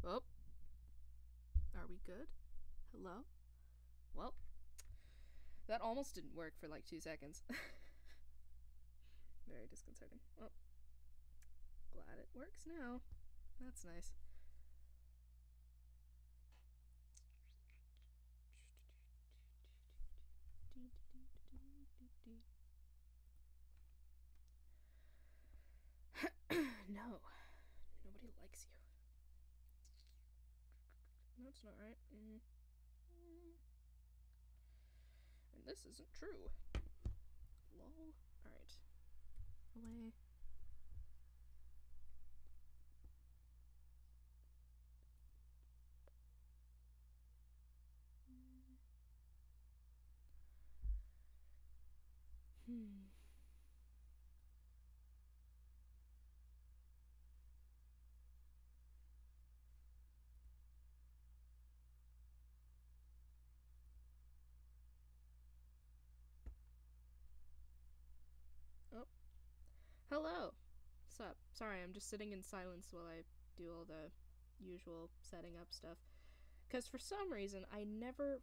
Oh, are we good? Hello? Well, that almost didn't work for like 2 seconds. Very disconcerting. Well, glad it works now. That's nice. No. Nobody likes you. That's not right. And this isn't true. Lol. Alright. Away. Oh. Hello. What's up? Sorry, I'm just sitting in silence while I do all the usual setting up stuff. Because for some reason, I never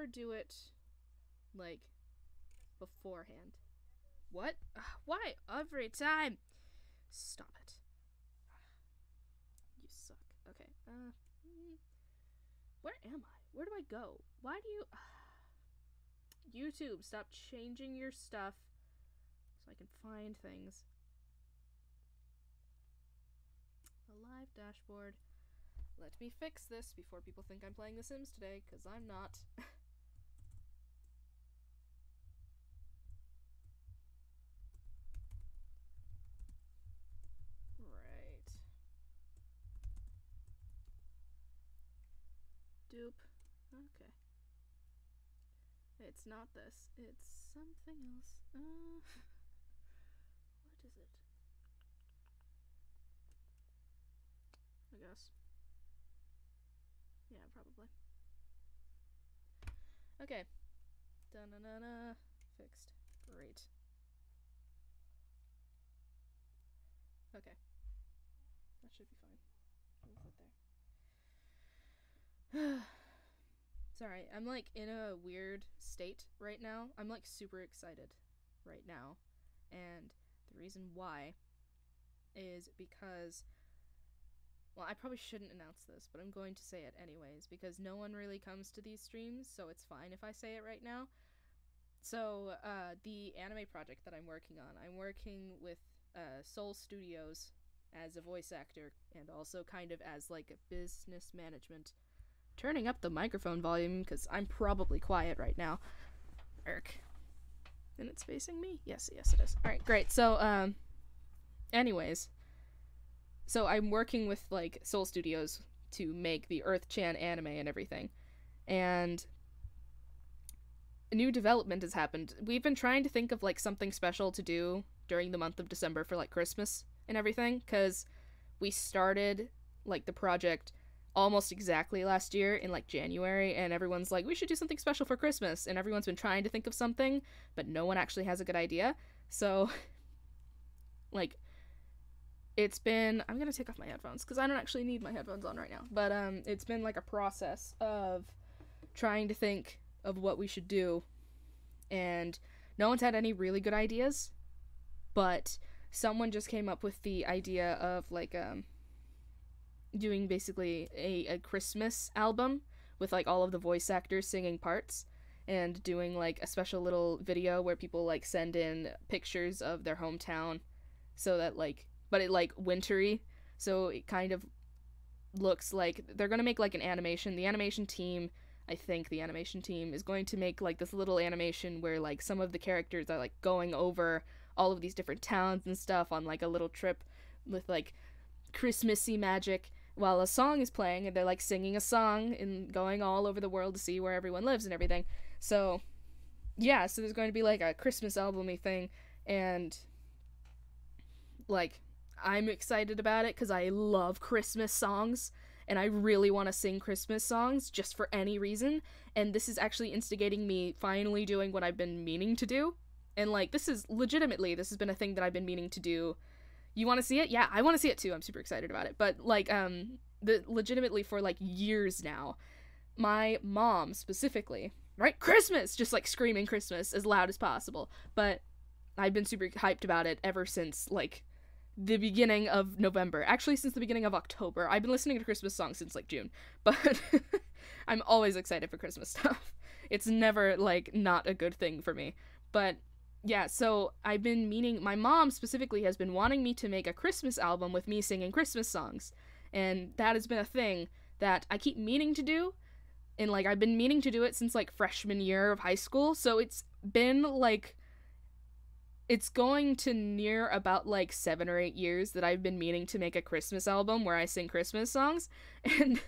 do it, like, beforehand. What? Why? Every time! Stop it. You suck. Okay, where am I? Where do I go? Why do you... YouTube, stop changing your stuff so I can find things. A live dashboard. Let me fix this before people think I'm playing The Sims today, because I'm not. Right. Dupe. Okay. It's not this. It's something else. What is it? I guess. Yeah, probably. Okay. Da-na-na-na. Fixed. Great. Okay. That should be fine. Move it there. Sorry, I'm like in a weird state right now. I'm like super excited right now. And the reason why is because, well, I probably shouldn't announce this, but I'm going to say it anyways because no one really comes to these streams, so it's fine if I say it right now. So, the anime project that I'm working on, I'm working with Soul Studios as a voice actor and also kind of as like a business management. Turning up the microphone volume because I'm probably quiet right now. Irk. And it's facing me? Yes, it is. Alright, great. So, anyways. So I'm working with, like, Soul Studios to make the Earth-chan anime and everything. And a new development has happened. We've been trying to think of, like, something special to do during the month of December for, like, Christmas and everything, because we started, like, the project almost exactly last year in, like, January, and everyone's like, we should do something special for Christmas, and everyone's been trying to think of something, but no one actually has a good idea. So, like, it's been... I'm gonna take off my headphones, because I don't actually need my headphones on right now, but, it's been, like, a process of trying to think of what we should do, and no one's had any really good ideas, but someone just came up with the idea of, like, doing basically a Christmas album with, like, all of the voice actors singing parts and doing, like, a special little video where people, like, send in pictures of their hometown so that, like, but it, like, wintry, so it kind of looks like they're gonna make, like, an animation. The animation team, I think the animation team is going to make, like, this little animation where, like, some of the characters are, like, going over all of these different towns and stuff on, like, a little trip with, like, Christmassy magic while a song is playing, and they're, like, singing a song and going all over the world to see where everyone lives and everything. So, yeah, so there's going to be, like, a Christmas album-y thing, and, like, I'm excited about it because I love Christmas songs, and I really want to sing Christmas songs just for any reason, and this is actually instigating me finally doing what I've been meaning to do, and, like, this has been a thing that I've been meaning to do. You want to see it? Yeah, I want to see it too. I'm super excited about it. But, like, legitimately for like years now, my mom specifically, right? Christmas! Just like screaming Christmas as loud as possible. But I've been super hyped about it ever since like the beginning of November. Actually, since the beginning of October. I've been listening to Christmas songs since like June. But I'm always excited for Christmas stuff. It's never like not a good thing for me. But yeah, so I've been meaning, my mom specifically has been wanting me to make a Christmas album with me singing Christmas songs. And that has been a thing that I keep meaning to do. And like I've been meaning to do it since like freshman year of high school. So it's been like, it's going to near about like 7 or 8 years that I've been meaning to make a Christmas album where I sing Christmas songs. And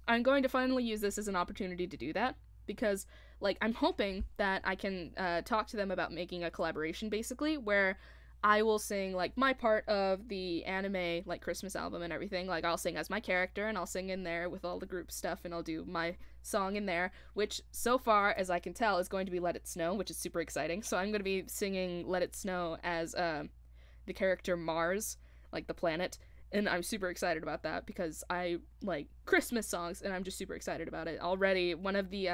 I'm going to finally use this as an opportunity to do that. Because, like, I'm hoping that I can talk to them about making a collaboration, basically, where I will sing, like, my part of the anime, like, Christmas album and everything. Like, I'll sing as my character, and I'll sing in there with all the group stuff, and I'll do my song in there, which, so far, as I can tell, is going to be Let It Snow, which is super exciting. So I'm going to be singing Let It Snow as the character Mars, like, the planet. And I'm super excited about that because I like Christmas songs and I'm just super excited about it. Already, one of the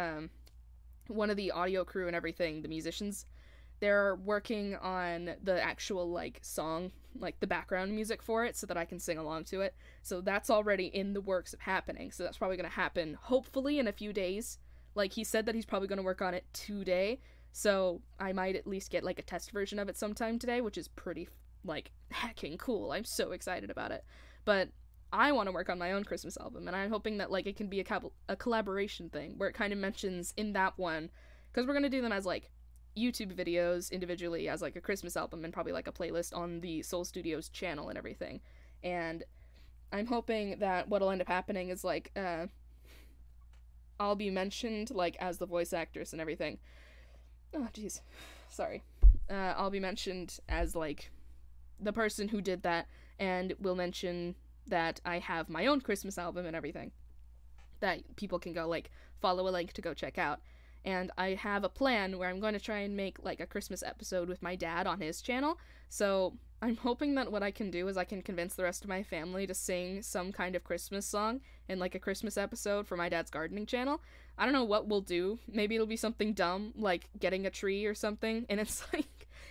audio crew and everything, the musicians, they're working on the actual like song, like the background music for it so that I can sing along to it. So that's already in the works of happening. So that's probably going to happen hopefully in a few days. Like he said that he's probably going to work on it today. So I might at least get like a test version of it sometime today, which is pretty like hecking cool. I'm so excited about it. But I want to work on my own Christmas album, and I'm hoping that like it can be a collaboration thing where it kind of mentions in that one, because we're gonna do them as like YouTube videos individually as like a Christmas album and probably like a playlist on the Soul Studios channel and everything. And I'm hoping that what'll end up happening is like I'll be mentioned like as the voice actress and everything. Oh jeez, sorry. I'll be mentioned as like the person who did that, and will mention that I have my own Christmas album and everything that people can go like follow a link to go check out. And I have a plan where I'm going to try and make like a Christmas episode with my dad on his channel. So I'm hoping that what I can do is I can convince the rest of my family to sing some kind of Christmas song in like a Christmas episode for my dad's gardening channel. I don't know what we'll do. Maybe it'll be something dumb like getting a tree or something. And it's like,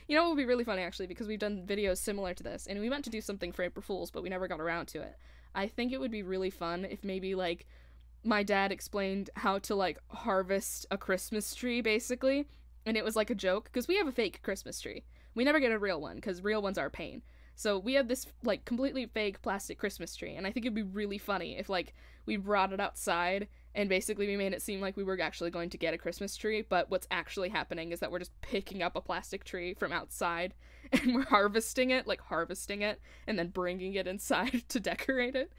you know, it would be really funny actually, because we've done videos similar to this and we meant to do something for April Fools, but we never got around to it. I think it would be really fun if maybe like my dad explained how to like harvest a Christmas tree basically, and it was like a joke because we have a fake Christmas tree. We never get a real one because real ones are a pain. So we have this like completely fake plastic Christmas tree, and I think it'd be really funny if like we brought it outside and basically we made it seem like we were actually going to get a Christmas tree, but what's actually happening is that we're just picking up a plastic tree from outside and we're harvesting it, and then bringing it inside to decorate it.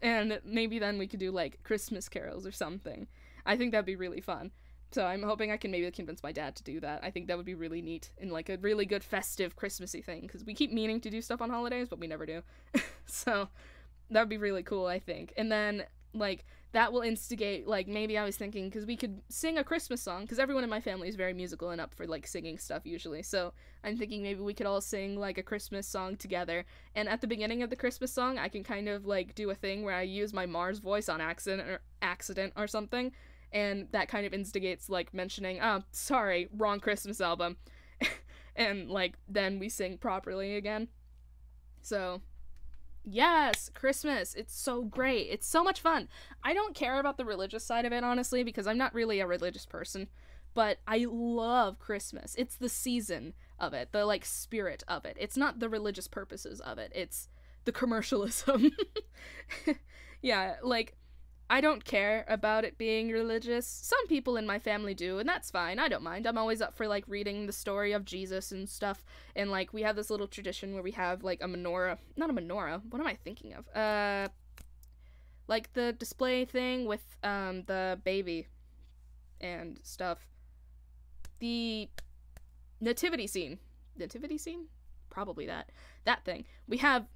And maybe then we could do like Christmas carols or something. I think that'd be really fun. So I'm hoping I can maybe convince my dad to do that. I think that would be really neat and like a really good festive Christmassy thing, because we keep meaning to do stuff on holidays, but we never do. So that would be really cool, I think. And then like that will instigate, like maybe I was thinking, because we could sing a Christmas song, because everyone in my family is very musical and up for like singing stuff usually. So I'm thinking maybe we could all sing like a Christmas song together. And at the beginning of the Christmas song, I can kind of like do a thing where I use my Mars voice on accident or something. And that kind of instigates, like, mentioning, oh, sorry, wrong Christmas album. And, like, then we sing properly again. So, yes, Christmas. It's so great. It's so much fun. I don't care about the religious side of it, honestly, because I'm not really a religious person. But I love Christmas. It's the season of it, the, like, spirit of it. It's not the religious purposes of it. It's the commercialism. Yeah, like, I don't care about it being religious. Some people in my family do, and that's fine. I don't mind. I'm always up for, like, reading the story of Jesus and stuff. And, like, we have this little tradition where we have, like, a menorah. Not a menorah. What am I thinking of? Like, the display thing with, the baby and stuff. The nativity scene. Nativity scene? Probably that thing. We have,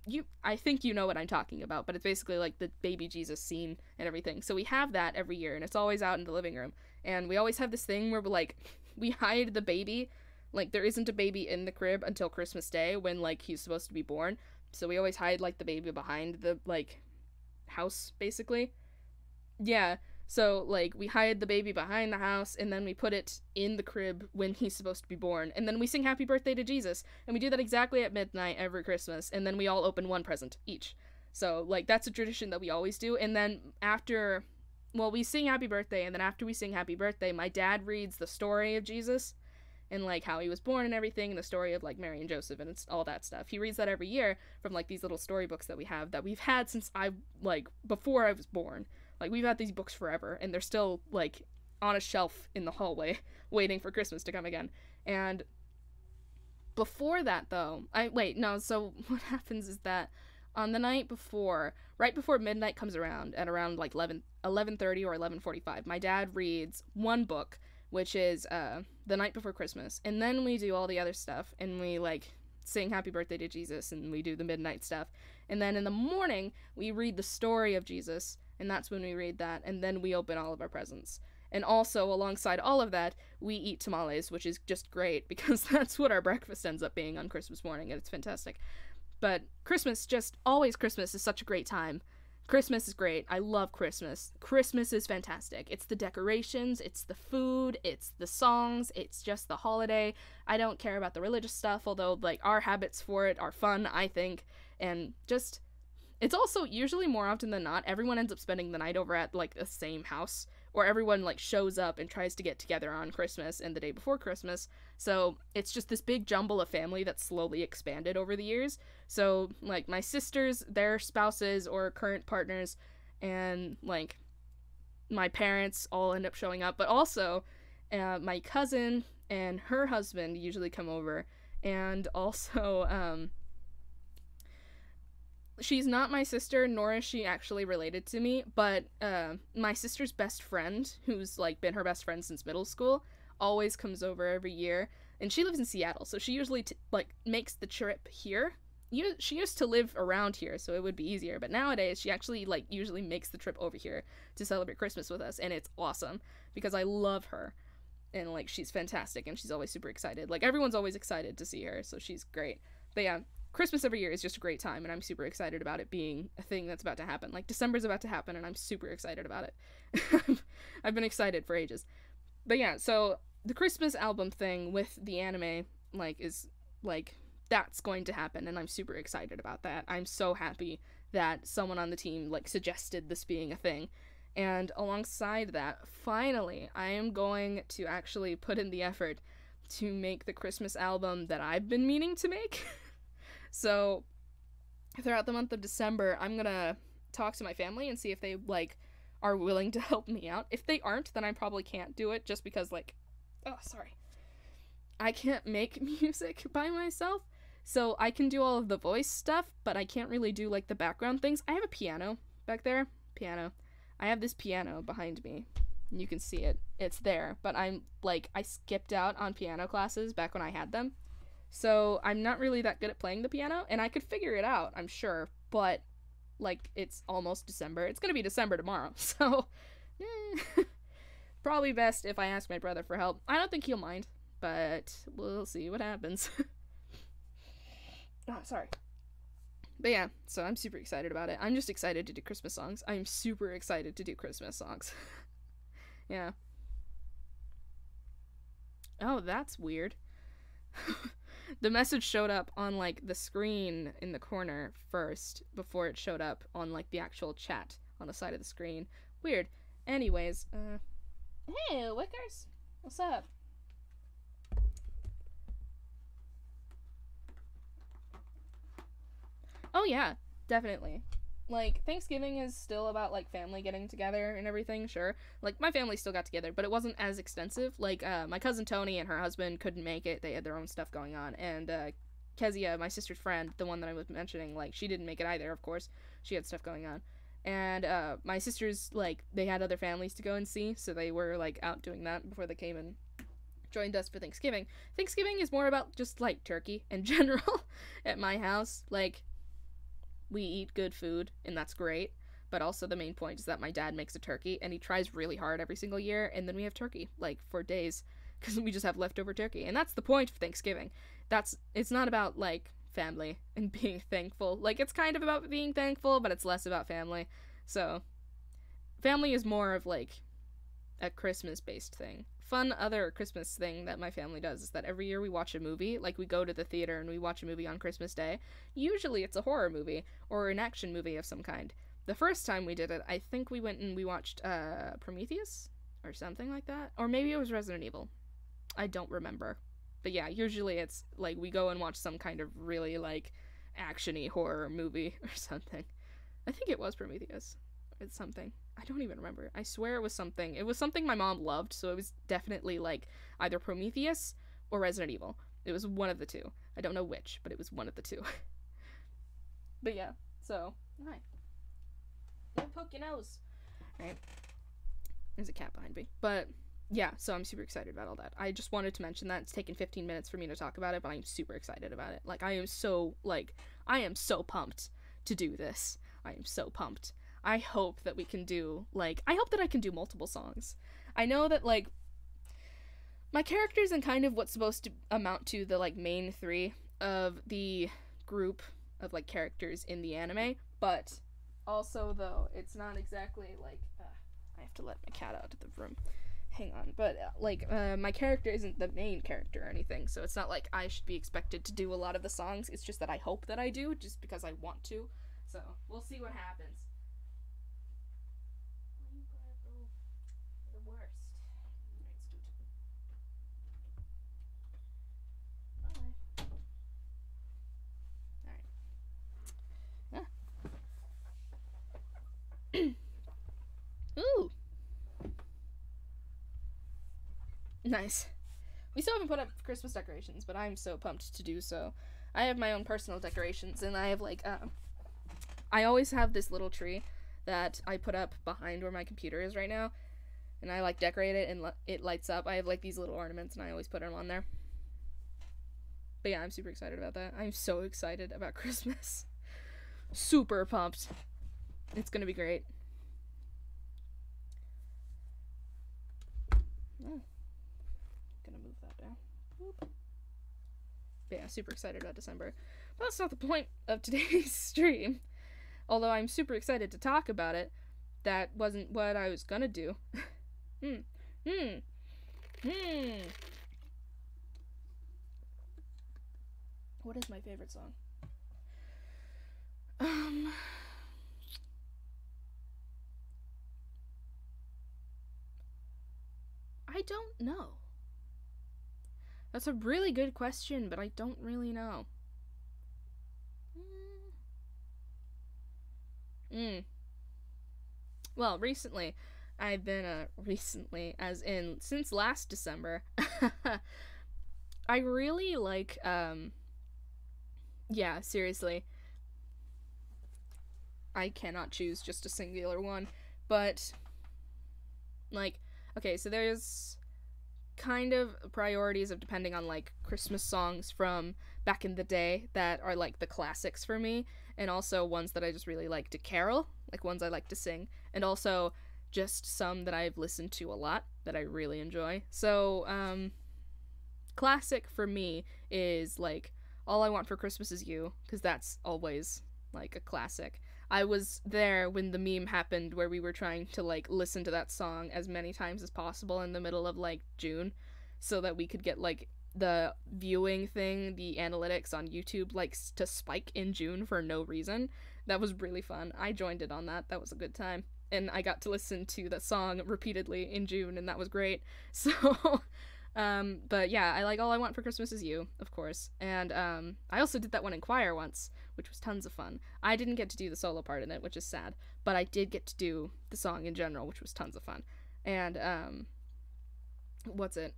I think you know what I'm talking about, but it's basically like the baby Jesus scene and everything. So we have that every year, and it's always out in the living room. And we always have this thing where we hide the baby. Like, there isn't a baby in the crib until Christmas Day when, like, he's supposed to be born. So we always hide, like, the baby behind the, like, house, basically. Yeah, so, like, we hide the baby behind the house, and then we put it in the crib when he's supposed to be born, and then we sing happy birthday to Jesus, and we do that exactly at midnight every Christmas, and then we all open one present each. So, like, that's a tradition that we always do, and then after, well, we sing happy birthday, and then after we sing happy birthday, my dad reads the story of Jesus, and, like, how he was born and everything, and the story of, like, Mary and Joseph, and it's all that stuff. He reads that every year from, like, these little storybooks that we have, that we've had since before I was born. Like, we've had these books forever, and they're still, like, on a shelf in the hallway, waiting for Christmas to come again. And before that, though, so what happens is that on the night before, right before midnight comes around, at around, like, 11:30 or 11:45, my dad reads one book, which is, The Night Before Christmas, and then we do all the other stuff, and we, like, sing happy birthday to Jesus, and we do the midnight stuff, and then in the morning, we read the story of Jesus, and that's when we read that, and then we open all of our presents. And also, alongside all of that, we eat tamales, which is just great, because that's what our breakfast ends up being on Christmas morning, and it's fantastic. But Christmas, Christmas is such a great time. Christmas is great. I love Christmas. Christmas is fantastic. It's the decorations, it's the food, it's the songs, it's just the holiday. I don't care about the religious stuff, although, like, our habits for it are fun, I think, and just... It's also, usually more often than not, everyone ends up spending the night over at, like, the same house, or everyone, like, shows up and tries to get together on Christmas and the day before Christmas, so it's just this big jumble of family that's slowly expanded over the years. So, like, my sisters, their spouses or current partners, and, like, my parents all end up showing up, but also, my cousin and her husband usually come over, and also, she's not my sister, nor is she actually related to me, but my sister's best friend, who's, like, been her best friend since middle school, always comes over every year, and she lives in Seattle, so she usually, makes the trip here. She used to live around here, so it would be easier, but nowadays, she actually, like, usually makes the trip over here to celebrate Christmas with us, and it's awesome, because I love her, and, like, she's fantastic, and she's always super excited. Like, everyone's always excited to see her, so she's great. But yeah, Christmas every year is just a great time, and I'm super excited about it being a thing that's about to happen. Like, December's about to happen, and I'm super excited about it. I've been excited for ages. But yeah, so the Christmas album thing with the anime, like, is, like, that's going to happen, and I'm super excited about that. I'm so happy that someone on the team, like, suggested this being a thing. And alongside that, finally, I am going to actually put in the effort to make the Christmas album that I've been meaning to make. So, throughout the month of December, I'm gonna talk to my family and see if they, like, are willing to help me out. If they aren't, then I probably can't do it, just because, like, I can't make music by myself, so I can do all of the voice stuff, but I can't really do, like, the background things. I have a piano back there. I have this piano behind me. You can see it. It's there, but I skipped out on piano classes back when I had them. So I'm not really that good at playing the piano, and I could figure it out, I'm sure, but, like, it's almost December. It's gonna be December tomorrow, so, probably best if I ask my brother for help. I don't think he'll mind, but we'll see what happens. Oh, sorry. But yeah, so I'm super excited about it. I'm just excited to do Christmas songs. I'm super excited to do Christmas songs. Yeah. Oh, that's weird. The message showed up on, like, the screen in the corner first, before it showed up on, like, the actual chat on the side of the screen. Weird. Anyways, hey, Wickers! What's up? Oh yeah, definitely. Like, Thanksgiving is still about, like, family getting together and everything, sure. Like, my family still got together, but it wasn't as extensive. Like, my cousin Tony and her husband couldn't make it. They had their own stuff going on. And, Kezia, my sister's friend, the one that I was mentioning, like, she didn't make it either, of course. She had stuff going on. And, my sisters, like, they had other families to go and see, so they were, like, out doing that before they came and joined us for Thanksgiving. Thanksgiving is more about just, like, turkey in general at my house. Like, we eat good food, and that's great, but also the main point is that my dad makes a turkey, and he tries really hard every single year, and then we have turkey, like, for days, because we just have leftover turkey, and that's the point of Thanksgiving. It's not about, like, family and being thankful. Like, it's kind of about being thankful, but it's less about family. So, family is more of like a Christmas based thing. Fun other Christmas thing that my family does is that every year we watch a movie. Like, we go to the theater and we watch a movie on Christmas Day. Usually it's a horror movie or an action movie of some kind. The first time we did it, I think we went and we watched Prometheus or something like that. Or maybe it was Resident Evil. I don't remember. But yeah, usually it's like we go and watch some kind of really like action-y horror movie or something. I think it was Prometheus. It's something. I don't even remember. I swear it was something. It was something my mom loved, so it was definitely like either Prometheus or Resident Evil. It was one of the two. I don't know which, but it was one of the two. But yeah, so hi. Don't poke your nose. Right. There's a cat behind me. But yeah, so I'm super excited about all that. I just wanted to mention that. It's taken 15 minutes for me to talk about it, but I'm super excited about it. Like, I am so pumped to do this. I am so pumped. I hope that we can do, like, I hope that I can do multiple songs. I know that, like, my characters and kind of what's supposed to amount to the, like, main three of the group of, like, characters in the anime, but also, though, it's not exactly, like, I have to let my cat out of the room. Hang on. But, my character isn't the main character or anything, so it's not like I should be expected to do a lot of the songs. It's just that I hope that I do, just because I want to. So, we'll see what happens. The worst. Alright, Alright. Ooh. Nice. We still haven't put up Christmas decorations, but I'm so pumped to do so. I have my own personal decorations, and I have, like, I always have this little tree that I put up behind where my computer is right now, and I, like, decorate it, and it lights up. I have, like, these little ornaments, and I always put them on there. But yeah, I'm super excited about that. I'm so excited about Christmas. Super pumped. It's gonna be great. Oh. Gonna move that down. Whoop. But yeah, super excited about December. But that's not the point of today's stream. Although I'm super excited to talk about it, that wasn't what I was gonna do. What is my favorite song? I don't know. That's a really good question, but I don't really know. Well, recently, I've been, as in, since last December, I really like, yeah, seriously. I cannot choose just a singular one, but, like, okay, so there's kind of priorities of depending on, like, Christmas songs from back in the day that are, like, the classics for me, and also ones that I just really like to carol, like ones I like to sing, and also just some that I've listened to a lot that I really enjoy. So, classic for me is, like, All I Want for Christmas Is You, because that's always, like, a classic. I was there when the meme happened where we were trying to, like, listen to that song as many times as possible in the middle of, like, June, so that we could get, like, the viewing thing, the analytics on YouTube, like, to spike in June for no reason. That was really fun. I joined it on that. That was a good time. And I got to listen to that song repeatedly in June, and that was great. So, but yeah, I like All I Want for Christmas Is You, of course. And, I also did that one in choir once, which was tons of fun. I didn't get to do the solo part in it, which is sad, but I did get to do the song in general, which was tons of fun. And, what's it?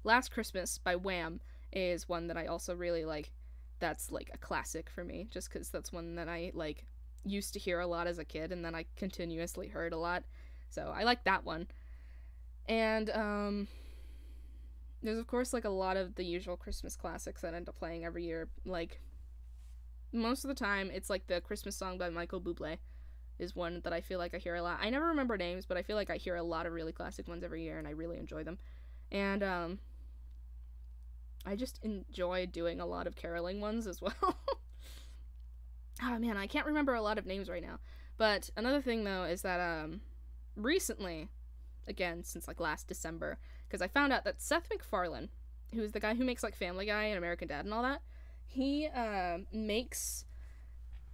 Last Christmas by Wham is one that I also really like. That's, like, a classic for me, just because that's one that I, like, used to hear a lot as a kid, and then I continuously heard a lot. So I like that one. And, there's, of course, like, a lot of the usual Christmas classics that I end up playing every year. Like, most of the time, it's, like, the Christmas song by Michael Bublé is one that I feel like I hear a lot. I never remember names, but I feel like I hear a lot of really classic ones every year, and I really enjoy them. And, I just enjoy doing a lot of caroling ones as well. Oh man, I can't remember a lot of names right now. But another thing though is that recently, again since like last December, because I found out that Seth MacFarlane, who's the guy who makes like Family Guy and American Dad and all that, he makes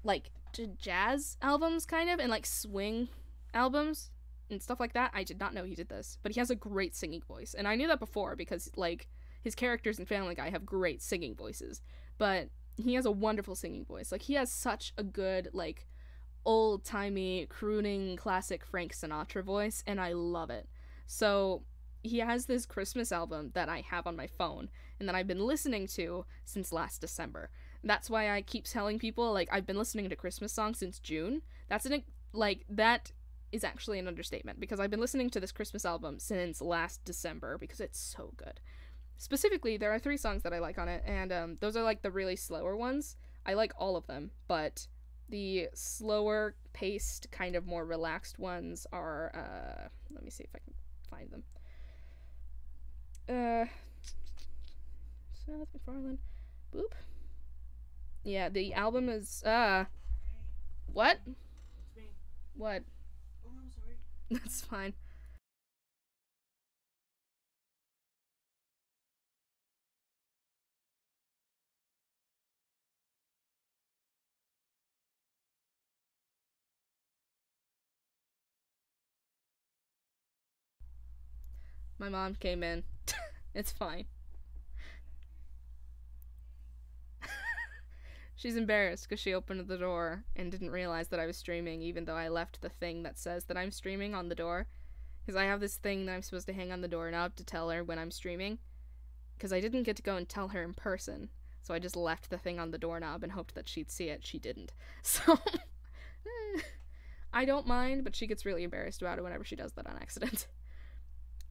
like jazz albums kind of and like swing albums and stuff like that. I did not know he did this, but he has a great singing voice, and I knew that before because like his characters in Family Guy have great singing voices, but he has a wonderful singing voice. Like he has such a good like old-timey crooning classic Frank Sinatra voice, and I love it. So he has this Christmas album that I have on my phone and that I've been listening to since last December. That's why I keep telling people like I've been listening to Christmas songs since June. That is actually an understatement, because I've been listening to this Christmas album since last December because it's so good. Specifically, there are 3 songs that I like on it, and those are like the really slower ones. I like all of them, but the slower paced, kind of more relaxed ones are, let me see if I can find them. Seth MacFarlane. Boop. Yeah, the album is, what? It's me. What? Oh, I'm sorry. That's fine. My mom came in. It's fine. She's embarrassed because she opened the door and didn't realize that I was streaming, even though I left the thing that says that I'm streaming on the door. Because I have this thing that I'm supposed to hang on the door now to tell her when I'm streaming. Because I didn't get to go and tell her in person. So I just left the thing on the doorknob and hoped that she'd see it. She didn't. So, I don't mind, but she gets really embarrassed about it whenever she does that on accident.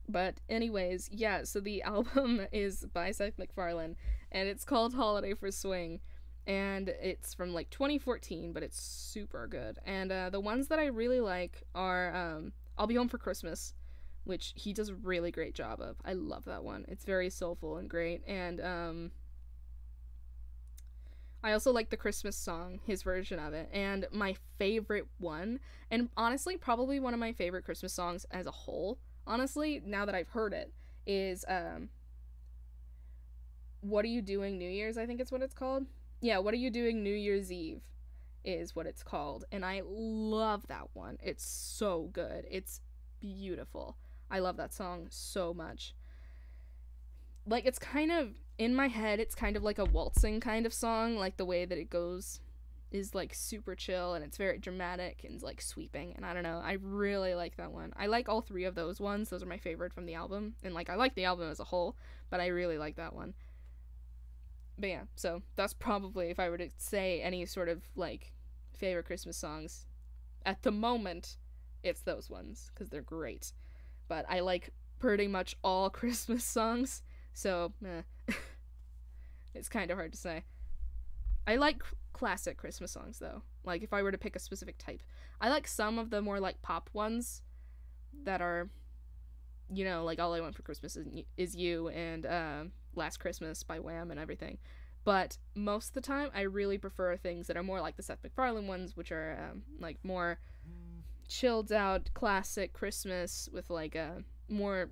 But anyways, yeah, so the album is by Seth MacFarlane, and it's called Holiday for Swing. And it's from like 2014, but it's super good. And the ones that I really like are I'll Be Home for Christmas, which he does a really great job of. I love that one. It's very soulful and great. And I also like the Christmas song, his version of it. And my favorite one, and honestly probably one of my favorite Christmas songs as a whole, honestly, now that I've heard it, is What Are You Doing New Year's, I think it's what it's called. Yeah, What Are You Doing New Year's Eve is what it's called. And I love that one. It's so good. It's beautiful. I love that song so much. Like, it's kind of, in my head, it's kind of like a waltzing kind of song. Like, the way that it goes is, like, super chill, and it's very dramatic and, like, sweeping. And I don't know. I really like that one. I like all 3 of those ones. Those are my favorite from the album. And, like, I like the album as a whole, but I really like that one. But yeah, so that's probably, if I were to say any sort of like favorite Christmas songs at the moment, it's those ones because they're great. But I like pretty much all Christmas songs, so it's kind of hard to say. I like classic Christmas songs though. Like if I were to pick a specific type, I like some of the more like pop ones that are, you know, like All I Want for Christmas is You and Last Christmas by Wham and everything. But most of the time, I really prefer things that are more like the Seth MacFarlane ones, which are like more chilled out classic Christmas with like more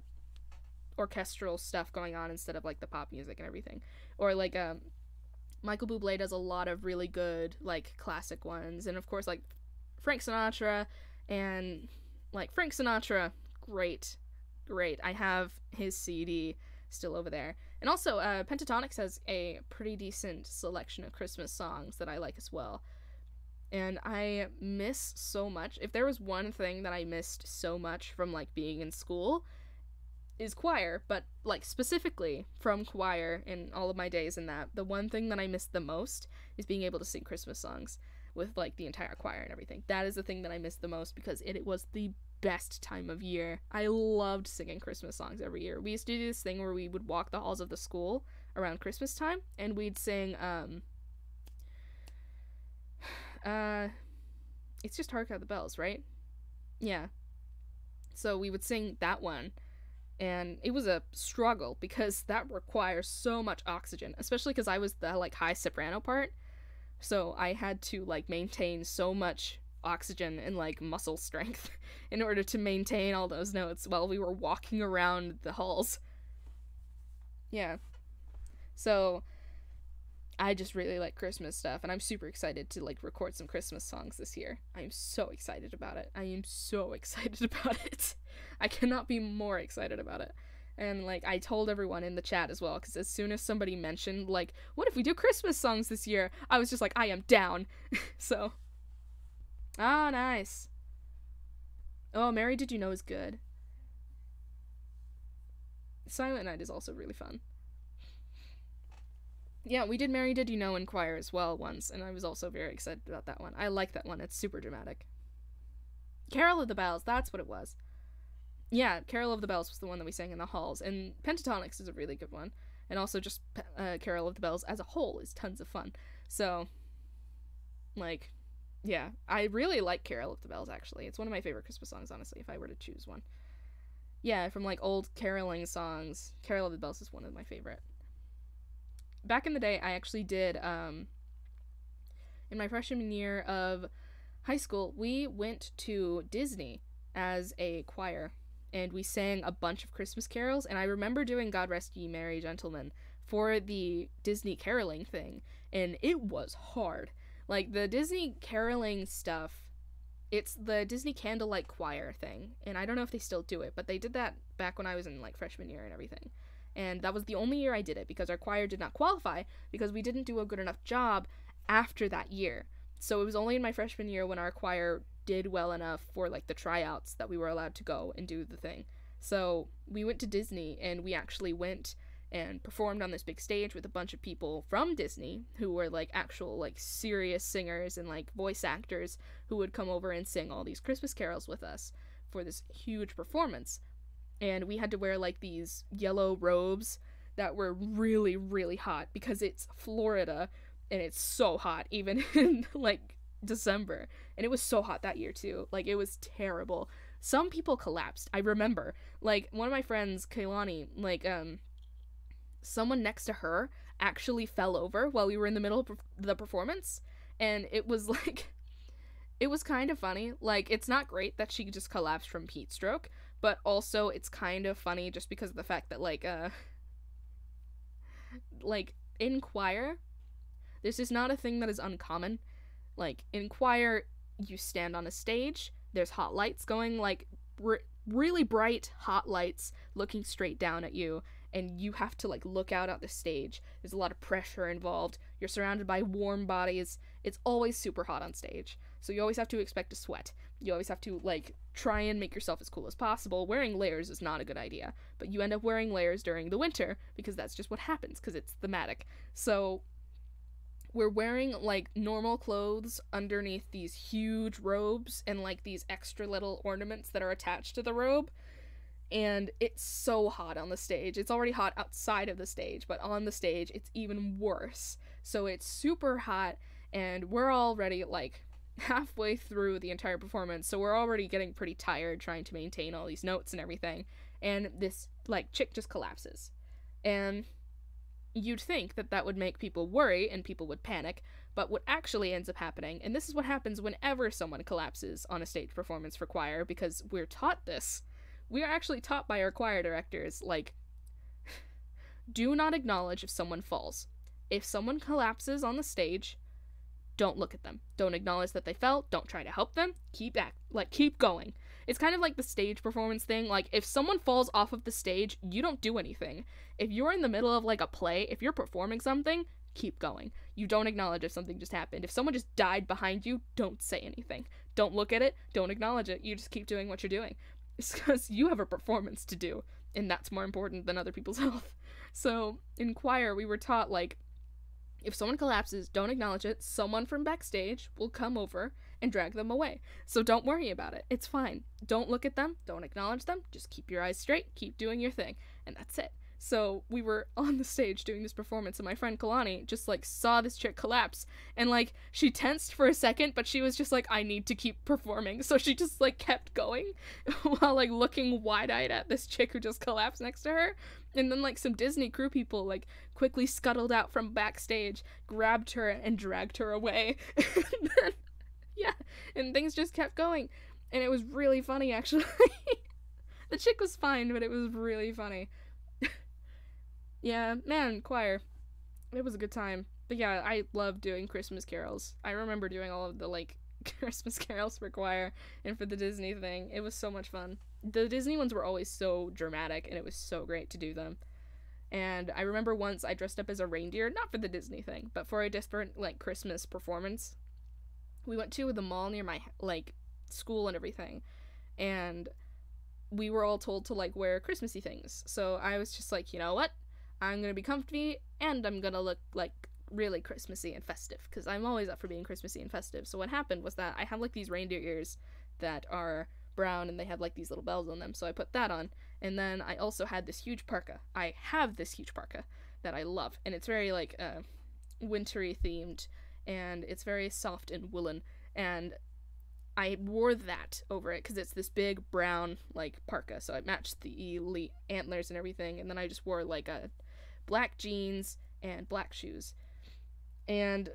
orchestral stuff going on instead of like the pop music and everything. Or like Michael Bublé does a lot of really good like classic ones, and of course like Frank Sinatra, and like Frank Sinatra, great. I have his CD still over there. And also, Pentatonix has a pretty decent selection of Christmas songs that I like as well. And I miss so much. If there was one thing that I missed so much from, like, being in school, is choir. But, like, specifically from choir in all of my days in that, the one thing that I missed the most is being able to sing Christmas songs with, like, the entire choir and everything. That is the thing that I missed the most because it was the best time of year. I loved singing Christmas songs every year. We used to do this thing where we would walk the halls of the school around Christmas time, and we'd sing it's just Hark Out the Bells, right? Yeah. So we would sing that one, and it was a struggle because that requires so much oxygen, especially because I was the like high soprano part, So I had to like maintain so much oxygen and like muscle strength in order to maintain all those notes while we were walking around the halls. Yeah. So I just really like Christmas stuff, and I'm super excited to like record some Christmas songs this year. I am so excited about it. I am so excited about it. I cannot be more excited about it. And like I told everyone in the chat as well, because as soon as somebody mentioned like, what if we do Christmas songs this year, I was just like, I am down. So nice. Oh, Mary Did You Know is good. Silent Night is also really fun. Yeah, we did Mary Did You Know in choir as well once, and I was also very excited about that one. I like that one. It's super dramatic. Carol of the Bells, that's what it was. Yeah, Carol of the Bells was the one that we sang in the halls, and Pentatonics is a really good one. And also just Carol of the Bells as a whole is tons of fun. So, like, yeah, I really like Carol of the Bells, actually. It's one of my favorite Christmas songs, honestly, if I were to choose one. Yeah, from, like, old caroling songs, Carol of the Bells is one of my favorite. Back in the day, I actually did, in my freshman year of high school, we went to Disney as a choir, and we sang a bunch of Christmas carols, and I remember doing God Rest Ye Merry Gentlemen for the Disney caroling thing, and it was hard. Like, the Disney caroling stuff, it's the Disney Candlelight Choir thing, and I don't know if they still do it, but they did that back when I was in, like, freshman year and everything. And that was the only year I did it, because our choir did not qualify, because we didn't do a good enough job after that year. So it was only in my freshman year when our choir did well enough for, like, the tryouts that we were allowed to go and do the thing. So we went to Disney, and we actually went and performed on this big stage with a bunch of people from Disney who were, like, actual, like, serious singers and, like, voice actors who would come over and sing all these Christmas carols with us for this huge performance. And we had to wear, like, these yellow robes that were really, really hot because it's Florida and it's so hot even in, like, December. And it was so hot that year, too. Like, it was terrible. Some people collapsed. I remember. Like, one of my friends, Kaylani, like, someone next to her actually fell over while we were in the middle of the performance. And it was, like, it was kind of funny. Like, it's not great that she just collapsed from heat stroke, but also it's kind of funny just because of the fact that, like, in choir, this is not a thing that is uncommon. Like, in choir, you stand on a stage, there's hot lights going, like, really bright hot lights looking straight down at you, and you have to, like, look out at the stage. There's a lot of pressure involved. You're surrounded by warm bodies. It's always super hot on stage, so you always have to expect to sweat. You always have to, like, try and make yourself as cool as possible. Wearing layers is not a good idea, but you end up wearing layers during the winter because that's just what happens, because it's thematic. So we're wearing, like, normal clothes underneath these huge robes and, like, these extra little ornaments that are attached to the robe. And it's so hot on the stage. It's already hot outside of the stage, but on the stage, it's even worse. So it's super hot, and we're already, like, halfway through the entire performance, so we're already getting pretty tired trying to maintain all these notes and everything. And this, like, chick just collapses. And you'd think that that would make people worry and people would panic, but what actually ends up happening, and this is what happens whenever someone collapses on a stage performance for choir, because we're taught this. We are actually taught by our choir directors, like, do not acknowledge if someone falls. If someone collapses on the stage, don't look at them. Don't acknowledge that they fell. Don't try to help them. Keep going. It's kind of like the stage performance thing. Like, if someone falls off of the stage, you don't do anything. If you're in the middle of, like, a play, if you're performing something, keep going. You don't acknowledge if something just happened. If someone just died behind you, don't say anything. Don't look at it. Don't acknowledge it. You just keep doing what you're doing. It's because you have a performance to do, and that's more important than other people's health. So, in choir, we were taught, like, if someone collapses, don't acknowledge it. Someone from backstage will come over and drag them away. So don't worry about it. It's fine. Don't look at them. Don't acknowledge them. Just keep your eyes straight. Keep doing your thing. And that's it. So we were on the stage doing this performance, and my friend Kalani just like saw this chick collapse, and like she tensed for a second, but she was just like, I need to keep performing. So she just like kept going while like looking wide-eyed at this chick who just collapsed next to her. And then like some Disney crew people like quickly scuttled out from backstage, grabbed her and dragged her away. And then, yeah, and things just kept going. And it was really funny, actually. The chick was fine, but it was really funny. Yeah, man, choir. It was a good time. But yeah, I love doing Christmas carols. I remember doing all of the, like, Christmas carols for choir and for the Disney thing. It was so much fun. The Disney ones were always so dramatic, and it was so great to do them. And I remember once I dressed up as a reindeer, not for the Disney thing, but for a different, like, Christmas performance. We went to the mall near my, like, school and everything. And we were all told to, like, wear Christmassy things. So I was just like, you know what? I'm gonna be comfy, and I'm gonna look, like, really Christmassy and festive, because I'm always up for being Christmassy and festive. So what happened was that I have, like, these reindeer ears that are brown, and they have, like, these little bells on them, so I put that on, and then I also had this huge parka. I have this huge parka that I love, and it's very, like, wintry themed, and it's very soft and woolen, and I wore that over it because it's this big brown, like, parka, so it matched the elite antlers and everything, and then I just wore, like, a black jeans and black shoes. And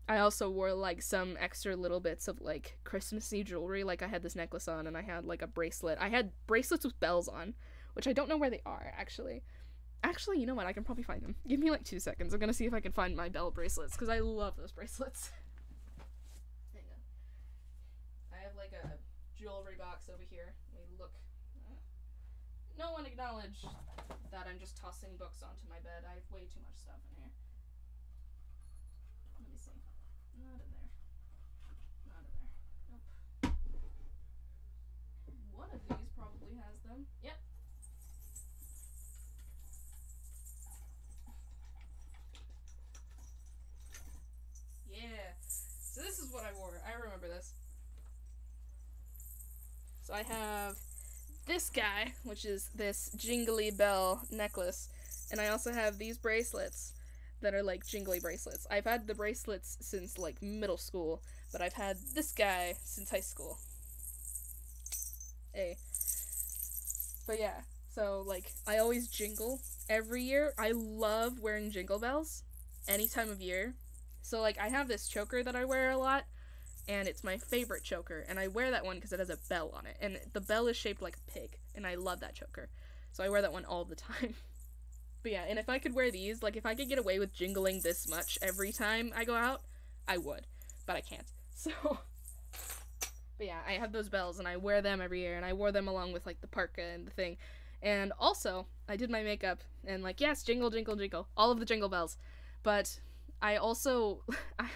I also wore, like, some extra little bits of, like, Christmassy jewelry. Like, I had this necklace on, and I had, like, a bracelet. I had bracelets with bells on, which I don't know where they are, actually. Actually, you know what? I can probably find them. Give me, like, 2 seconds. I'm gonna see if I can find my bell bracelets, because I love those bracelets. Hang on. I have, like, a jewelry box over here. Let me look. No one acknowledge that I'm just tossing books onto my bed. I have way too much stuff in here. Let me see. Not in there. Not in there. Nope. One of these probably has them. Yep. Yeah. So this is what I wore. I remember this. So I have this guy, which is this jingly bell necklace, and I also have these bracelets that are like jingly bracelets. I've had the bracelets since like middle school, but I've had this guy since high school. Hey. But yeah, so like I always jingle every year. I love wearing jingle bells any time of year. So like I have this choker that I wear a lot, and it's my favorite choker, and I wear that one because it has a bell on it, and the bell is shaped like a pig, and I love that choker, so I wear that one all the time. But yeah, and if I could wear these, like, if I could get away with jingling this much every time I go out, I would, but I can't, so, but yeah, I have those bells, and I wear them every year, and I wore them along with, like, the parka and the thing, and also, I did my makeup, and, like, yes, jingle, jingle, jingle, all of the jingle bells, but I also,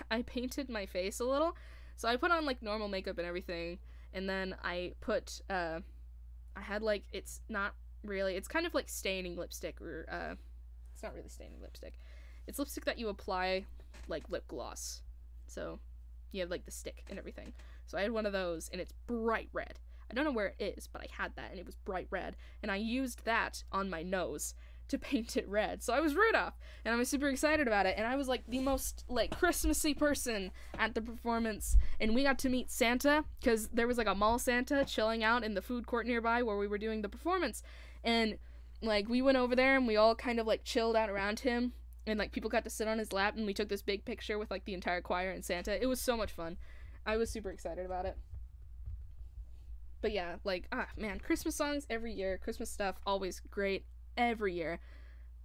I painted my face a little. So I put on, like, normal makeup and everything, and then I put, I had, like, it's not really, it's kind of like staining lipstick, or, it's not really staining lipstick. It's lipstick that you apply, like, lip gloss. So, you have, like, the stick and everything. So I had one of those, and it's bright red. I don't know where it is, but I had that, and it was bright red, and I used that on my nose to paint it red. So I was Rudolph, and I was super excited about it, and I was like the most like Christmassy person at the performance, and we got to meet Santa, because there was like a mall Santa chilling out in the food court nearby where we were doing the performance, and like we went over there and we all kind of like chilled out around him, and like people got to sit on his lap, and we took this big picture with like the entire choir and Santa. It was so much fun. I was super excited about it. But yeah, like, man, Christmas songs every year, Christmas stuff, always great. Every year.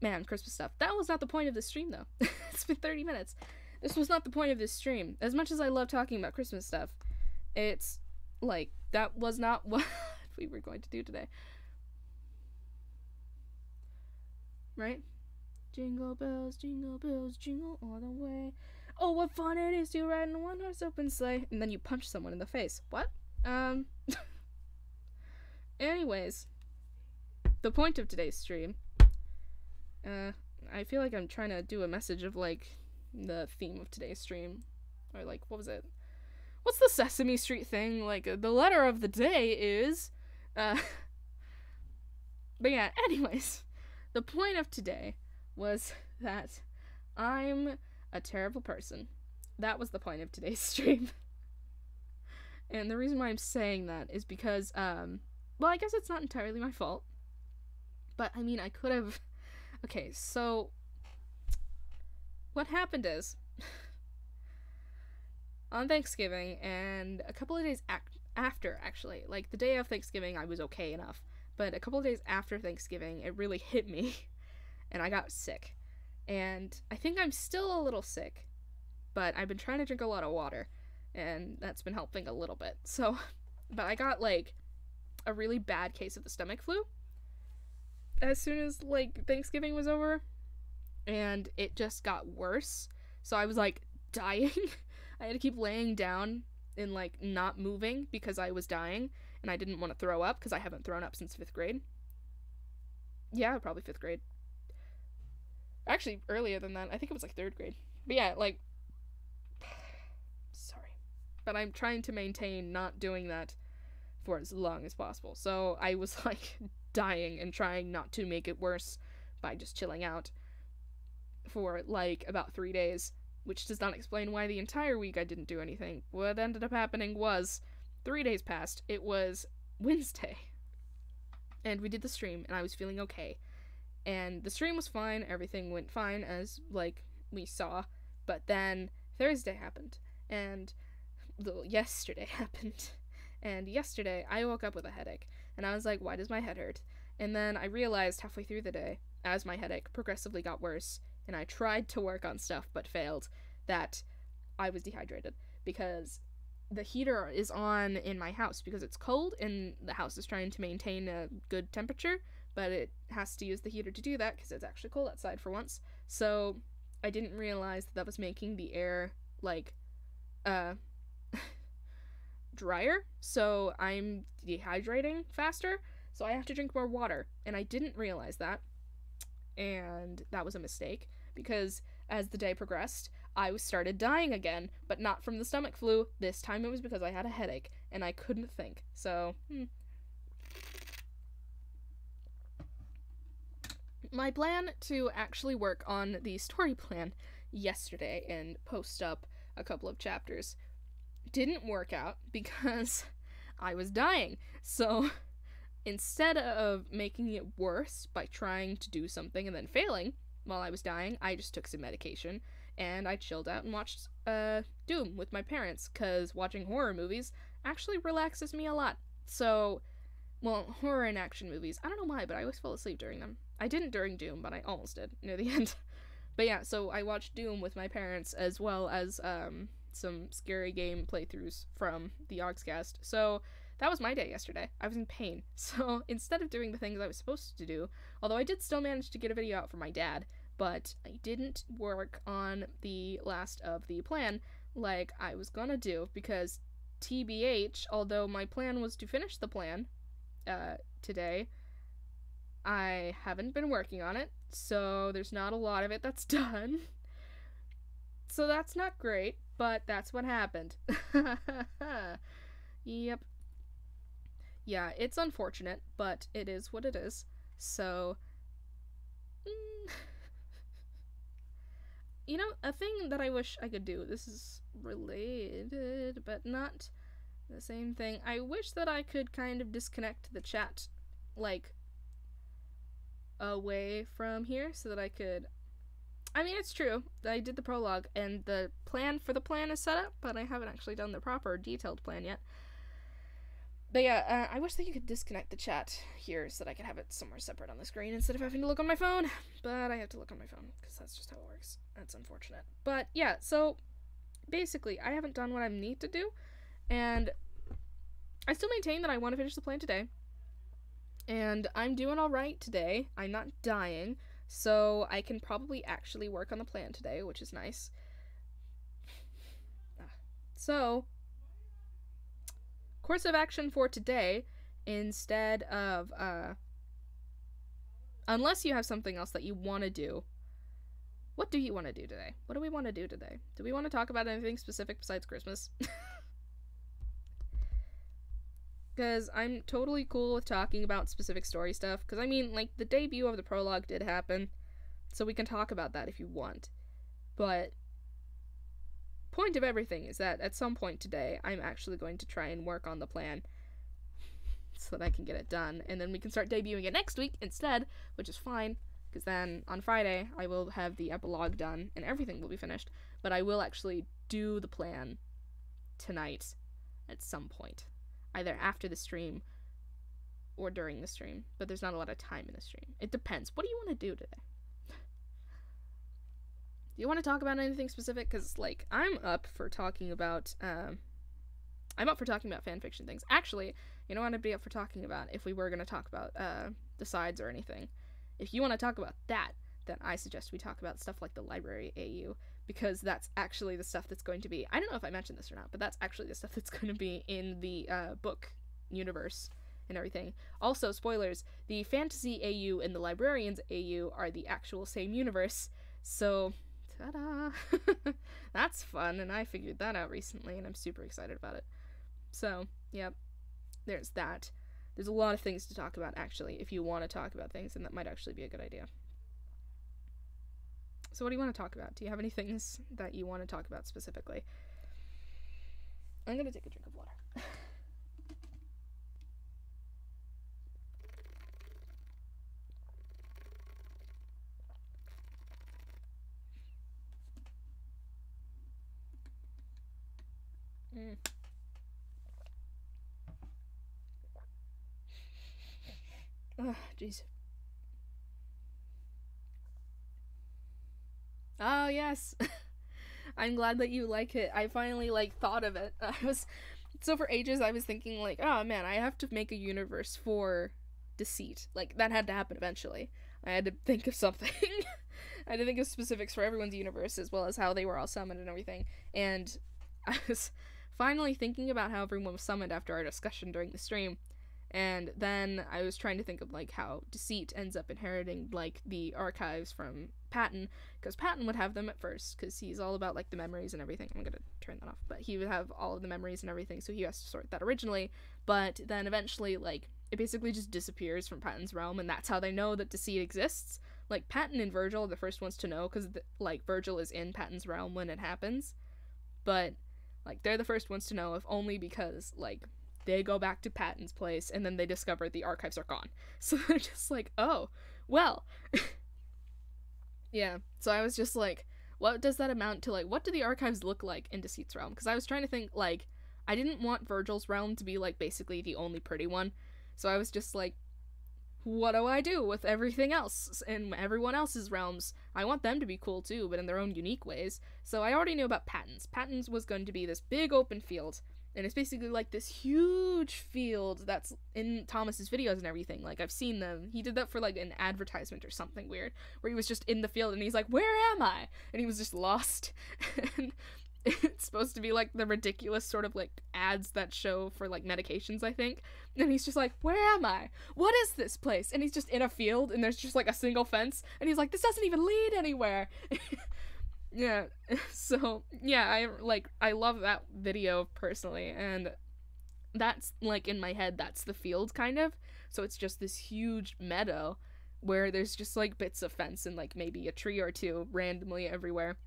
Man, Christmas stuff. That was not the point of this stream, though. It's been 30 minutes. This was not the point of this stream. As much as I love talking about Christmas stuff, it's, like, that was not what we were going to do today. Right? Jingle bells, jingle all the way. Oh, what fun it is to ride in a one-horse open sleigh. And then you punch someone in the face. What? Anyways. The point of today's stream, I feel like I'm trying to do a message of, like, the theme of today's stream, or, like, what was it? What's the Sesame Street thing? Like, the letter of the day is, but yeah, anyways, the point of today was that I'm a terrible person. That was the point of today's stream. And the reason why I'm saying that is because, well, I guess it's not entirely my fault. But, I mean, I could have... Okay, so... What happened is... on Thanksgiving, and a couple of days after, actually, like, the day of Thanksgiving, I was okay enough. But a couple of days after Thanksgiving, it really hit me. And I got sick. And I think I'm still a little sick. But I've been trying to drink a lot of water. And that's been helping a little bit. So, but I got, like, a really bad case of the stomach flu as soon as, like, Thanksgiving was over. And it just got worse. So I was, like, dying. I had to keep laying down and, like, not moving because I was dying. And I didn't want to throw up because I haven't thrown up since 5th grade. Yeah, probably 5th grade. Actually, earlier than that. I think it was, like, 3rd grade. But yeah, like... But I'm trying to maintain not doing that for as long as possible. So I was, like, dying and trying not to make it worse by just chilling out for, like, about 3 days, which does not explain why the entire week I didn't do anything. What ended up happening was 3 days passed. It was Wednesday, and we did the stream, and I was feeling okay. And the stream was fine. Everything went fine, as, like, we saw. But then Thursday happened, and... yesterday happened, and yesterday I woke up with a headache, and I was like, why does my head hurt? And then I realized halfway through the day, as my headache progressively got worse, and I tried to work on stuff but failed, that I was dehydrated, because the heater is on in my house because it's cold, and the house is trying to maintain a good temperature, but it has to use the heater to do that because it's actually cold outside for once. So I didn't realize that was making the air, like, drier, so I'm dehydrating faster, so I have to drink more water, and I didn't realize that, and that was a mistake, because as the day progressed, I started dying again, but not from the stomach flu. This time it was because I had a headache, and I couldn't think, so, My plan to actually work on the story plan yesterday and post up a couple of chapters didn't work out because I was dying. So instead of making it worse by trying to do something and then failing while I was dying, I just took some medication and I chilled out and watched Doom with my parents, because watching horror movies actually relaxes me a lot. So, well, horror and action movies, I don't know why, but I always fall asleep during them. I didn't during Doom, but I almost did near the end. But yeah, so I watched Doom with my parents, as well as some scary game playthroughs from the Ogscast. So that was my day yesterday. I was in pain. So instead of doing the things I was supposed to do, although I did still manage to get a video out for my dad, but I didn't work on the last of the plan like I was gonna do, because TBH, although my plan was to finish the plan today, I haven't been working on it, so there's not a lot of it that's done. So that's not great, but that's what happened. Yep. Yeah, it's unfortunate, but it is what it is. So, you know, a thing that I wish I could do, this is related, but not the same thing. I wish that I could kind of disconnect the chat, like, away from here so that I could... I mean, it's true. I did the prologue, and the plan for the plan is set up, but I haven't actually done the proper detailed plan yet. But yeah, I wish that you could disconnect the chat here so that I could have it somewhere separate on the screen instead of having to look on my phone. But I have to look on my phone, because that's just how it works. That's unfortunate. But yeah, so basically, I haven't done what I need to do, and I still maintain that I want to finish the plan today. And I'm doing alright today. I'm not dying. So I can probably actually work on the plan today, which is nice. So, course of action for today, instead of, unless you have something else that you want to do, what do you want to do today? What do we want to do today? Do we want to talk about anything specific besides Christmas? because I'm totally cool with talking about specific story stuff, because I mean, like, the debut of the prologue did happen, so we can talk about that if you want. But point of everything is that at some point today, I'm actually going to try and work on the plan so that I can get it done, and then we can start debuting it next week instead, which is fine, because then on Friday I will have the epilogue done and everything will be finished, but I will actually do the plan tonight at some point, either after the stream or during the stream, but there's not a lot of time in the stream. It depends. What do you want to do today? Do you want to talk about anything specific? Because, like, I'm up for talking about fanfiction things. Actually, you know what I'd be up for talking about if we were going to talk about the sides or anything? If you want to talk about that, then I suggest we talk about stuff like the library AU, because that's actually the stuff that's going to be, I don't know if I mentioned this or not, but that's actually the stuff that's going to be in the book universe and everything. Also, spoilers, the fantasy AU and the librarians AU are the actual same universe, so ta-da! That's fun, and I figured that out recently, and I'm super excited about it. So, yep, there's that. There's a lot of things to talk about, actually, if you want to talk about things, and that might actually be a good idea. So what do you want to talk about? Do you have any things that you want to talk about specifically? I'm gonna take a drink of water. Oh, jeez. Oh, yes. I'm glad that you like it. I finally, like, thought of it. So for ages, I was thinking, like, oh, man, I have to make a universe for Deceit. Like, that had to happen eventually. I had to think of something. I had to think of specifics for everyone's universe, as well as how they were all summoned and everything. And I was finally thinking about how everyone was summoned after our discussion during the stream. And then I was trying to think of, like, how Deceit ends up inheriting, like, the archives from Patton, because Patton would have them at first, because he's all about, like, the memories and everything. I'm gonna turn that off. But he would have all of the memories and everything, so he has to sort that originally. But then eventually, like, it basically just disappears from Patton's realm, and that's how they know that Deceit exists. Like, Patton and Virgil are the first ones to know, because, like, Virgil is in Patton's realm when it happens. But, like, they're the first ones to know, if only because, like, they go back to Patton's place, and then they discover the archives are gone. So they're just like, oh, well. Yeah, so I was just like, what does that amount to? Like, what do the archives look like in Deceit's realm? Because I was trying to think, like, I didn't want Virgil's realm to be, like, basically the only pretty one. So I was just like, what do I do with everything else in everyone else's realms? I want them to be cool too, but in their own unique ways. So I already knew about Patton's. Patton's was going to be this big open field, and it's basically like this huge field that's in Thomas's videos and everything. Like, I've seen them. He did that for, like, an advertisement or something weird, where he was just in the field and he's like, where am I? And he was just lost. And it's supposed to be, like, the ridiculous sort of, like, ads that show for, like, medications, I think. And he's just like, where am I? What is this place? And he's just in a field, and there's just, like, a single fence. And he's like, this doesn't even lead anywhere. Yeah, so, yeah, I love that video, personally, and that's, like, in my head, that's the field, kind of, so it's just this huge meadow, where there's just, like, bits of fence and, like, maybe a tree or two randomly everywhere,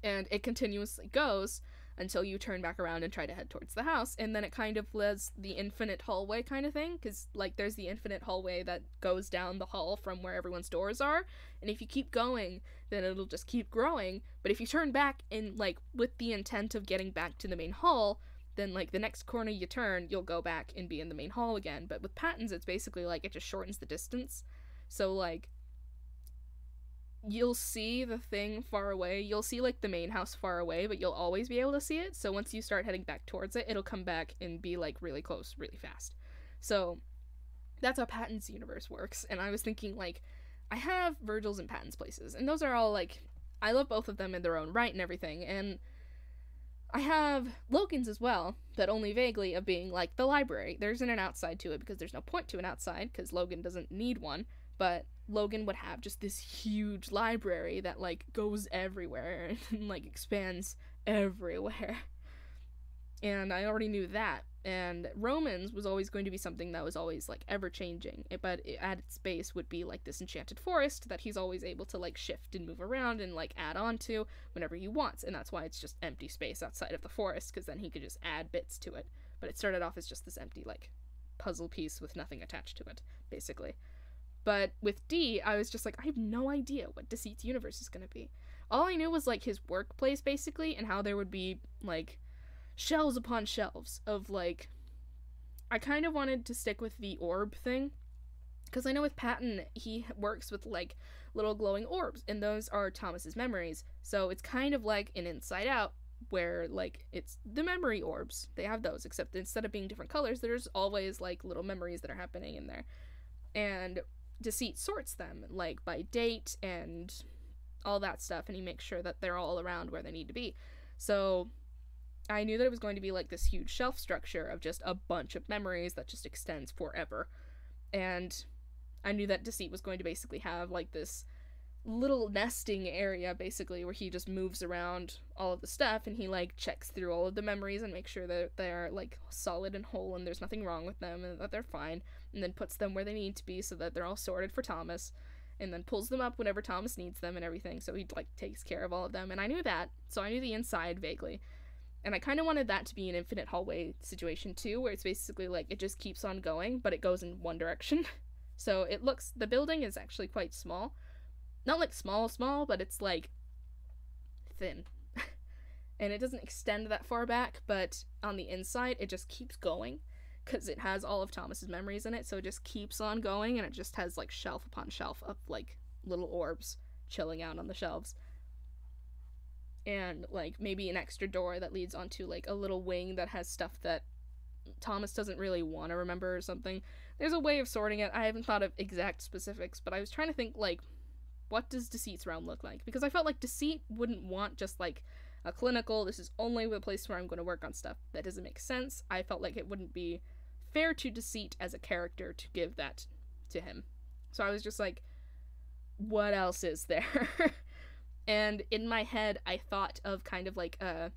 and it continuously goes until you turn back around and try to head towards the house, and then it kind of lives the infinite hallway kind of thing, because, like, there's the infinite hallway that goes down the hall from where everyone's doors are, and if you keep going, then it'll just keep growing, but if you turn back in, like, with the intent of getting back to the main hall, then, like, the next corner you turn, you'll go back and be in the main hall again, but with Patton's, it's basically, like, it just shortens the distance, so, like, you'll see the thing far away. You'll see, like, the main house far away, but you'll always be able to see it. So once you start heading back towards it, it'll come back and be, like, really close, really fast. So that's how Patton's universe works. And I was thinking, like, I have Virgil's and Patton's places, and those are all, like, I love both of them in their own right and everything. And I have Logan's as well, but only vaguely, of being, like, the library. There isn't an outside to it because there's no point to an outside, because Logan doesn't need one, but Logan would have just this huge library that, like, goes everywhere and, like, expands everywhere. And I already knew that, And Romans was always going to be something that was always like ever changing, but at its base would be like this enchanted forest that he's always able to like shift and move around and like add on to whenever he wants. And that's why it's just empty space outside of the forest, because then he could just add bits to it. But it started off as just this empty like puzzle piece with nothing attached to it, basically. But with D, I was just like, I have no idea what Deceit's universe is going to be. All I knew was like his workplace, basically, and how there would be like shelves upon shelves of like, I kind of wanted to stick with the orb thing, because I know with Patton he works with like little glowing orbs, and those are Thomas's memories. So it's kind of like an Inside Out, where like it's the memory orbs. They have those, except instead of being different colors, there's always like little memories that are happening in there. And Deceit sorts them like by date and all that stuff, and he makes sure that they're all around where they need to be. So I knew that it was going to be like this huge shelf structure of just a bunch of memories that just extends forever. And I knew that Deceit was going to basically have like this little nesting area, basically, where he just moves around all of the stuff, and he like checks through all of the memories and makes sure that they're like solid and whole and there's nothing wrong with them and that they're fine, and then puts them where they need to be so that they're all sorted for Thomas, and then pulls them up whenever Thomas needs them and everything. So he like takes care of all of them, and I knew that, so I knew the inside vaguely. And I kind of wanted that to be an infinite hallway situation too, where it's basically like it just keeps on going, but it goes in one direction. So it looks, the building is actually quite small. Not like small, but it's like thin. And it doesn't extend that far back, but on the inside it just keeps going, because it has all of Thomas's memories in it, so it just keeps on going, and it just has like shelf upon shelf of like little orbs chilling out on the shelves. And like maybe an extra door that leads onto like a little wing that has stuff that Thomas doesn't really want to remember or something. There's a way of sorting it. I haven't thought of exact specifics, but I was trying to think like, what does Deceit's realm look like? Because I felt like Deceit wouldn't want just like a clinical, this is only the place where I'm going to work on stuff. That doesn't make sense. I felt like it wouldn't be fair to Deceit as a character to give that to him. So I was just like, what else is there? And in my head, I thought of kind of like I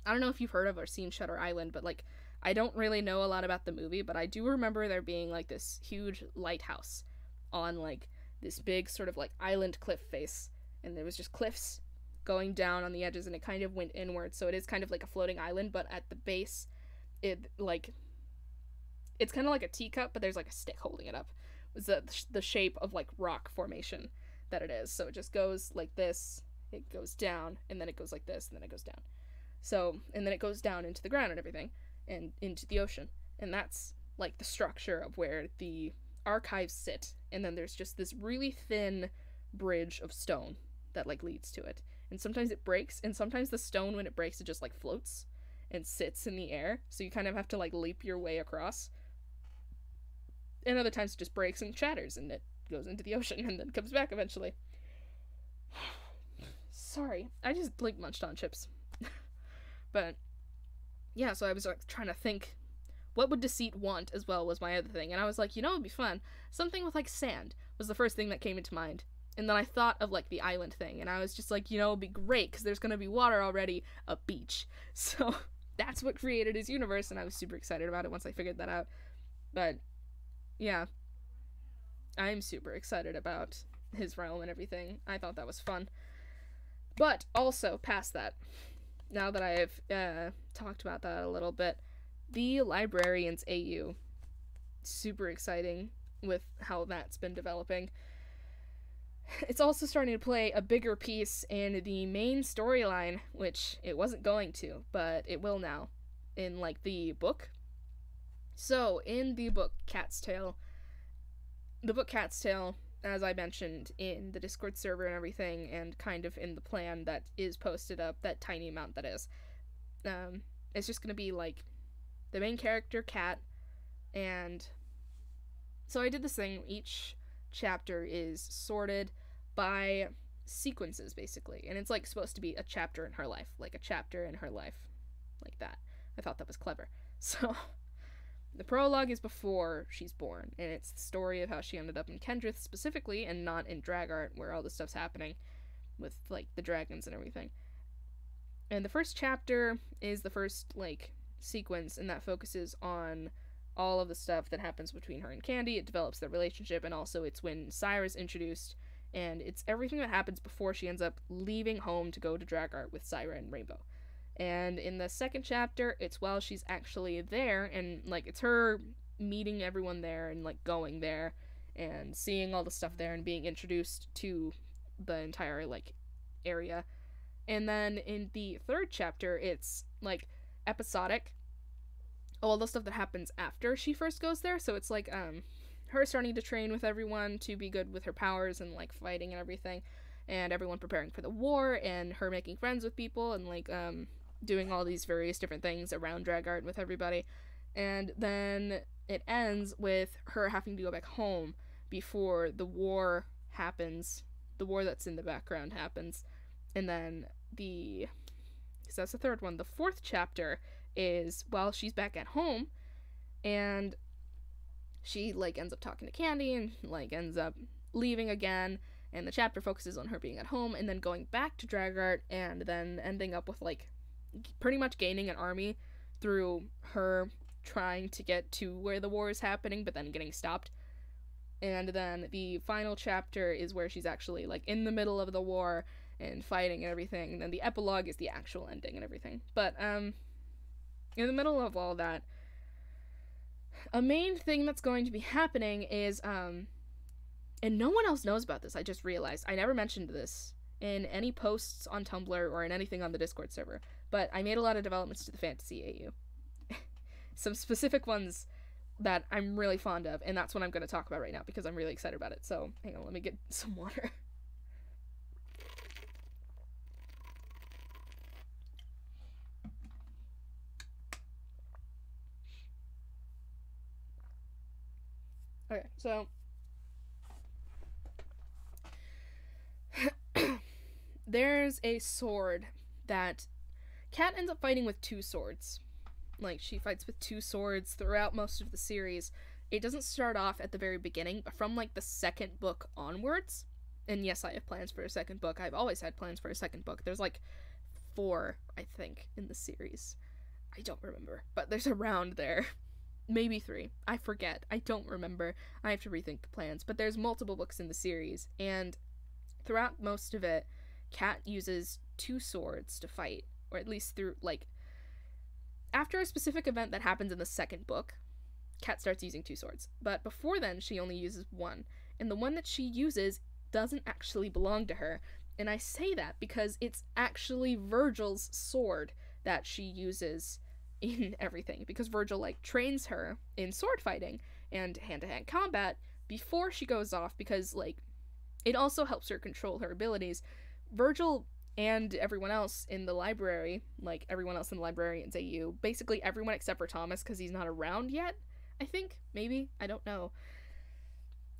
don't know if you've heard of or seen Shutter Island, but like, I don't really know a lot about the movie, but I do remember there being like this huge lighthouse on like this big sort of like island cliff face, and there was just cliffs going down on the edges, and it kind of went inward, so it is kind of like a floating island, but at the base it like, it's kind of like a teacup, but there's like a stick holding it up. It's the shape of like rock formation that it is. So it just goes like this, it goes down, and then it goes like this, and then it goes down. So, and then it goes down into the ground and everything, and into the ocean. And that's like the structure of where the archives sit. And then there's just this really thin bridge of stone that like leads to it. And sometimes it breaks, and sometimes the stone, when it breaks, it just like floats and sits in the air. So you kind of have to like leap your way across. And other times it just breaks and shatters, and it goes into the ocean and then comes back eventually. Sorry, I just like munched on chips. But yeah, so I was like trying to think, what would Deceit want as well was my other thing, and I was like, you know, it'd be fun, something with like sand was the first thing that came into mind. And then I thought of like the island thing, and I was just like, you know, it'd be great because there's gonna be water already, a beach. So that's what created his universe, and I was super excited about it once I figured that out. But yeah, I'm super excited about his realm and everything. I thought that was fun. But also, past that, now that I've talked about that a little bit, the Librarians AU, super exciting with how that's been developing. It's also starting to play a bigger piece in the main storyline, which it wasn't going to, but it will now, in like the book. So, in the book Cat's Tale, as I mentioned in the Discord server and everything, and kind of in the plan that is posted up, that tiny amount that is, it's just gonna be like the main character, Cat, and so I did this thing. Each chapter is sorted by sequences, basically, and it's like supposed to be a chapter in her life, like that. I thought that was clever. So the prologue is before she's born, and it's the story of how she ended up in Kendrith specifically, and not in Dragart, where all this stuff's happening with like the dragons and everything. And the first chapter is the first like sequence, and that focuses on all of the stuff that happens between her and Candy. It develops their relationship, and also it's when Syra's introduced, and it's everything that happens before she ends up leaving home to go to Dragart with Syra and Rainbow. And in the second chapter, it's while she's actually there, and like it's her meeting everyone there and like going there and seeing all the stuff there and being introduced to the entire like area. And then in the third chapter, it's like episodic, all the stuff that happens after she first goes there. So it's like her starting to train with everyone to be good with her powers and like fighting and everything, and everyone preparing for the war, and her making friends with people and like doing all these various different things around Dragart with everybody. And then it ends with her having to go back home before the war happens. The war that's in the background happens. And then so that's the third one. The fourth chapter is while she's back at home, and she like ends up talking to Candy and like ends up leaving again, and the chapter focuses on her being at home and then going back to Dragart, and then ending up with like pretty much gaining an army through her trying to get to where the war is happening but then getting stopped. And then the final chapter is where she's actually like in the middle of the war and fighting and everything, and then the epilogue is the actual ending and everything. But in the middle of all that, a main thing that's going to be happening is and no one else knows about this, I just realized I never mentioned this in any posts on Tumblr or in anything on the Discord server, but I made a lot of developments to the Fantasy AU. Some specific ones that I'm really fond of, and that's what I'm going to talk about right now because I'm really excited about it. So hang on, let me get some water. Okay, so there's a sword that Kat ends up fighting with two swords. Like, she fights with two swords throughout most of the series. It doesn't start off at the very beginning, but from, like, the second book onwards. And yes, I have plans for a second book. I've always had plans for a second book. There's, like, 4, I think, in the series. I don't remember. But there's around there. Maybe 3. I forget. I don't remember. I have to rethink the plans. But there's multiple books in the series. And throughout most of it, Kat uses two swords to fight. Or at least through, like, after a specific event that happens in the second book, Kat starts using two swords. But before then, she only uses one. And the one that she uses doesn't actually belong to her. And I say that because it's actually Virgil's sword that she uses in everything. Because Virgil, like, trains her in sword fighting and hand-to-hand combat before she goes off, because, like, it also helps her control her abilities. Virgil and everyone else in the library, like everyone else in the librarian's AU, basically everyone except for Thomas, because he's not around yet, I think, maybe, I don't know.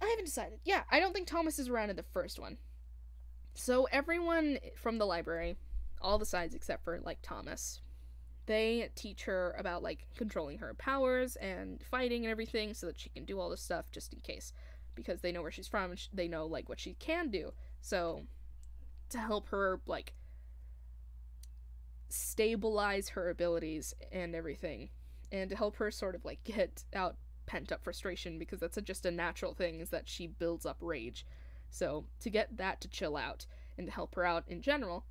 I haven't decided. Yeah, I don't think Thomas is around in the first one. So everyone from the library, all the sides except for, like, Thomas, they teach her about, like, controlling her powers and fighting and everything so that she can do all this stuff just in case, because they know where she's from and they know, like, what she can do. So to help her, like, stabilize her abilities and everything, and to help her sort of, like, get out pent-up frustration, because that's just a natural thing, is that she builds up rage. So to get that to chill out and to help her out in general,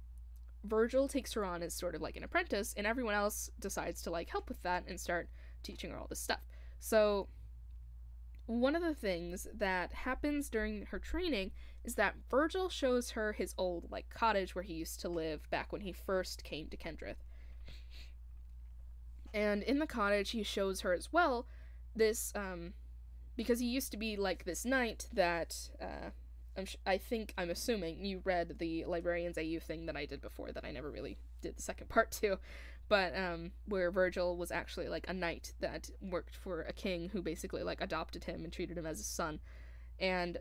Virgil takes her on as sort of like an apprentice, and everyone else decides to, like, help with that and start teaching her all this stuff. So one of the things that happens during her training is that Virgil shows her his old, like, cottage where he used to live back when he first came to Kendrith. And in the cottage, he shows her as well this, because he used to be, like, this knight that, I'm assuming you read the Librarian's AU thing that I did before that I never really did the second part to, but, where Virgil was actually, like, a knight that worked for a king who basically, like, adopted him and treated him as his son. And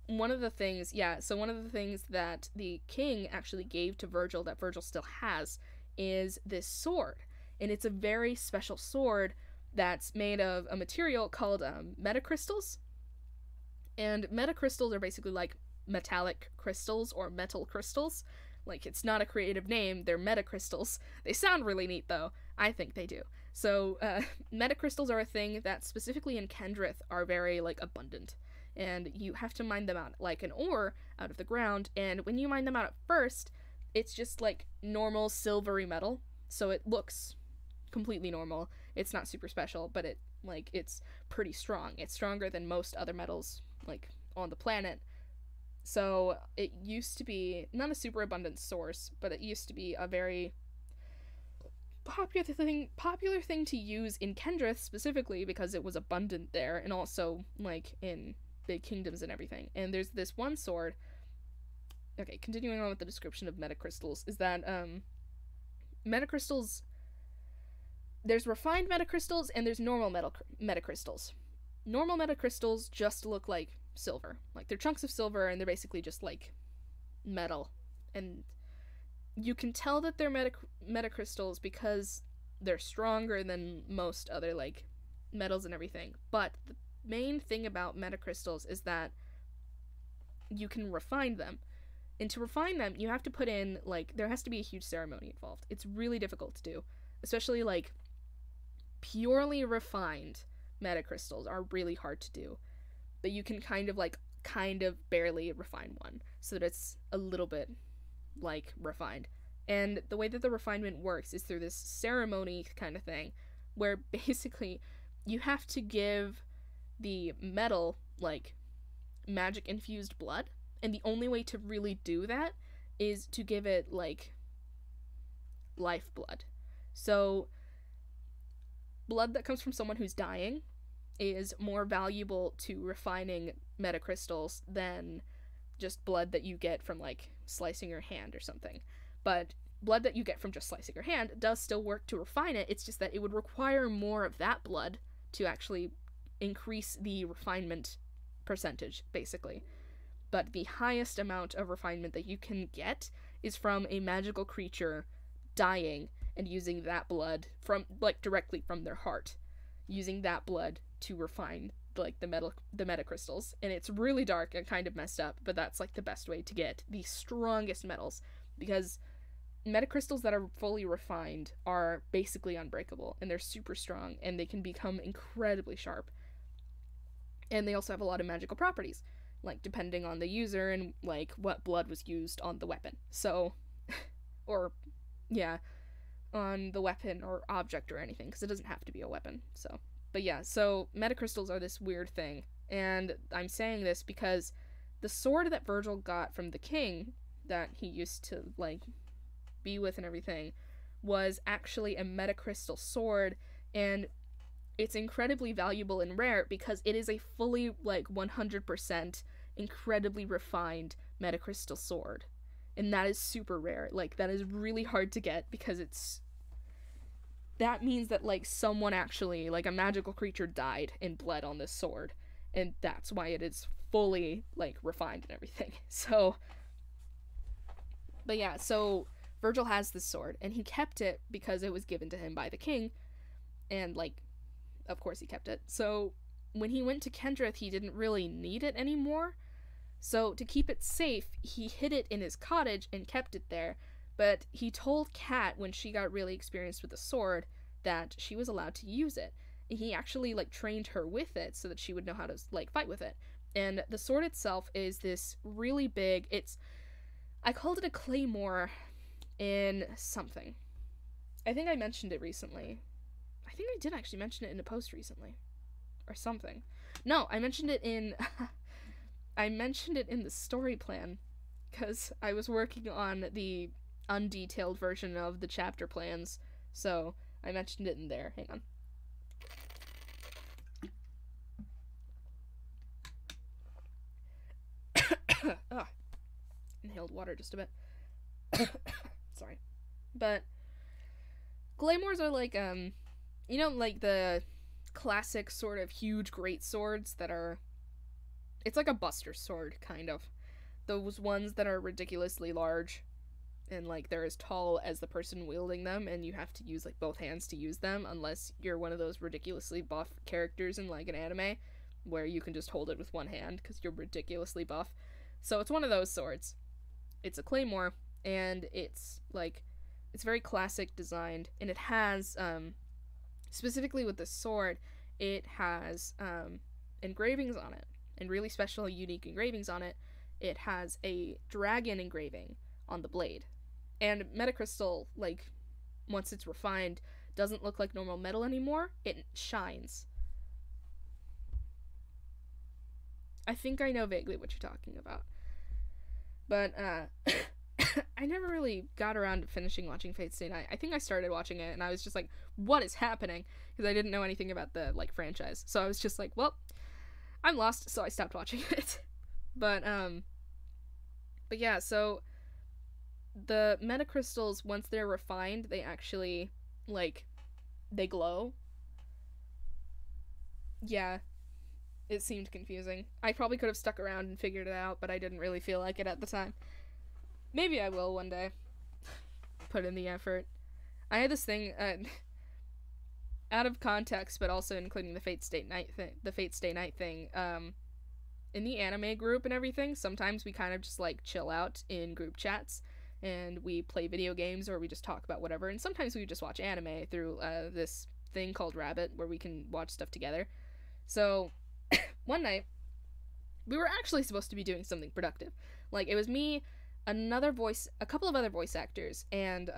one of the things that the king actually gave to Virgil, that Virgil still has, is this sword. And it's a very special sword that's made of a material called metacrystals. And metacrystals are basically like metallic crystals or metal crystals. Like, it's not a creative name, they're metacrystals. They sound really neat, though. I think they do. So, metacrystals are a thing that specifically in Kendrith are very, like, abundant. And you have to mine them out like an ore out of the ground. And when you mine them out at first, it's just, like, normal silvery metal. So it looks completely normal. It's not super special, but it's pretty strong. It's stronger than most other metals, like, on the planet. So it used to be not a super abundant source, but it used to be a very popular thing to use in Kendrith specifically because it was abundant there, and also like in big kingdoms and everything. And there's this one sword. Okay, continuing on with the description of metacrystals, is that metacrystals, there's refined metacrystals and there's normal metacrystals. Normal metacrystals just look like silver. Like, they're chunks of silver and they're basically just like metal. And you can tell that they're metacrystals because they're stronger than most other like metals and everything. But the main thing about metacrystals is that you can refine them. And to refine them, you have to put in, like, there has to be a huge ceremony involved. It's really difficult to do. Especially, like, purely refined metacrystals are really hard to do. But you can kind of barely refine one so that it's a little bit, like, refined. And the way that the refinement works is through this ceremony kind of thing, where basically you have to give the metal, like, magic-infused blood. And the only way to really do that is to give it, like, lifeblood. So, blood that comes from someone who's dying is more valuable to refining metacrystals than just blood that you get from, like, slicing your hand or something. But blood that you get from just slicing your hand does still work to refine it. It's just that it would require more of that blood to actually increase the refinement percentage, basically. But the highest amount of refinement that you can get is from a magical creature dying and using that blood from, like, directly from their heart, using that blood to refine, like, the metacrystals. And it's really dark and kind of messed up, but that's, like, the best way to get the strongest metals, because metacrystals that are fully refined are basically unbreakable, and they're super strong, and they can become incredibly sharp. And they also have a lot of magical properties, like, depending on the user and, like, what blood was used on the weapon. So, or, yeah, on the weapon or object or anything, because it doesn't have to be a weapon, so. But yeah, so metacrystals are this weird thing, and I'm saying this because the sword that Virgil got from the king, that he used to, like, be with and everything, was actually a metacrystal sword, and it's incredibly valuable and rare because it is a fully, like, 100% incredibly refined metacrystal sword. And that is super rare. Like, that is really hard to get because that means that, like, someone actually, like, a magical creature died and bled on this sword. And that's why it is fully, like, refined and everything. So, but yeah, so Virgil has this sword, and he kept it because it was given to him by the king. And, like, of course he kept it. So when he went to Kendrith, he didn't really need it anymore. So to keep it safe, he hid it in his cottage and kept it there. But he told Kat, when she got really experienced with the sword, that she was allowed to use it. And he actually, like, trained her with it so that she would know how to, like, fight with it. And the sword itself is this really big, I called it a claymore in something. I think I mentioned it recently. I think I did actually mention it in a post recently. Or something. No, I mentioned it in the story plan, because I was working on the undetailed version of the chapter plans, so I mentioned it in there. Hang on. Ah, inhaled water just a bit. Sorry. But claymores are like, you know, like the classic sort of huge great swords that are, it's like a buster sword, kind of. Those ones that are ridiculously large, and, like, they're as tall as the person wielding them, and you have to use, like, both hands to use them, unless you're one of those ridiculously buff characters in, like, an anime, where you can just hold it with one hand, because you're ridiculously buff. So it's one of those swords. It's a claymore, and it's, like, it's very classic designed, and it has, Specifically with the sword, it has engravings on it, and really special, unique engravings on it. It has a dragon engraving on the blade. And metacrystal, like, once it's refined, doesn't look like normal metal anymore. It shines. I think I know vaguely what you're talking about. But, I never really got around to finishing watching Fate Stay Night. I think I started watching it, and I was just like, what is happening? Because I didn't know anything about the, like, franchise. So I was just like, well, I'm lost, so I stopped watching it. But yeah, so the metacrystals, once they're refined, they actually, like, they glow. Yeah, it seemed confusing. I probably could have stuck around and figured it out, but I didn't really feel like it at the time. Maybe I will one day. Put in the effort. I had this thing, out of context, but also including the Fate Stay Night thing, in the anime group and everything, sometimes we kind of just, like, chill out in group chats, and we play video games, or we just talk about whatever, and sometimes we just watch anime through, this thing called Rabbit, where we can watch stuff together. So, one night, we were actually supposed to be doing something productive. Like, it was me, a couple of other voice actors, and,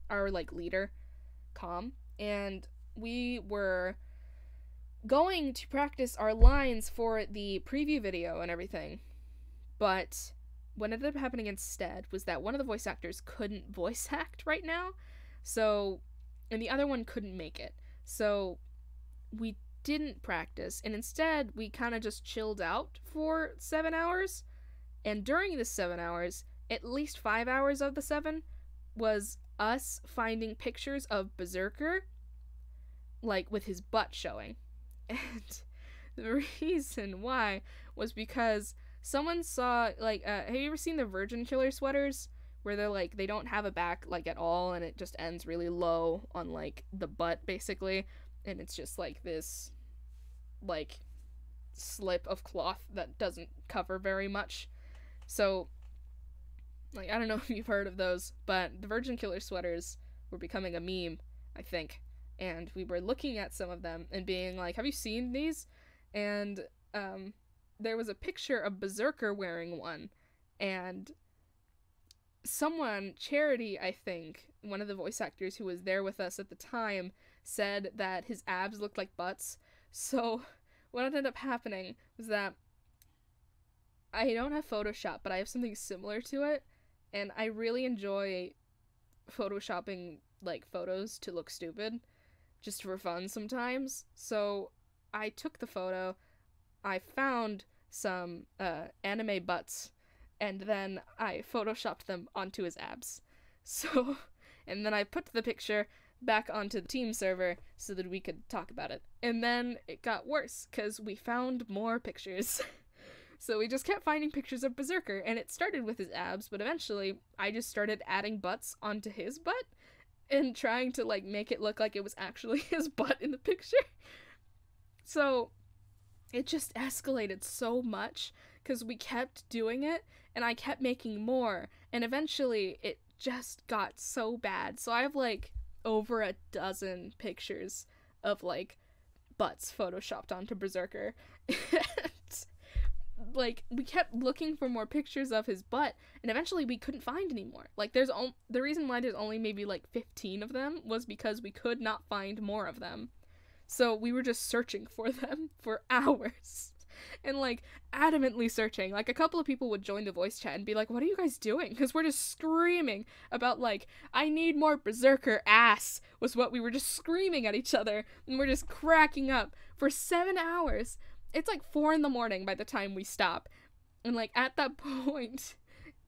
our, like, leader, Com, and we were going to practice our lines for the preview video and everything, but what ended up happening instead was that one of the voice actors couldn't voice act right now, so, and the other one couldn't make it, so we didn't practice, and instead we kind of just chilled out for 7 hours, and during the 7 hours, at least 5 hours of the 7 was us finding pictures of Berserker, like, with his butt showing. And the reason why was because someone saw, like, have you ever seen the Virgin Killer sweaters? Where they're, like, they don't have a back, like, at all, and it just ends really low on, like, the butt, basically. And it's just, like, this, like, slip of cloth that doesn't cover very much. So, like, I don't know if you've heard of those, but the Virgin Killer sweaters were becoming a meme, I think. And we were looking at some of them and being like, have you seen these? And there was a picture of Berserker wearing one. And someone, Charity, I think, one of the voice actors who was there with us at the time, said that his abs looked like butts. So what ended up happening was that I don't have Photoshop, but I have something similar to it. And I really enjoy photoshopping, like, photos to look stupid, just for fun sometimes. So I took the photo, I found some anime butts, and then I photoshopped them onto his abs. So, and then I put the picture back onto the team server so that we could talk about it. And then it got worse, because we found more pictures. So we just kept finding pictures of Berserker, and it started with his abs, but eventually I just started adding butts onto his butt and trying to, like, make it look like it was actually his butt in the picture. So it just escalated so much because we kept doing it, and I kept making more, and eventually it just got so bad. So I have, like, over a dozen pictures of, like, butts photoshopped onto Berserker. Like, we kept looking for more pictures of his butt, and eventually we couldn't find any more. Like, the reason why there's only maybe, like, 15 of them was because we could not find more of them. So we were just searching for them for hours. And, like, adamantly searching. Like, a couple of people would join the voice chat and be like, what are you guys doing? Because we're just screaming about, like, I need more Berserker ass, was what we were just screaming at each other. And we're just cracking up for 7 hours. It's like 4 a.m. by the time we stop. And, like, at that point,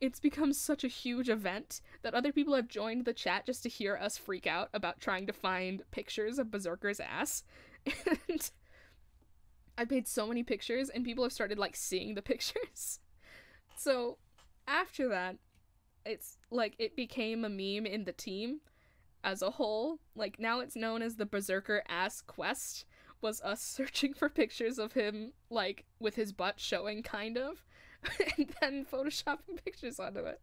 it's become such a huge event that other people have joined the chat just to hear us freak out about trying to find pictures of Berserker's ass. And I made so many pictures, and people have started, like, seeing the pictures. So, after that, it's, like, it became a meme in the team as a whole. Like, now it's known as the Berserker ass quest. Was us searching for pictures of him, like, with his butt showing, kind of, and then photoshopping pictures onto it.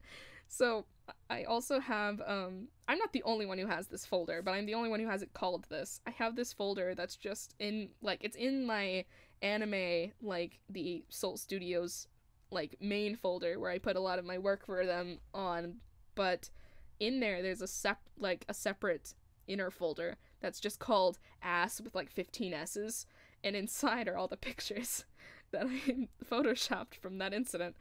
So I also have I'm not the only one who has this folder, but I'm the only one who has it called this. I have this folder that's just in like it's in my anime, like the Soul Studios like main folder where I put a lot of my work for them on, but in there there's a separate inner folder that's just called ass with like 15 s's, and inside are all the pictures that I photoshopped from that incident.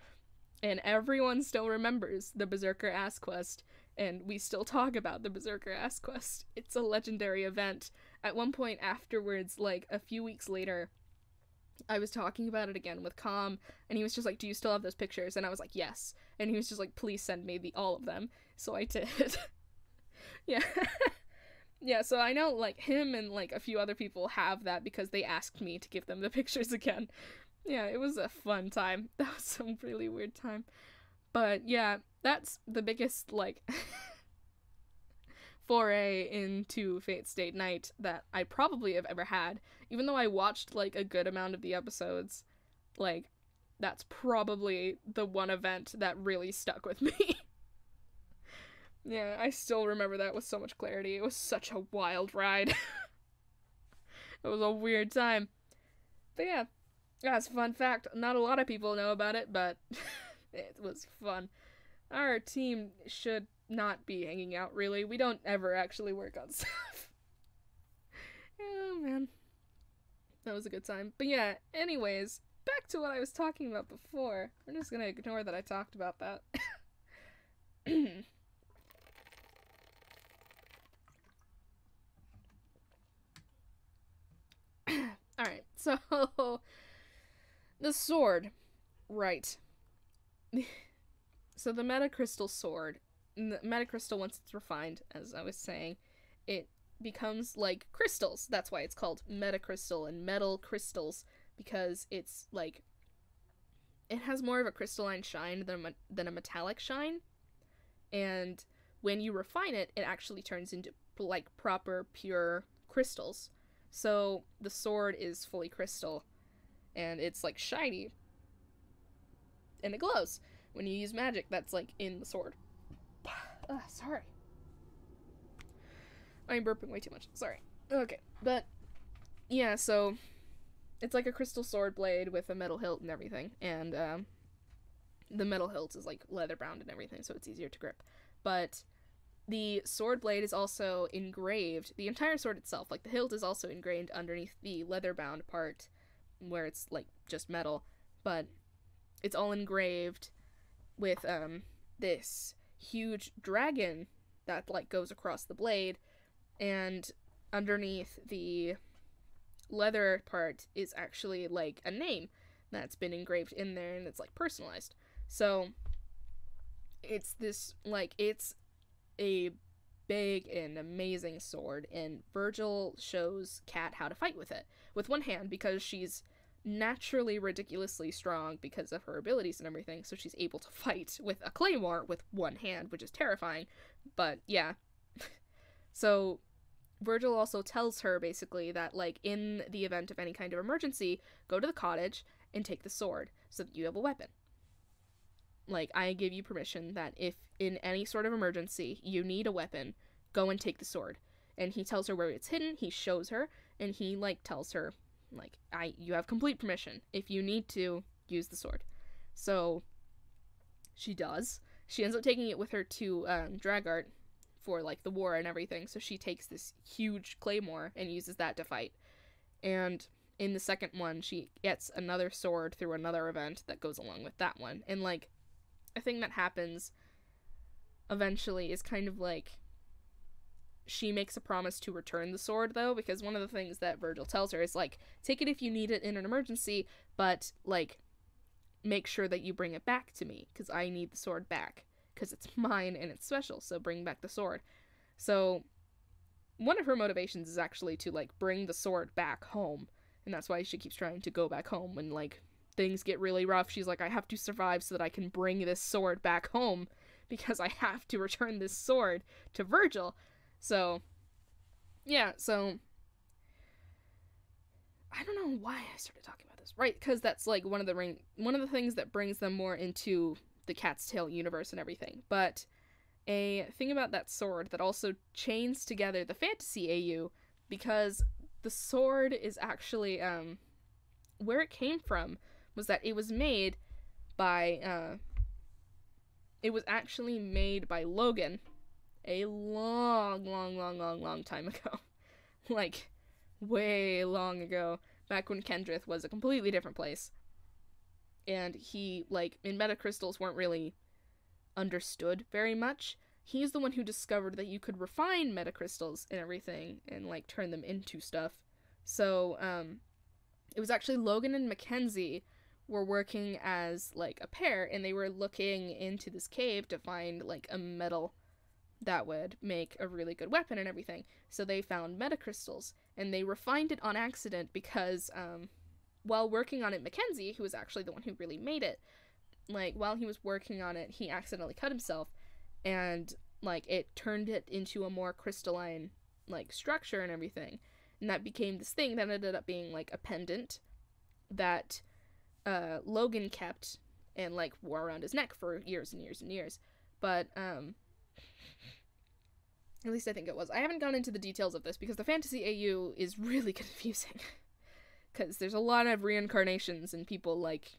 And everyone still remembers the Berserker Ass Quest, and we still talk about the Berserker Ass Quest. It's a legendary event. At one point afterwards, like a few weeks later, I was talking about it again with Com, and he was just like, "Do you still have those pictures?" And I was like, "Yes." And he was just like, "Please send me all of them." So I did. Yeah. Yeah, so I know like him and like a few other people have that because they asked me to give them the pictures again. Yeah, it was a fun time. That was some really weird time. But yeah, that's the biggest like foray into Fate State Night that I probably have ever had. Even though I watched like a good amount of the episodes, like that's probably the one event that really stuck with me. Yeah, I still remember that with so much clarity. It was such a wild ride. It was a weird time. But yeah, that's a fun fact. Not a lot of people know about it, but it was fun. Our team should not be hanging out, really. We don't ever actually work on stuff. Oh, man. That was a good time. But yeah, anyways, back to what I was talking about before. We're just gonna ignore that I talked about that. Alright, so the sword. Right. So the metacrystal sword, the metacrystal, once it's refined, as I was saying, it becomes like crystals. That's why it's called metacrystal and metal crystals, because it's like it has more of a crystalline shine than a metallic shine, and when you refine it, it actually turns into like proper pure crystals. So the sword is fully crystal, and it's like shiny, and it glows when you use magic that's like in the sword. Sorry. I'm burping way too much. Sorry. Okay, but yeah, so it's like a crystal sword blade with a metal hilt and everything, and the metal hilt is like leather bound and everything, so it's easier to grip. But the sword blade is also engraved. The entire sword itself, like the hilt, is also engraved underneath the leather bound part, where it's like just metal, but it's all engraved with this huge dragon that like goes across the blade, and underneath the leather part is actually like a name that's been engraved in there, and it's like personalized. So it's this like it's a big and amazing sword, and Virgil shows Kat how to fight with it with one hand because she's naturally ridiculously strong because of her abilities and everything, so she's able to fight with a claymore with one hand, which is terrifying. But yeah. So Virgil also tells her basically that like in the event of any kind of emergency, go to the cottage and take the sword so that you have a weapon. Like, I give you permission that if in any sort of emergency you need a weapon, go and take the sword. And he tells her where it's hidden, he shows her, and he like tells her like, you have complete permission. If you need to, use the sword. So she does. She ends up taking it with her to Dragart for like the war and everything. So she takes this huge claymore and uses that to fight. And in the second one, she gets another sword through another event that goes along with that one. And like a thing that happens eventually is kind of like she makes a promise to return the sword, though, because one of the things that Virgil tells her is like, take it if you need it in an emergency, but like make sure that you bring it back to me because I need the sword back because it's mine and it's special, so bring back the sword. So one of her motivations is actually to like bring the sword back home, and that's why she keeps trying to go back home when like things get really rough. She's like, I have to survive so that I can bring this sword back home because I have to return this sword to Virgil. So yeah, so I don't know why I started talking about this. Right, because that's like one of the things that brings them more into the Cat's Tail universe and everything. But a thing about that sword that also chains together the fantasy AU, because the sword is actually where it came from was that it was made by it was actually made by Logan a long time ago. Like, way long ago, back when Kendrith was a completely different place. And he, like, in metacrystals weren't really understood very much. He's the one who discovered that you could refine metacrystals and everything and, like, turn them into stuff. So, it was actually Logan and Mackenzie were working as, like, a pair, and they were looking into this cave to find, like, a metal that would make a really good weapon and everything. So they found metacrystals, and they refined it on accident because, while working on it, Mackenzie, who was actually the one who really made it, like, while he was working on it, he accidentally cut himself, and, like, it turned it into a more crystalline, like, structure and everything. And that became this thing that ended up being, like, a pendant that Logan kept and, like, wore around his neck for years and years and years. But, at least I think it was. I haven't gone into the details of this because the fantasy AU is really confusing. Because there's a lot of reincarnations and people, like,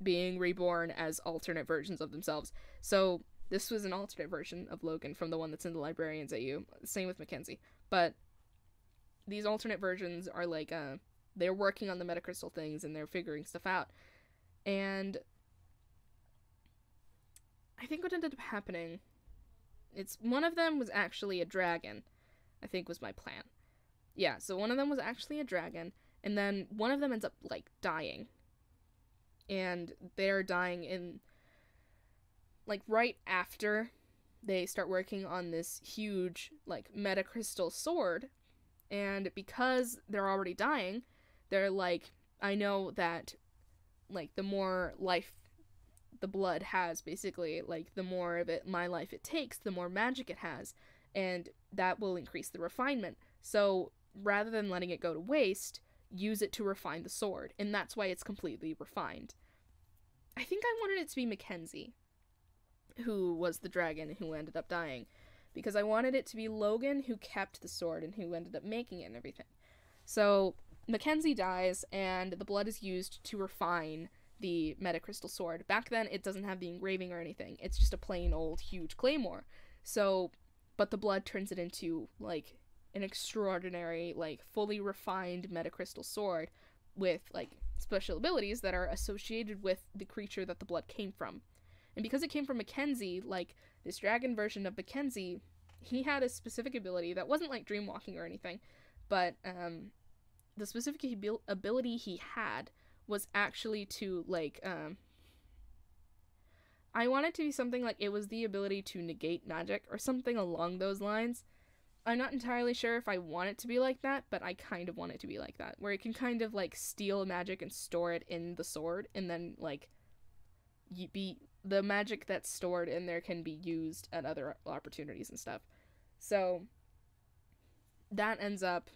being reborn as alternate versions of themselves. So this was an alternate version of Logan from the one that's in the Librarians AU. Same with Mackenzie. But these alternate versions are, like, they're working on the metacrystal things and they're figuring stuff out. And I think what ended up happening, it's one of them was actually a dragon, I think was my plan. Yeah, so one of them was actually a dragon, and then one of them ends up, like, dying. And they're dying in, like, right after they start working on this huge, like, metacrystal sword. And because they're already dying, they're like, I know that, like, the more life the blood has, basically, like, the more of it, my life it takes, the more magic it has, and that will increase the refinement. So rather than letting it go to waste, use it to refine the sword, and that's why it's completely refined. I think I wanted it to be Mackenzie, who was the dragon who ended up dying, because I wanted it to be Logan who kept the sword and who ended up making it and everything. So Mackenzie dies, and the blood is used to refine the metacrystal sword. Back then, it doesn't have the engraving or anything. It's just a plain old huge claymore. So, but the blood turns it into, like, an extraordinary, like, fully refined metacrystal sword with, like, special abilities that are associated with the creature that the blood came from. And because it came from Mackenzie, like, this dragon version of Mackenzie, he had a specific ability that wasn't, like, dreamwalking or anything, but, the specific ability he had was actually to, like, I want it to be something like it was the ability to negate magic or something along those lines. I'm not entirely sure if I want it to be like that, but I kind of want it to be like that, where it can kind of, like, steal magic and store it in the sword, and then, like, the magic that's stored in there can be used at other opportunities and stuff. So that ends up,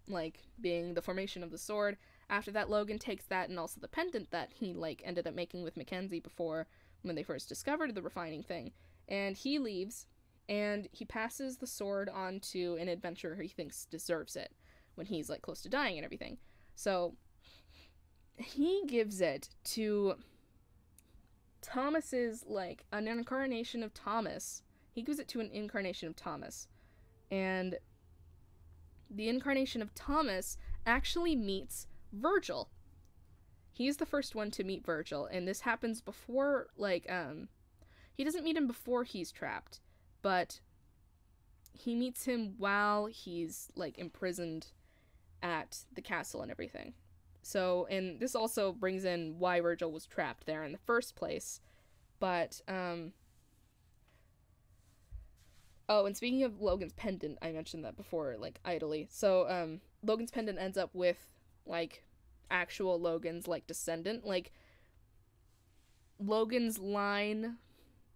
like, being the formation of the sword. After that, Logan takes that and also the pendant that he, like, ended up making with Mackenzie before, when they first discovered the refining thing, and he leaves, and he passes the sword on to an adventurer who he thinks deserves it when he's, like, close to dying and everything. So he gives it to Thomas's, like, an incarnation of Thomas. He gives it to an incarnation of Thomas, and the incarnation of Thomas actually meets Virgil. He's the first one to meet Virgil, and this happens before, like, he doesn't meet him before he's trapped, but he meets him while he's, like, imprisoned at the castle and everything. So, and this also brings in why Virgil was trapped there in the first place, but, oh, and speaking of Logan's pendant, I mentioned that before, like, idly. So, Logan's pendant ends up with, like, actual Logan's, like, descendant. Like, Logan's line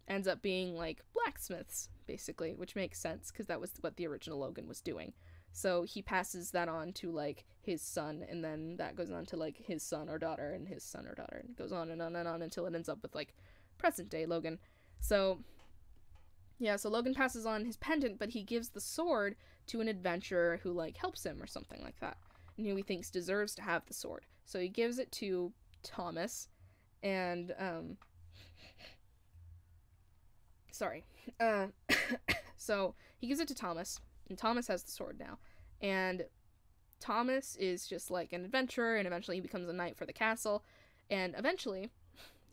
ends up being, like, blacksmiths, basically, which makes sense, because that was what the original Logan was doing. So he passes that on to, like, his son, and then that goes on to, like, his son or daughter, and his son or daughter, and it goes on and on and on until it ends up with, like, present day Logan. So yeah, so Logan passes on his pendant, but he gives the sword to an adventurer who like helps him or something like that, and who he thinks deserves to have the sword. So he gives it to Thomas, and sorry, so he gives it to Thomas, and Thomas has the sword now, and Thomas is just like an adventurer, and eventually he becomes a knight for the castle, and eventually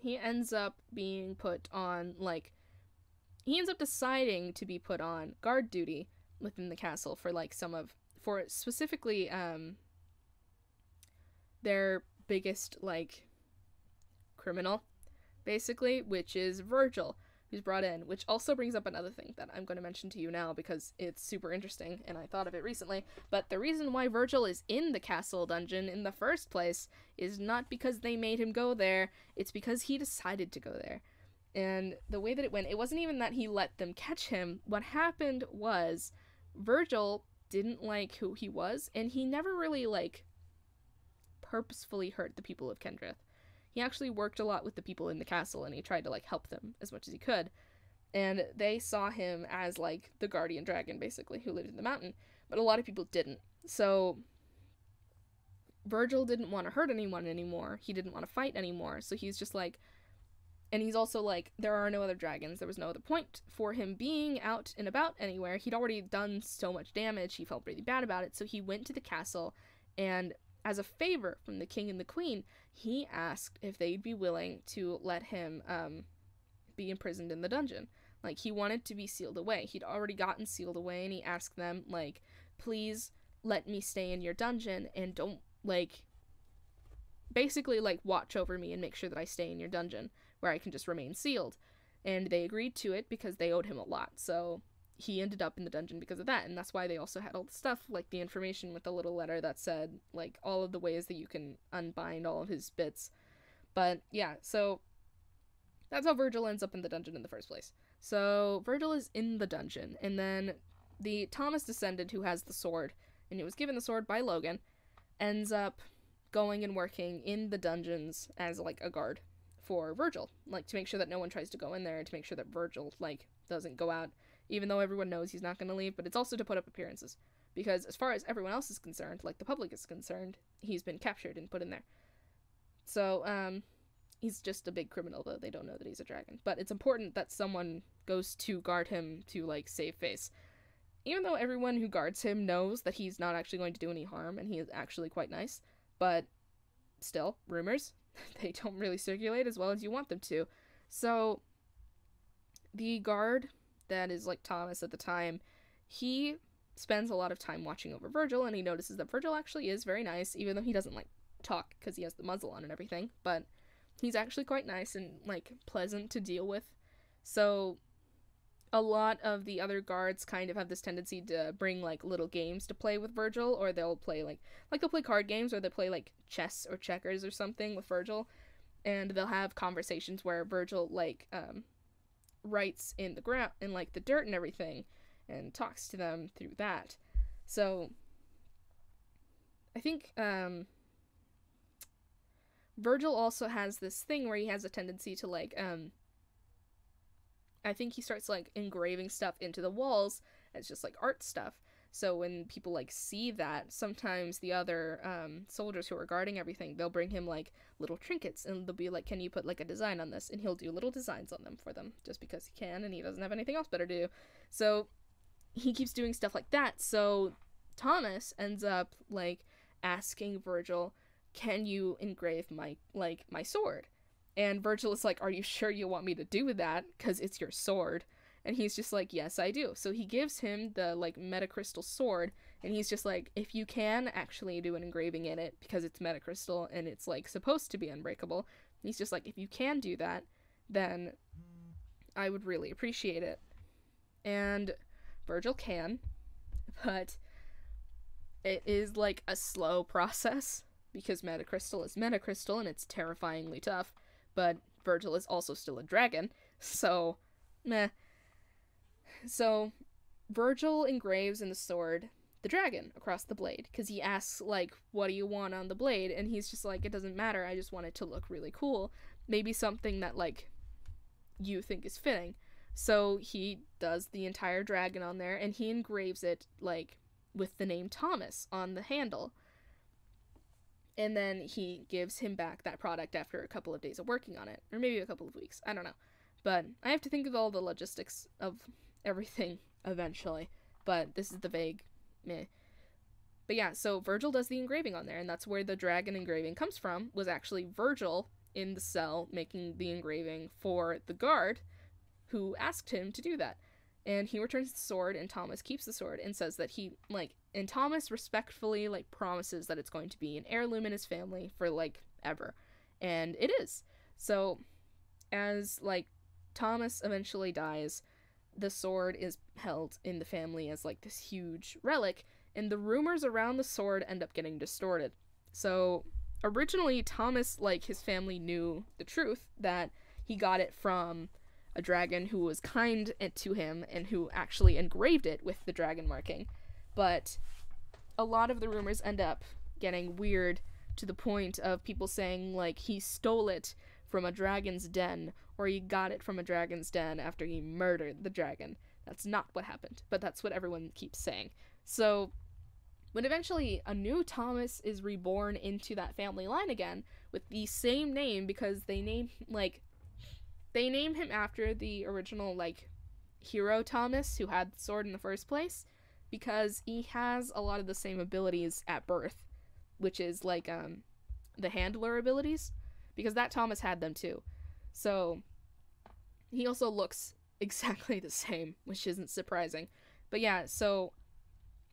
he ends up being put on like he ends up deciding to be put on guard duty within the castle for like for specifically their biggest like criminal, basically, which is Virgil, who's brought in, which also brings up another thing that I'm going to mention to you now because it's super interesting and I thought of it recently. But the reason why Virgil is in the castle dungeon in the first place is not because they made him go there, it's because he decided to go there. And the way that it went, it wasn't even that he let them catch him. What happened was Virgil didn't like who he was, and he never really like purposefully hurt the people of Kendrith. He actually worked a lot with the people in the castle, and he tried to like help them as much as he could. And they saw him as like the guardian dragon, basically, who lived in the mountain. But a lot of people didn't. So Virgil didn't want to hurt anyone anymore. He didn't want to fight anymore. So he's just like, and he's also like, there are no other dragons. There was no other point for him being out and about anywhere. He'd already done so much damage. He felt really bad about it. So he went to the castle, and as a favor from the king and the queen, he asked if they'd be willing to let him be imprisoned in the dungeon. Like, he wanted to be sealed away. He'd already gotten sealed away, and he asked them, like, please let me stay in your dungeon and don't, like, basically, like, watch over me and make sure that I stay in your dungeon where I can just remain sealed. And they agreed to it because they owed him a lot. So he ended up in the dungeon because of that, and that's why they also had all the stuff, like the information with the little letter that said, like, all of the ways that you can unbind all of his bits. But, yeah, so that's how Virgil ends up in the dungeon in the first place. So Virgil is in the dungeon, and then the Thomas descendant who has the sword, and he was given the sword by Logan, ends up going and working in the dungeons as, like, a guard for Virgil, like, to make sure that no one tries to go in there, to make sure that Virgil, like, doesn't go out, even though everyone knows he's not going to leave, but it's also to put up appearances, because as far as everyone else is concerned, like, the public is concerned, he's been captured and put in there. So, he's just a big criminal, though they don't know that he's a dragon, but it's important that someone goes to guard him to, like, save face. Even though everyone who guards him knows that he's not actually going to do any harm, and he is actually quite nice, but still, rumors, they don't really circulate as well as you want them to. So the guard that is like Thomas at the time, he spends a lot of time watching over Virgil, and he notices that Virgil actually is very nice, even though he doesn't like talk because he has the muzzle on and everything, but he's actually quite nice and like pleasant to deal with. So a lot of the other guards kind of have this tendency to bring like little games to play with Virgil, or they'll play like they'll play card games, or they'll play like chess or checkers or something with Virgil, and they'll have conversations where Virgil like writes in the ground, in like the dirt and everything, and talks to them through that. So I think Virgil also has this thing where he has a tendency to like I think he starts like engraving stuff into the walls as just like art stuff. So when people like see that, sometimes the other soldiers who are guarding everything, they'll bring him like little trinkets, and they'll be like, can you put like a design on this? And he'll do little designs on them for them just because he can, and he doesn't have anything else better to do. So he keeps doing stuff like that. So Thomas ends up like asking Virgil, can you engrave my sword? And Virgil is like, are you sure you want me to do that? Because it's your sword. And he's just like, yes, I do. So he gives him the, like, metacrystal sword, and he's just like, if you can actually do an engraving in it, because it's metacrystal and it's, like, supposed to be unbreakable, he's just like, if you can do that, then I would really appreciate it. And Virgil can, but it is, like, a slow process, because metacrystal is metacrystal, and it's terrifyingly tough, but Virgil is also still a dragon, so, meh. So, Virgil engraves in the sword the dragon across the blade, because he asks, like, what do you want on the blade? And he's just like, it doesn't matter, I just want it to look really cool. Maybe something that, like, you think is fitting. So he does the entire dragon on there, and he engraves it, like, with the name Thomas on the handle. And then he gives him back that product after a couple of days of working on it. Or maybe a couple of weeks. I don't know. But I have to think of all the logistics of everything eventually. But this is the vague meh. But yeah, so Virgil does the engraving on there, and that's where the dragon engraving comes from, was actually Virgil in the cell making the engraving for the guard who asked him to do that. And he returns the sword, and Thomas keeps the sword and says that he, like, and Thomas respectfully, like, promises that it's going to be an heirloom in his family for, like, ever. And it is. So, as, like, Thomas eventually dies, the sword is held in the family as, like, this huge relic, and the rumors around the sword end up getting distorted. So, originally, Thomas, like, his family knew the truth, that he got it from a dragon who was kind to him and who actually engraved it with the dragon marking. But a lot of the rumors end up getting weird to the point of people saying, like, he stole it from a dragon's den, or he got it from a dragon's den after he murdered the dragon. That's not what happened, but that's what everyone keeps saying. So, when eventually a new Thomas is reborn into that family line again, with the same name, because they name him after the original, like, hero Thomas who had the sword in the first place, because he has a lot of the same abilities at birth, which is, like, the handler abilities, because that Thomas had them too. So, he also looks exactly the same, which isn't surprising. But yeah, so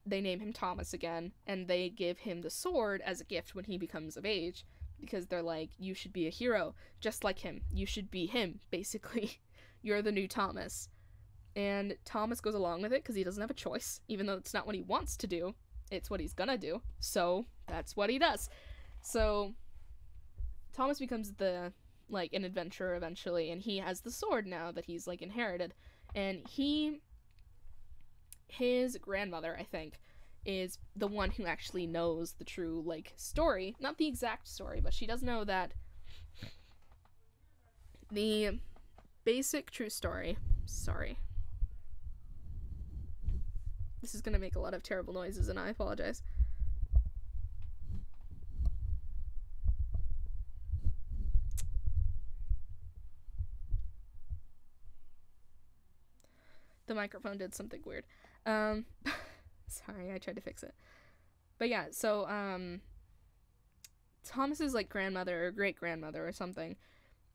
they name him Thomas again, and they give him the sword as a gift when he becomes of age, because they're like, you should be a hero, just like him. You should be him, basically. You're the new Thomas. And Thomas goes along with it because he doesn't have a choice, even though it's not what he wants to do. It's what he's gonna do. So, that's what he does. So, Thomas becomes an adventurer eventually, and he has the sword now that he's, like, inherited. And his grandmother, I think, is the one who actually knows the true, like, story. Not the exact story, but she does know that the basic true story. Sorry. This is gonna make a lot of terrible noises, and I apologize. The microphone did something weird. Sorry, I tried to fix it. But yeah, so, Thomas's, like, grandmother or great-grandmother or something,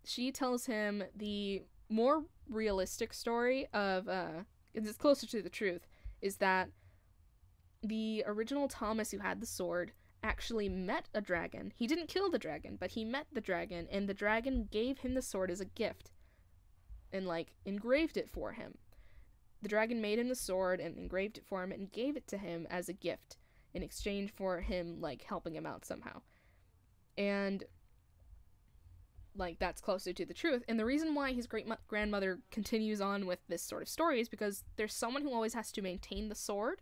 she tells him the more realistic story of, it's closer to the truth, is that the original Thomas who had the sword actually met a dragon. He didn't kill the dragon, but he met the dragon, and the dragon gave him the sword as a gift, and, like, engraved it for him. The dragon made him the sword and engraved it for him and gave it to him as a gift in exchange for him, like, helping him out somehow. And, like, that's closer to the truth. And the reason why his great-grandmother continues on with this sort of story is because there's someone who always has to maintain the sword,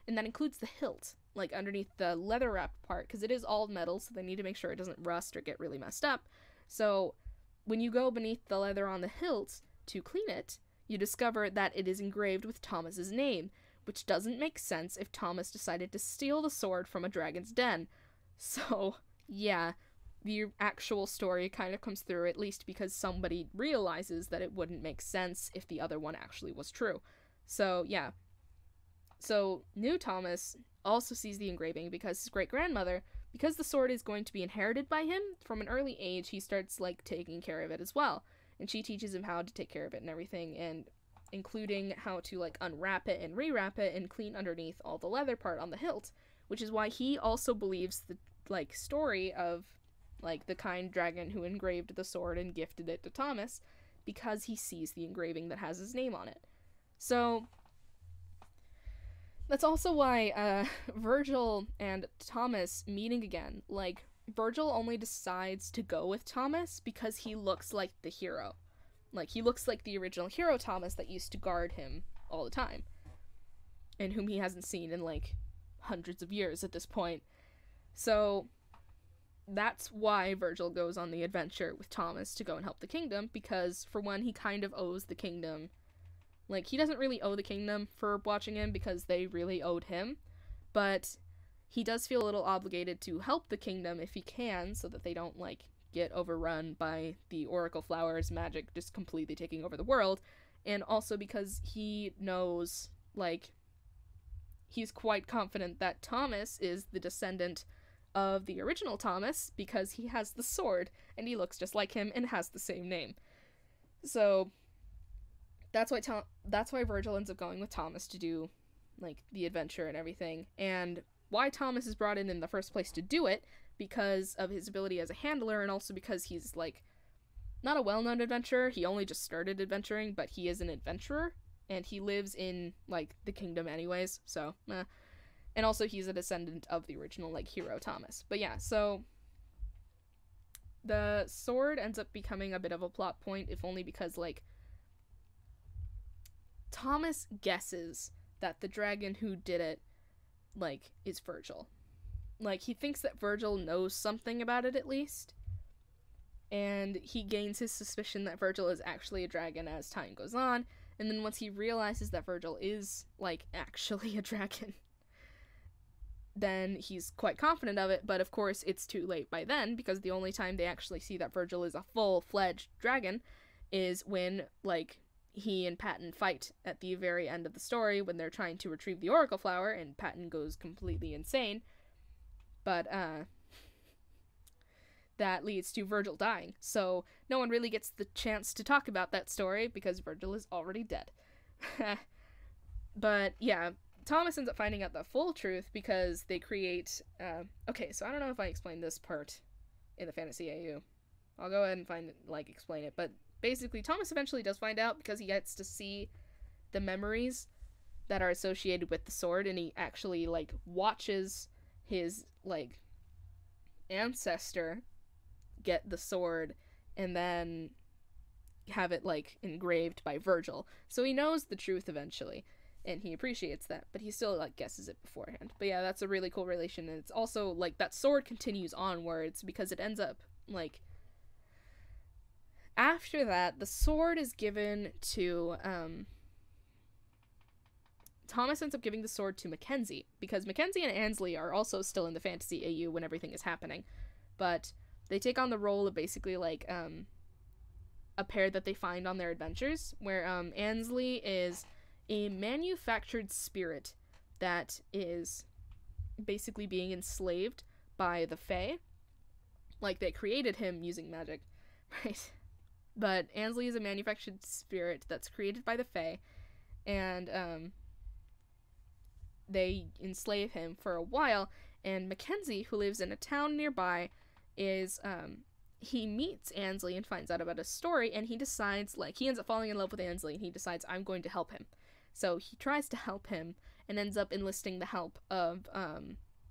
and that includes the hilt, like, underneath the leather-wrapped part, because it is all metal, so they need to make sure it doesn't rust or get really messed up. So, when you go beneath the leather on the hilt to clean it, you discover that it is engraved with Thomas's name, which doesn't make sense if Thomas decided to steal the sword from a dragon's den. So, yeah, the actual story kind of comes through, at least because somebody realizes that it wouldn't make sense if the other one actually was true. So, yeah. So, new Thomas also sees the engraving because his great-grandmother, because the sword is going to be inherited by him, from an early age, he starts, like, taking care of it as well. And she teaches him how to take care of it and everything, and including how to, like, unwrap it and rewrap it and clean underneath all the leather part on the hilt, which is why he also believes the, like, story of, like, the kind dragon who engraved the sword and gifted it to Thomas, because he sees the engraving that has his name on it. So, that's also why, Virgil and Thomas meeting again, like, Virgil only decides to go with Thomas because he looks like the hero. Like, he looks like the original hero Thomas that used to guard him all the time. And whom he hasn't seen in, like, hundreds of years at this point. So, that's why Virgil goes on the adventure with Thomas to go and help the kingdom, because for one, he kind of owes the kingdom. Like, he doesn't really owe the kingdom for watching him because they really owed him, but he does feel a little obligated to help the kingdom if he can, so that they don't, like, get overrun by the Oracle Flower's magic just completely taking over the world, and also because he knows, like, he's quite confident that Thomas is the descendant of the original Thomas because he has the sword and he looks just like him and has the same name. So that's why Virgil ends up going with Thomas to do, like, the adventure and everything, and why Thomas is brought in the first place to do it, because of his ability as a handler, and also because he's, like, not a well-known adventurer. He only just started adventuring, but he is an adventurer, and he lives in, like, the kingdom anyways, so and also he's a descendant of the original, like, hero Thomas. But yeah, so the sword ends up becoming a bit of a plot point, if only because, like, Thomas guesses that the dragon who did it, like, is Virgil. Like, he thinks that Virgil knows something about it, at least, and he gains his suspicion that Virgil is actually a dragon as time goes on, and then once he realizes that Virgil is, like, actually a dragon, then he's quite confident of it, but of course it's too late by then, because the only time they actually see that Virgil is a full-fledged dragon is when, like, he and Patton fight at the very end of the story when they're trying to retrieve the Oracle Flower, and Patton goes completely insane. But, that leads to Virgil dying, so no one really gets the chance to talk about that story because Virgil is already dead. But, yeah, Thomas ends up finding out the full truth because they create, okay, so I don't know if I explained this part in the Fantasy AU. I'll go ahead and explain it, but basically Thomas eventually does find out because he gets to see the memories that are associated with the sword, and he actually, like, watches his, like, ancestor get the sword and then have it, like, engraved by Virgil. So he knows the truth eventually, and he appreciates that, but he still, like, guesses it beforehand. But yeah, that's a really cool relation, and it's also, like, that sword continues onwards because it ends up, like, after that, the sword is given to, Thomas ends up giving the sword to Mackenzie, because Mackenzie and Ansley are also still in the Fantasy AU when everything is happening, but they take on the role of basically, like, a pair that they find on their adventures, where, Ansley is a manufactured spirit that is basically being enslaved by the Fae. Like, they created him using magic, right? But Ansley is a manufactured spirit that's created by the Fae, and, they enslave him for a while, and Mackenzie, who lives in a town nearby, is, he meets Ansley and finds out about his story, and he decides, like, he ends up falling in love with Ansley, and he decides, I'm going to help him. So he tries to help him, and ends up enlisting the help of,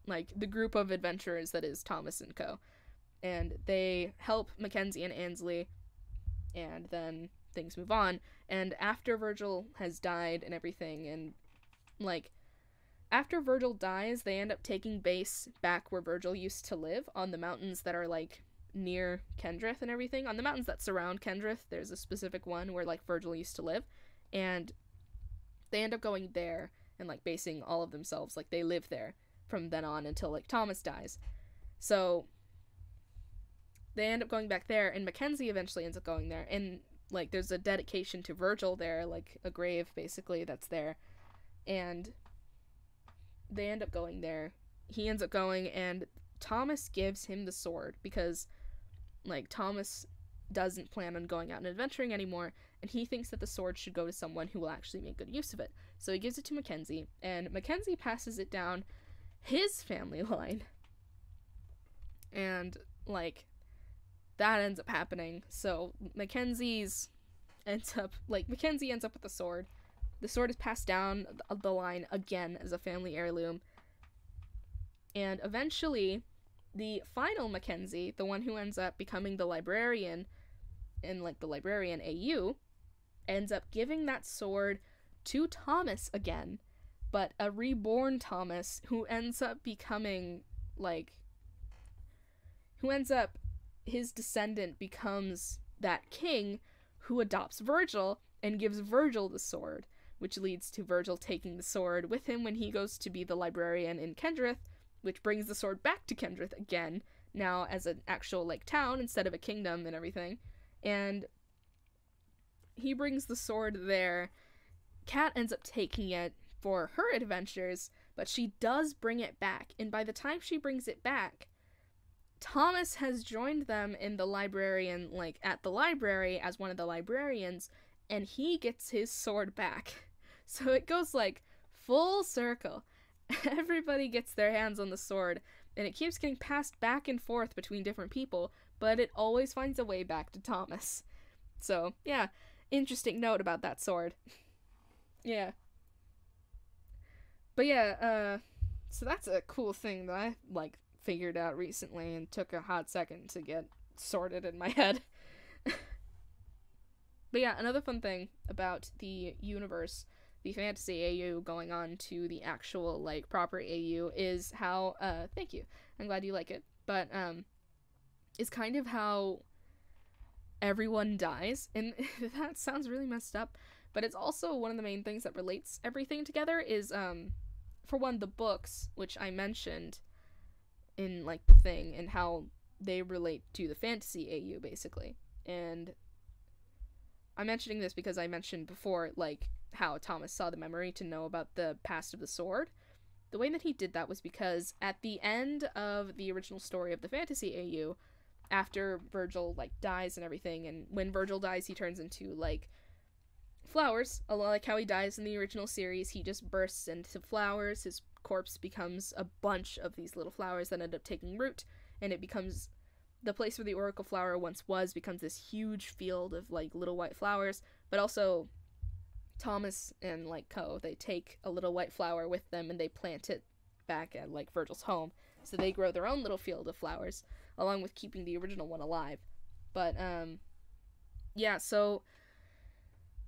like, the group of adventurers that is Thomas and co. And they help Mackenzie and Ansley, and then things move on. And after Virgil has died and everything, and, like, after Virgil dies, they end up taking base back where Virgil used to live, on the mountains that are, like, near Kendrith and everything. On the mountains that surround Kendrith, there's a specific one where, like, Virgil used to live, and they end up going there and, like, basing all of themselves, like, they live there from then on until, like, Thomas dies. So they end up going back there, and Mackenzie eventually ends up going there, and, like, there's a dedication to Virgil there, like, a grave, basically, that's there, and they end up going there. He ends up going, and Thomas gives him the sword, because, like, Thomas doesn't plan on going out and adventuring anymore, and he thinks that the sword should go to someone who will actually make good use of it. So he gives it to Mackenzie, and Mackenzie passes it down his family line. And, like, that ends up happening. So Mackenzie ends up with the sword. The sword is passed down the line again as a family heirloom. And eventually, the final Mackenzie, the one who ends up becoming the librarian in, like, the librarian AU, ends up giving that sword to Thomas again, but a reborn Thomas who ends up becoming, like, who ends up, his descendant becomes that king who adopts Virgil and gives Virgil the sword, which leads to Virgil taking the sword with him when he goes to be the librarian in Kendrith, which brings the sword back to Kendrith again, now as an actual, like, town instead of a kingdom and everything. And he brings the sword there. Kat ends up taking it for her adventures, but she does bring it back. And by the time she brings it back, Thomas has joined them in the librarian, like, at the library as one of the librarians, and he gets his sword back. So it goes, like, full circle. Everybody gets their hands on the sword, and it keeps getting passed back and forth between different people, but it always finds a way back to Thomas. So, yeah, interesting note about that sword. Yeah. But yeah, so that's a cool thing that I, like, figured out recently and took a hot second to get sorted in my head. But yeah, another fun thing about the universe, the fantasy AU going on to the actual, like, proper AU is how, thank you, I'm glad you like it, but, it's kind of how everyone dies, and that sounds really messed up, but it's also one of the main things that relates everything together is, for one, the books, which I mentioned in, like, the thing, and how they relate to the fantasy AU, basically, and I'm mentioning this because I mentioned before, like, how Thomas saw the memory to know about the past of the sword. The way that he did that was because at the end of the original story of the fantasy AU, after Virgil, like, dies and everything, and when Virgil dies, he turns into, like, flowers. A lot like how he dies in the original series, he just bursts into flowers. His corpse becomes a bunch of these little flowers that end up taking root, and it becomes the place where the Oracle Flower once was becomes this huge field of, like, little white flowers, but also Thomas and, like, Co, they take a little white flower with them and they plant it back at, like, Virgil's home, so they grow their own little field of flowers, along with keeping the original one alive. But, yeah, so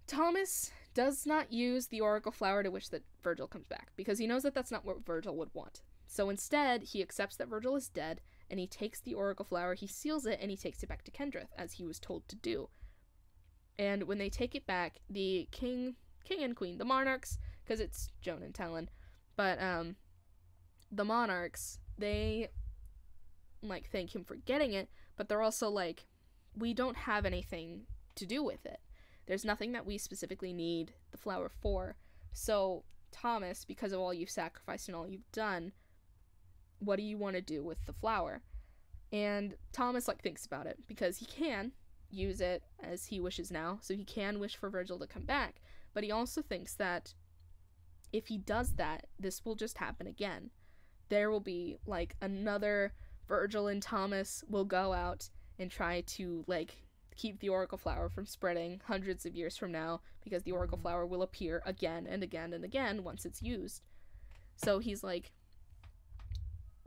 Thomas does not use the Oracle Flower to wish that Virgil comes back, because he knows that that's not what Virgil would want. So instead, he accepts that Virgil is dead, and he takes the Oracle Flower, he seals it, and he takes it back to Kendrith, as he was told to do. And when they take it back, the king and queen, the monarchs, because it's Joan and Talon, but, the monarchs, they, like, thank him for getting it, but they're also like, we don't have anything to do with it. There's nothing that we specifically need the flower for. So, Thomas, because of all you've sacrificed and all you've done, what do you want to do with the flower? And Thomas, like, thinks about it, because he can use it as he wishes now, so he can wish for Virgil to come back, but he also thinks that if he does that, this will just happen again. There will be, like, another Virgil and Thomas will go out and try to, like, keep the Oracle Flower from spreading hundreds of years from now, because the Oracle Flower will appear again and again and again once it's used. So he's like,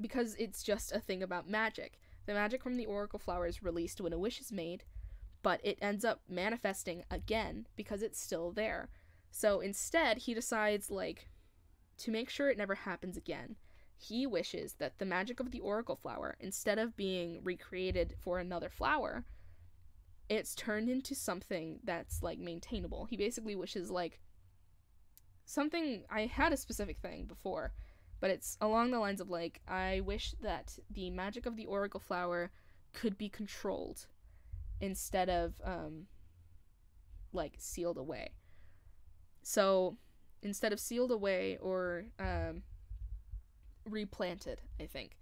because it's just a thing about magic. The magic from the Oracle Flower is released when a wish is made, but it ends up manifesting again because it's still there. So instead, he decides, like, to make sure it never happens again, he wishes that the magic of the Oracle Flower, instead of being recreated for another flower, it's turned into something that's, like, maintainable. He basically wishes, like, something, I had a specific thing before, but it's along the lines of, like, I wish that the magic of the Oracle Flower could be controlled instead of, like, sealed away. So, instead of sealed away or, replanted, I think.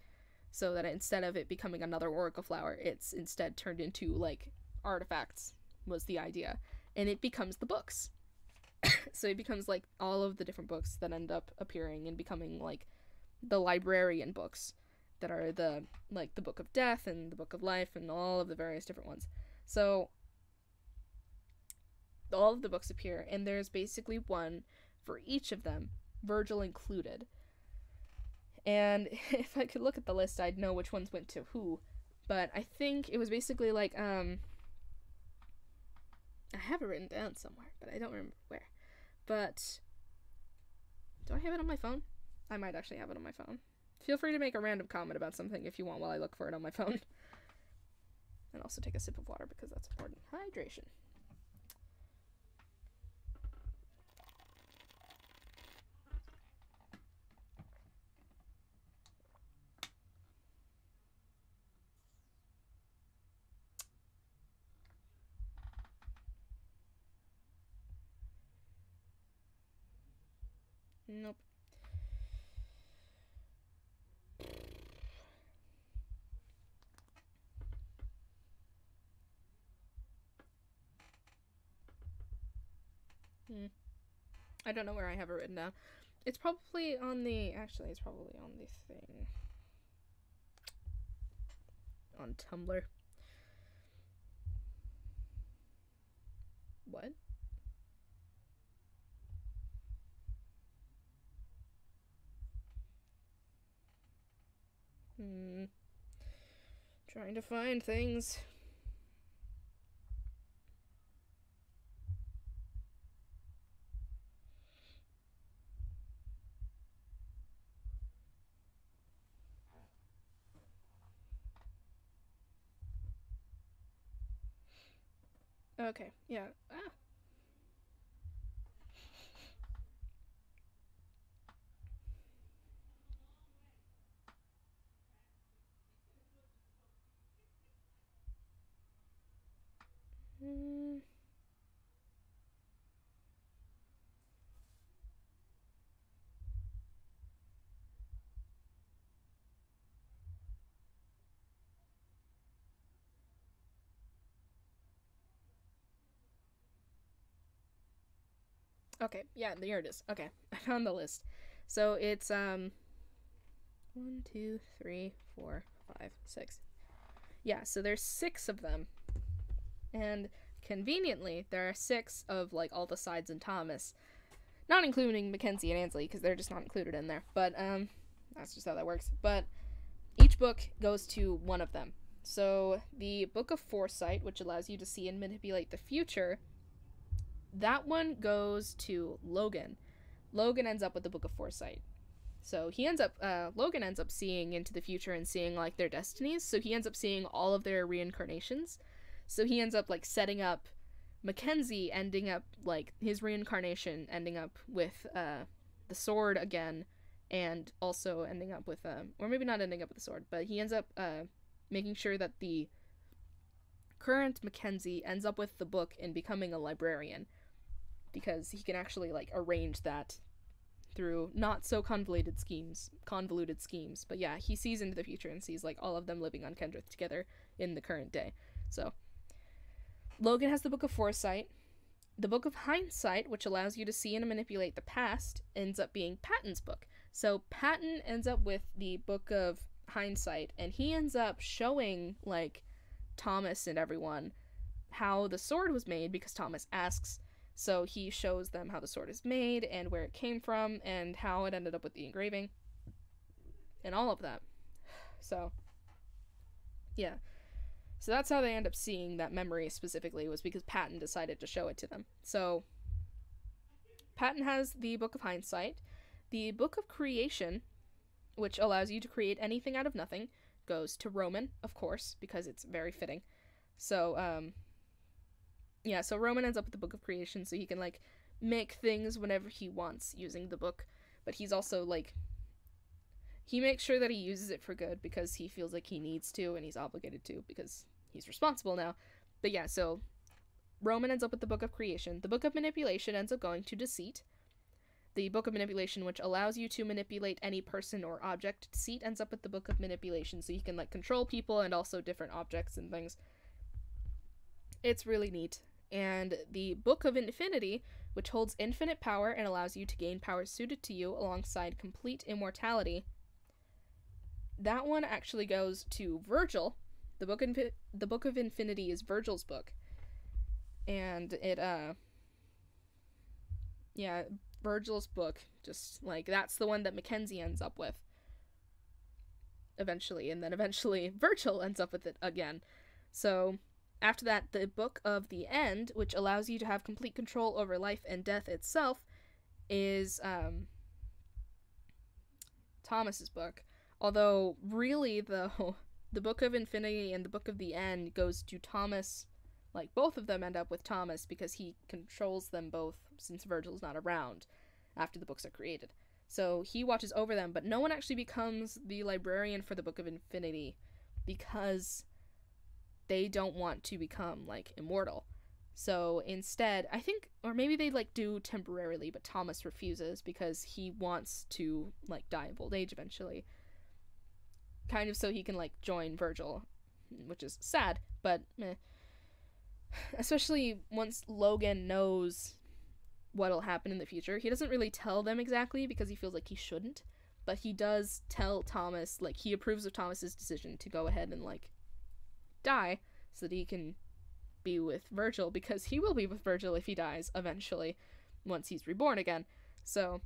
So that instead of it becoming another Oracle Flower, it's instead turned into, like, artifacts, was the idea. And it becomes the books. So it becomes, like, all of the different books that end up appearing and becoming, like, the librarian books that are the, like, the Book of Death and the Book of Life and all of the various different ones. So all of the books appear, and there's basically one for each of them, Virgil included. And if I could look at the list, I'd know which ones went to who. But I think it was basically, like, I have it written down somewhere, but I don't remember where. But do I have it on my phone? I might actually have it on my phone. Feel free to make a random comment about something if you want while I look for it on my phone. And also take a sip of water because that's important. Hydration. Nope. I don't know where I have it written down. It's probably on the... Actually, it's probably on the thing. On Tumblr. What? Trying to find things. Okay, yeah. Ah. Okay, yeah, here it is. Okay, I found the list. So it's 1, 2, 3, 4, 5, 6. Yeah, so there's 6 of them. And conveniently, there are 6 of like all the sides in Thomas. Not including Mackenzie and Ansley, because they're just not included in there. But that's just how that works. But each book goes to one of them. So the Book of Foresight, which allows you to see and manipulate the future, that one goes to Logan. Logan ends up with the Book of Foresight. So he ends up, Logan ends up seeing into the future and seeing like their destinies. So he ends up seeing all of their reincarnations. So he ends up like setting up Mackenzie, ending up like his reincarnation, ending up with the sword again, and also ending up with or maybe not ending up with the sword, but he ends up making sure that the current Mackenzie ends up with the book and becoming a librarian, because he can actually like arrange that through not so convoluted schemes. But yeah, he sees into the future and sees like all of them living on Kendrith together in the current day. So Logan has the Book of Foresight. The Book of Hindsight, which allows you to see and manipulate the past, ends up being Patton's book. So Patton ends up with the Book of Hindsight, and he ends up showing like Thomas and everyone how the sword was made, because Thomas asks. So he shows them how the sword is made and where it came from and how it ended up with the engraving and all of that. So yeah, so that's how they end up seeing that memory specifically, was because Patton decided to show it to them. So Patton has the Book of Hindsight. The Book of Creation, which allows you to create anything out of nothing, goes to Roman, of course, because it's very fitting. So yeah, so Roman ends up with the Book of Creation, so he can like make things whenever he wants using the book. But he's also like, he makes sure that he uses it for good because he feels like he needs to and he's obligated to because he's responsible now. But yeah, so Roman ends up with the Book of Creation. The Book of Manipulation ends up going to Deceit. The Book of Manipulation, which allows you to manipulate any person or object. Deceit ends up with the Book of Manipulation, so you can like control people and also different objects and things. It's really neat. And the Book of Infinity, which holds infinite power and allows you to gain powers suited to you alongside complete immortality. That one actually goes to Virgil. The Book of Infinity is Virgil's book. And it, yeah, Virgil's book, just, like, that's the one that Mackenzie ends up with. Eventually, and then eventually Virgil ends up with it again. So after that, the Book of the End, which allows you to have complete control over life and death itself, is Thomas's book. Although, really, though, the Book of Infinity and the Book of the End goes to Thomas. Like, both of them end up with Thomas because he controls them both since Virgil's not around after the books are created. So he watches over them, but no one actually becomes the librarian for the Book of Infinity because they don't want to become, like, immortal. So instead, I think, or maybe they, like, do temporarily, but Thomas refuses because he wants to, like, die of old age eventually. Kind of so he can, like, join Virgil, which is sad, but meh. Especially once Logan knows what'll happen in the future. He doesn't really tell them exactly because he feels like he shouldn't, but he does tell Thomas, like, he approves of Thomas's decision to go ahead and, like, die so that he can be with Virgil, because he will be with Virgil if he dies eventually once he's reborn again. So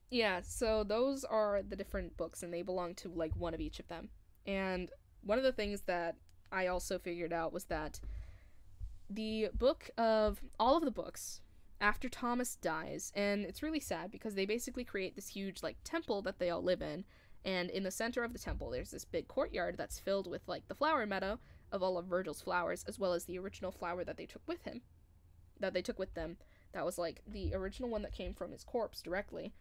yeah, so those are the different books, and they belong to, like, one of each of them. And one of the things that I also figured out was that all of the books after Thomas dies, and it's really sad because they basically create this huge, like, temple that they all live in, and in the center of the temple there's this big courtyard that's filled with, like, the flower meadow of all of Virgil's flowers, as well as the original flower that they took with them. That was, like, the original one that came from his corpse directly,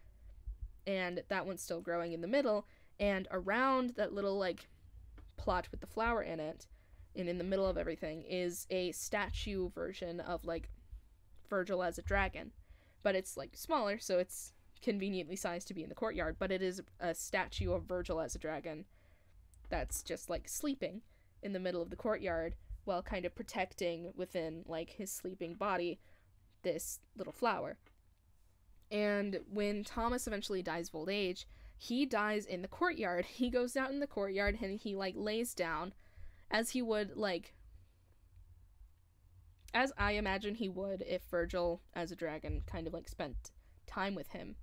and that one's still growing in the middle, and around that little, like, plot with the flower in it, and in the middle of everything, is a statue version of, like, Virgil as a dragon. But it's, like, smaller, so it's conveniently sized to be in the courtyard, but it is a statue of Virgil as a dragon that's just, like, sleeping in the middle of the courtyard while kind of protecting within, like, his sleeping body this little flower. And when Thomas eventually dies of old age, he dies in the courtyard. He goes out in the courtyard and he, like, lays down as he would, like, as I imagine he would if Virgil as a dragon kind of, like, spent time with him.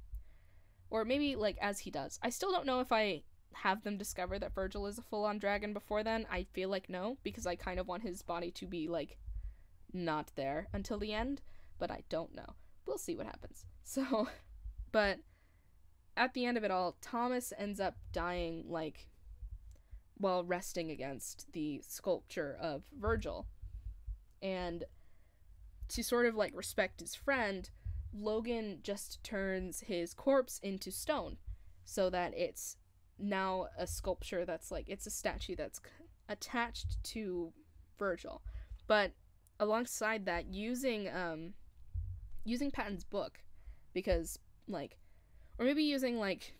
Or maybe, like, as he does. I still don't know if I have them discover that Virgil is a full-on dragon before then. I feel like no, because I kind of want his body to be, like, not there until the end, but I don't know. We'll see what happens. So, but at the end of it all, Thomas ends up dying, like, while resting against the sculpture of Virgil. And to sort of, like, respect his friend, Logan just turns his corpse into stone so that it's now a sculpture that's, like, it's a statue that's attached to Virgil. But alongside that, using Patton's book, because, like, or maybe using, like,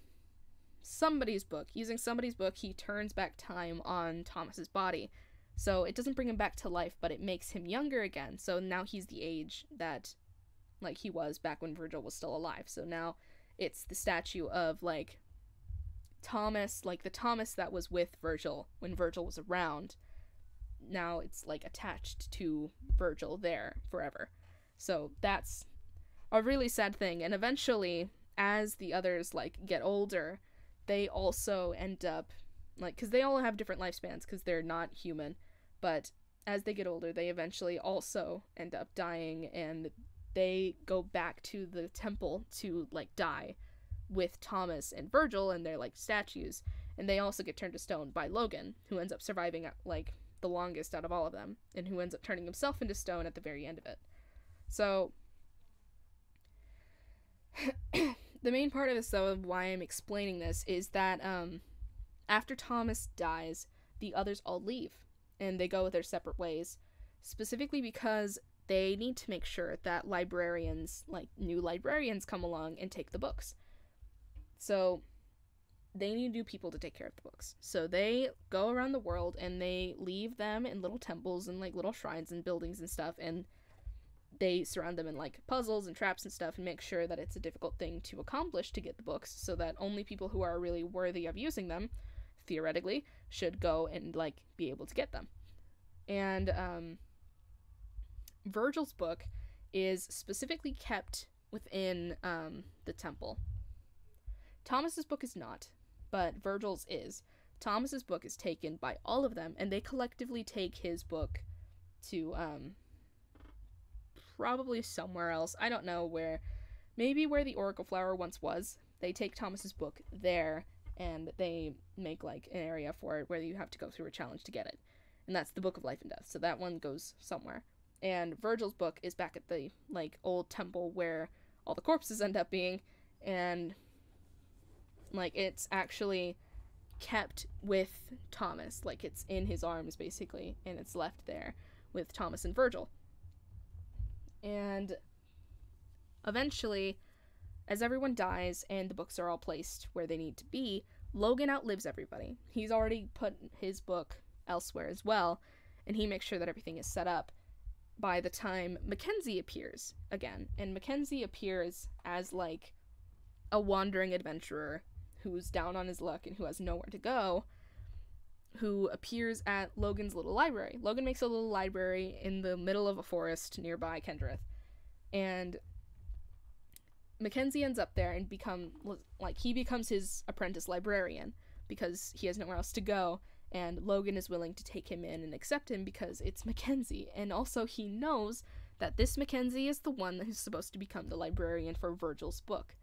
somebody's book, he turns back time on Thomas's body. So it doesn't bring him back to life, but it makes him younger again. So now he's the age that, like, he was back when Virgil was still alive. So now it's the statue of, like, Thomas, like, the Thomas that was with Virgil when Virgil was around. Now it's, like, attached to Virgil there forever. So that's a really sad thing. And eventually, as the others, like, get older, they also end up, like, because they all have different lifespans because they're not human, but as they get older, they eventually also end up dying, and they go back to the temple to, like, die with Thomas and Virgil and their, like, statues, and they also get turned to stone by Logan, who ends up surviving, like, the longest out of all of them, and who ends up turning himself into stone at the very end of it. So the main part of this, though, of why I'm explaining this, is that after Thomas dies, the others all leave, and they go their separate ways, specifically because they need to make sure that librarians, like, new librarians, come along and take the books. So they need new people to take care of the books. So they go around the world, and they leave them in little temples and, like, little shrines and buildings and stuff, and they surround them in, like, puzzles and traps and stuff, and make sure that it's a difficult thing to accomplish to get the books, so that only people who are really worthy of using them, theoretically, should go and, like, be able to get them. And Virgil's book is specifically kept within the temple. Thomas's book is not, but Virgil's is. Thomas's book is taken by all of them, and they collectively take his book to probably somewhere else. I don't know where. Maybe where the Oracle Flower once was. They take Thomas's book there, and they make like an area for it where you have to go through a challenge to get it. And that's the Book of Life and Death. So that one goes somewhere. And Virgil's book is back at the like old temple where all the corpses end up being, and like it's actually kept with Thomas, like it's in his arms basically, and it's left there with Thomas and Virgil. And eventually, as everyone dies and the books are all placed where they need to be, Logan outlives everybody. He's already put his book elsewhere as well, and he makes sure that everything is set up by the time Mackenzie appears again. And Mackenzie appears as like a wandering adventurer who's down on his luck and who has nowhere to go, who appears at Logan's little library. Logan makes a little library in the middle of a forest nearby Kendrith, and Mackenzie ends up there and he becomes his apprentice librarian because he has nowhere else to go, and Logan is willing to take him in and accept him because it's Mackenzie, and also he knows that this Mackenzie is the one who's supposed to become the librarian for Virgil's book.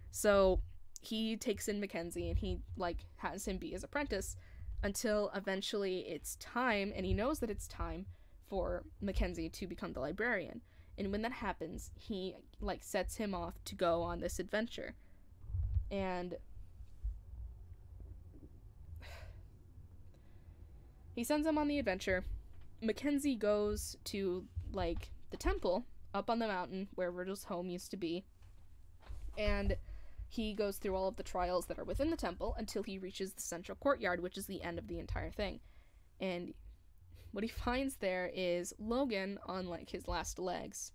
So he takes in Mackenzie and he like has him be his apprentice until eventually it's time, and he knows that it's time for Mackenzie to become the librarian. And when that happens, he like sets him off to go on this adventure. And he sends him on the adventure. Mackenzie goes to like the temple up on the mountain where Virgil's home used to be, and he goes through all of the trials that are within the temple until he reaches the central courtyard, which is the end of the entire thing. And what he finds there is Logan on like his last legs,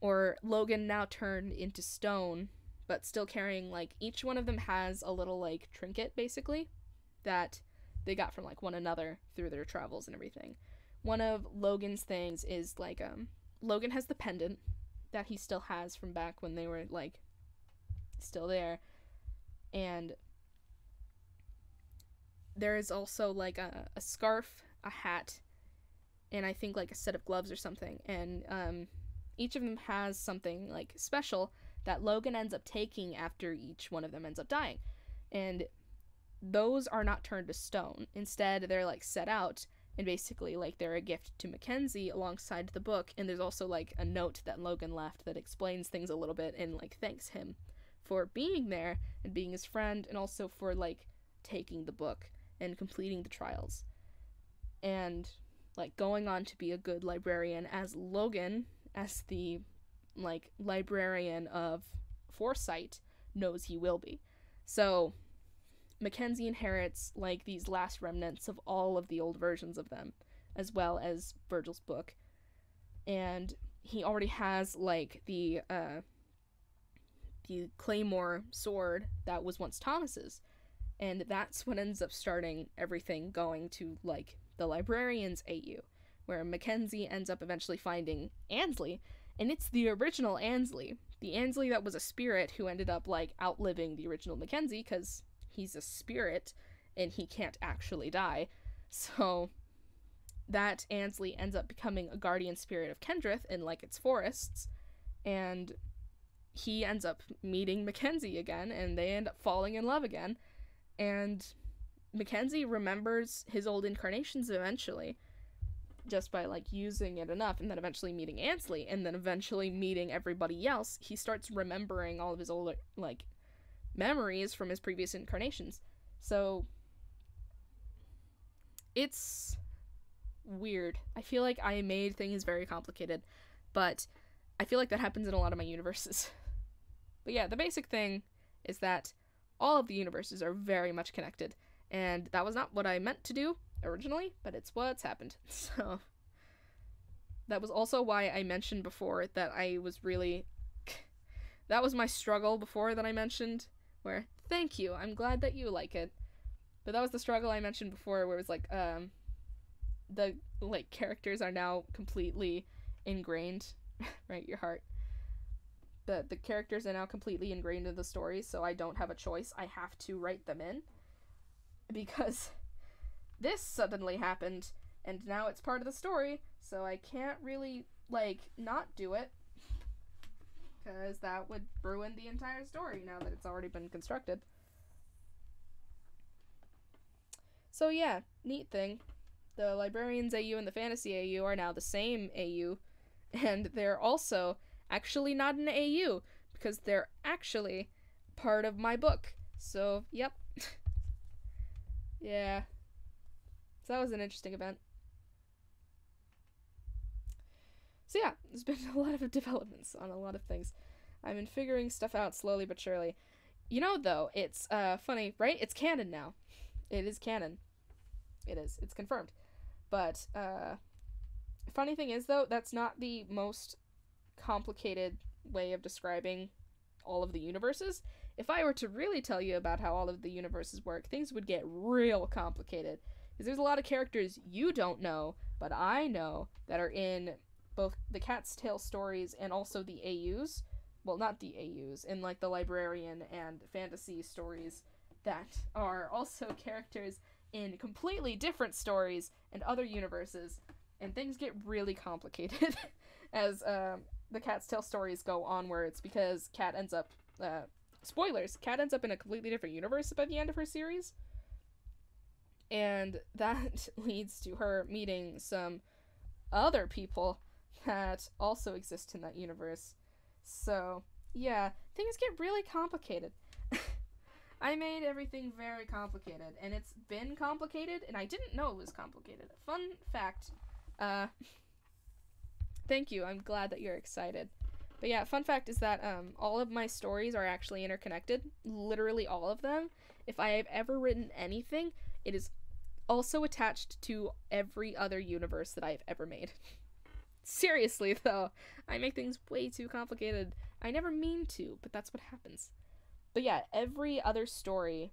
or Logan now turned into stone, but still carrying like each one of them has a little like trinket basically that they got from like one another through their travels and everything. One of Logan's things is like Logan has the pendant that he still has from back when they were like still there, and there is also like a scarf, a hat, and I think like a set of gloves or something, and each of them has something like special that Logan ends up taking after each one of them ends up dying, and those are not turned to stone. Instead, they're like set out, and basically like they're a gift to Mackenzie alongside the book, and there's also like a note that Logan left that explains things a little bit and like thanks him for being there and being his friend, and also for like taking the book and completing the trials and like going on to be a good librarian, as Logan, as the like librarian of foresight, knows he will be. So Mackenzie inherits like these last remnants of all of the old versions of them, as well as Virgil's book, and he already has like the claymore sword that was once Thomas's, and that's what ends up starting everything going to like the librarian's AU, where Mackenzie ends up eventually finding Ansley, and it's the original Ansley, the Ansley that was a spirit who ended up like outliving the original Mackenzie because he's a spirit and he can't actually die. So that Ansley ends up becoming a guardian spirit of Kendrith in like its forests, and he ends up meeting Mackenzie again, and they end up falling in love again, and Mackenzie remembers his old incarnations eventually, just by like using it enough, and then eventually meeting Ansley, and then eventually meeting everybody else. He starts remembering all of his old like memories from his previous incarnations. So it's weird. I feel like I made things very complicated, but I feel like that happens in a lot of my universes. But yeah, the basic thing is that all of the universes are very much connected, and that was not what I meant to do originally, but it's what's happened. So that was also why I mentioned before that I was really that was my struggle before that I mentioned, where thank you, I'm glad that you like it, but that was the struggle I mentioned before, where it was like the like characters are now completely ingrained right, your heart. The characters are now completely ingrained in the story, so I don't have a choice. I have to write them in, because this suddenly happened, and now it's part of the story, so I can't really, like, not do it, because that would ruin the entire story now that it's already been constructed. So yeah, neat thing. The Librarians AU and the Fantasy AU are now the same AU, and they're also actually not an AU because they're actually part of my book. So, yep. Yeah. So that was an interesting event. So yeah, there's been a lot of developments on a lot of things. I've been figuring stuff out slowly but surely. You know, though, it's funny, right? It's canon now. It is canon. It is. It's confirmed. But funny thing is, though, that's not the most complicated way of describing all of the universes. If I were to really tell you about how all of the universes work, things would get real complicated. Because there's a lot of characters you don't know, but I know, that are in both the Cat's Tale stories and also the AUs. Well, not the AUs, in like the Librarian and Fantasy stories, that are also characters in completely different stories and other universes. And things get really complicated as the Cat's Tale stories go onwards, because Cat ends up, spoilers, Cat ends up in a completely different universe by the end of her series. And that leads to her meeting some other people that also exist in that universe. So, yeah, things get really complicated. I made everything very complicated, and it's been complicated, and I didn't know it was complicated. Fun fact, thank you, I'm glad that you're excited. But yeah, fun fact is that all of my stories are actually interconnected. Literally all of them. If I have ever written anything, it is also attached to every other universe that I have ever made. Seriously, though, I make things way too complicated. I never mean to, but that's what happens. But yeah, every other story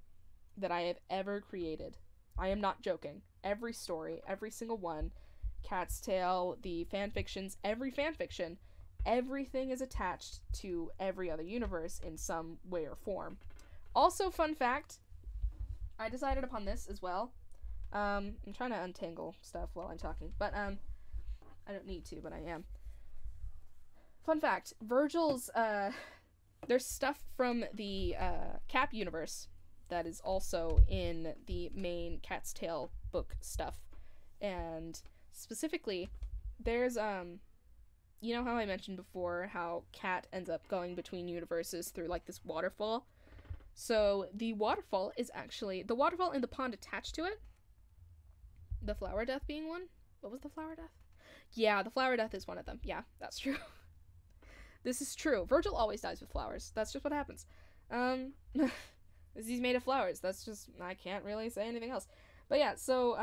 that I have ever created, I am not joking, every story, every single one, Cat's Tale, the fanfictions, every fanfiction, everything is attached to every other universe in some way or form. Also, fun fact, I decided upon this as well. I'm trying to untangle stuff while I'm talking, but I don't need to, but I am. Fun fact, Virgil's, there's stuff from the Cap universe that is also in the main Cat's Tale book stuff. And specifically, there's, you know how I mentioned before how Cat ends up going between universes through, like, this waterfall? So, the waterfall is actually, the waterfall and the pond attached to it, the flower death being one? What was the flower death? Yeah, the flower death is one of them. Yeah, that's true. This is true. Virgil always dies with flowers. That's just what happens. He's made of flowers. That's just, I can't really say anything else. But yeah, so,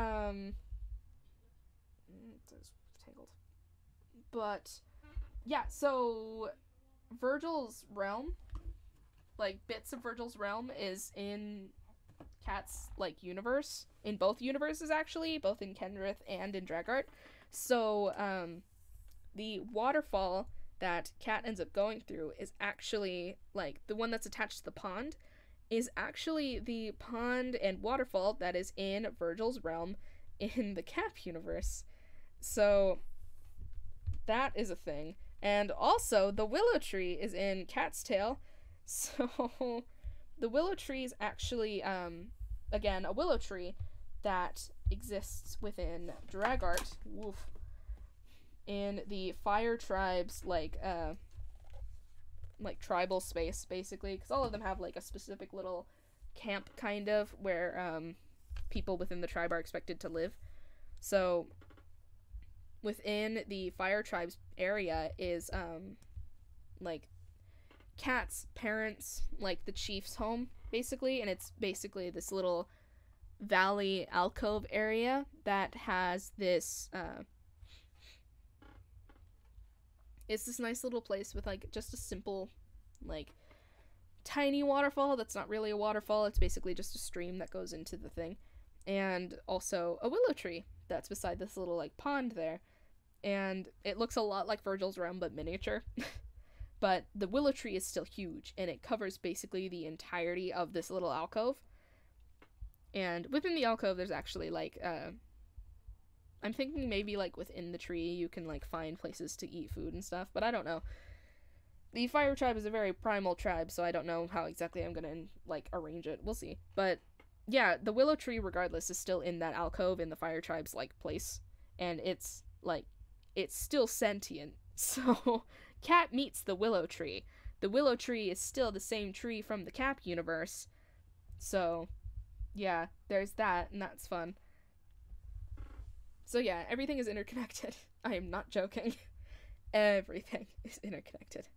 it's tangled. But, yeah, so, Virgil's realm, like, bits of Virgil's realm is in Cat's, like, universe. In both universes, actually. Both in Kenrith and in Dragart. So, the waterfall that Cat ends up going through is actually, like, the one that's attached to the pond is actually the pond and waterfall that is in Virgil's realm in the Cap universe. So, that is a thing. And also, the willow tree is in Cat's Tale. So, the willow tree is actually, again, a willow tree that exists within Dragart. Woof. In the Fire Tribe's, like tribal space, basically, because all of them have, like, a specific little camp, kind of, where, people within the tribe are expected to live. So, within the Fire Tribe's area is, like, Cat's parents, like, the chief's home, basically, and it's basically this little valley alcove area that has this, it's this nice little place with, like, just a simple, like, tiny waterfall that's not really a waterfall. It's basically just a stream that goes into the thing. And also a willow tree that's beside this little, like, pond there. And it looks a lot like Virgil's realm, but miniature. But the willow tree is still huge, and it covers basically the entirety of this little alcove. And within the alcove, there's actually, like, I'm thinking maybe, like, within the tree you can, like, find places to eat food and stuff, but I don't know. The Fire Tribe is a very primal tribe, so I don't know how exactly I'm gonna, like, arrange it. We'll see. But yeah, the willow tree, regardless, is still in that alcove in the fire tribe's like place, and it's like it's still sentient. So Cat meets the willow tree. The willow tree is still the same tree from the Cap universe. So yeah, there's that, and that's fun. So yeah, everything is interconnected. I am not joking. Everything is interconnected.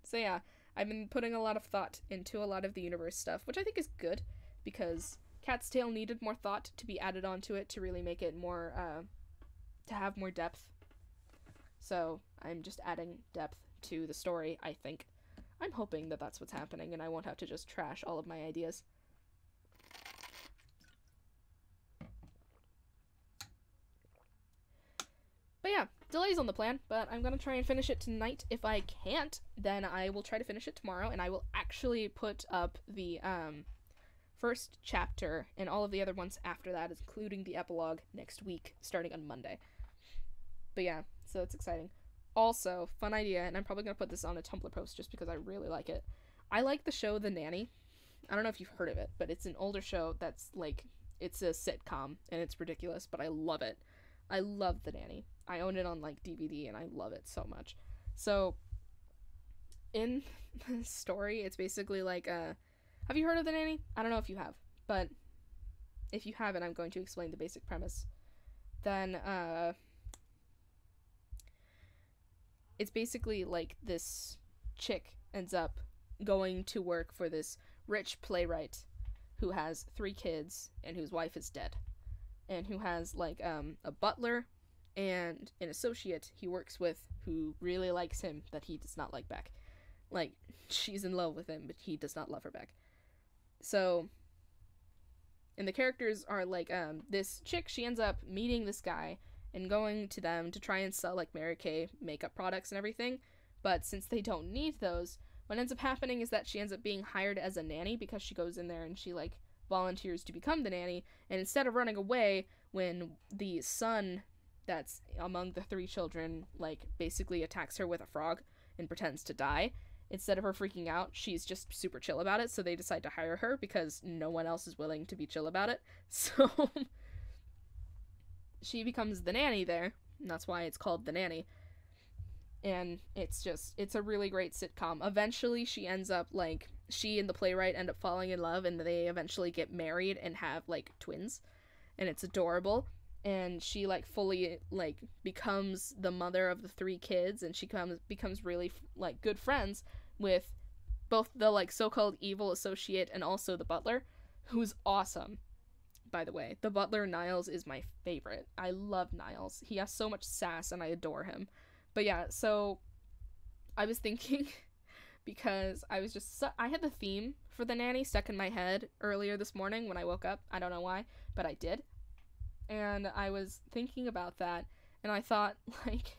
So yeah, I've been putting a lot of thought into a lot of the universe stuff, which I think is good because Cat's Tale needed more thought to be added onto it to really make it more, to have more depth. So I'm just adding depth to the story, I think. I'm hoping that that's what's happening and I won't have to just trash all of my ideas. But yeah, delays on the plan, but I'm gonna try and finish it tonight. If I can't, then I will try to finish it tomorrow, and I will actually put up the first chapter and all of the other ones after that, including the epilogue, next week, starting on Monday. But yeah, so it's exciting. Also, fun idea, and I'm probably gonna put this on a Tumblr post just because I really like it. I like the show The Nanny. I don't know if you've heard of it, but it's an older show that's like, it's a sitcom, and it's ridiculous, but I love it. I love The Nanny. I own it on like DVD and I love it so much. So in the story, it's basically like have you heard of The Nanny? I don't know if you have, but if you haven't, I'm going to explain the basic premise. Then it's basically like this chick ends up going to work for this rich playwright who has 3 kids and whose wife is dead, and who has like a butler and an associate he works with who really likes him that he does not like back. Like, she's in love with him, but he does not love her back. So, and the characters are like, this chick, she ends up meeting this guy and going to them to try and sell like Mary Kay makeup products and everything. But since they don't need those, what ends up happening is that she ends up being hired as a nanny because she goes in there and she like volunteers to become the nanny. And instead of running away when the son that's among the 3 children like basically attacks her with a frog and pretends to die, instead of her freaking out, she's just super chill about it. So they decide to hire her because no one else is willing to be chill about it. So she becomes the nanny there, and that's why it's called The Nanny. And it's a really great sitcom. Eventually she ends up like, she and the playwright end up falling in love, and they eventually get married and have like twins, and it's adorable. And she like fully like becomes the mother of the 3 kids, and she becomes really like good friends with both the like so-called evil associate and also the butler, who's awesome, by the way. The butler, Niles, is my favorite. I love Niles. He has so much sass and I adore him. But yeah, so I was thinking because I was just I had the theme for The Nanny stuck in my head earlier this morning when I woke up. I don't know why, but I did. And I was thinking about that, and I thought, like,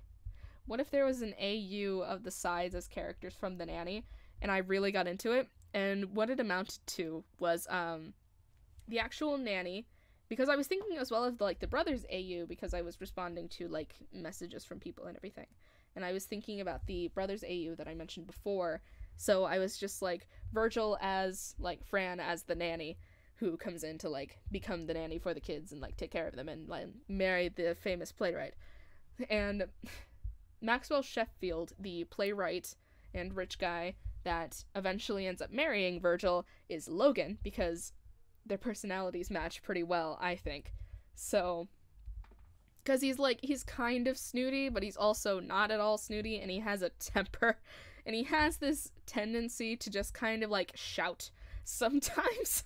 what if there was an AU of the sides as characters from The Nanny? And I really got into it, and what it amounted to was the actual nanny, because I was thinking as well of like the brothers AU because I was responding to like messages from people and everything, and I was thinking about the brothers AU that I mentioned before. So I was just like Virgil as like Fran as the nanny, who comes in to like become the nanny for the kids and like take care of them and like marry the famous playwright. And Maxwell Sheffield, the playwright and rich guy that eventually ends up marrying Virgil, is Logan, because their personalities match pretty well, I think. So, because he's kind of snooty, but he's also not at all snooty, and he has a temper, and he has this tendency to just kind of like shout sometimes.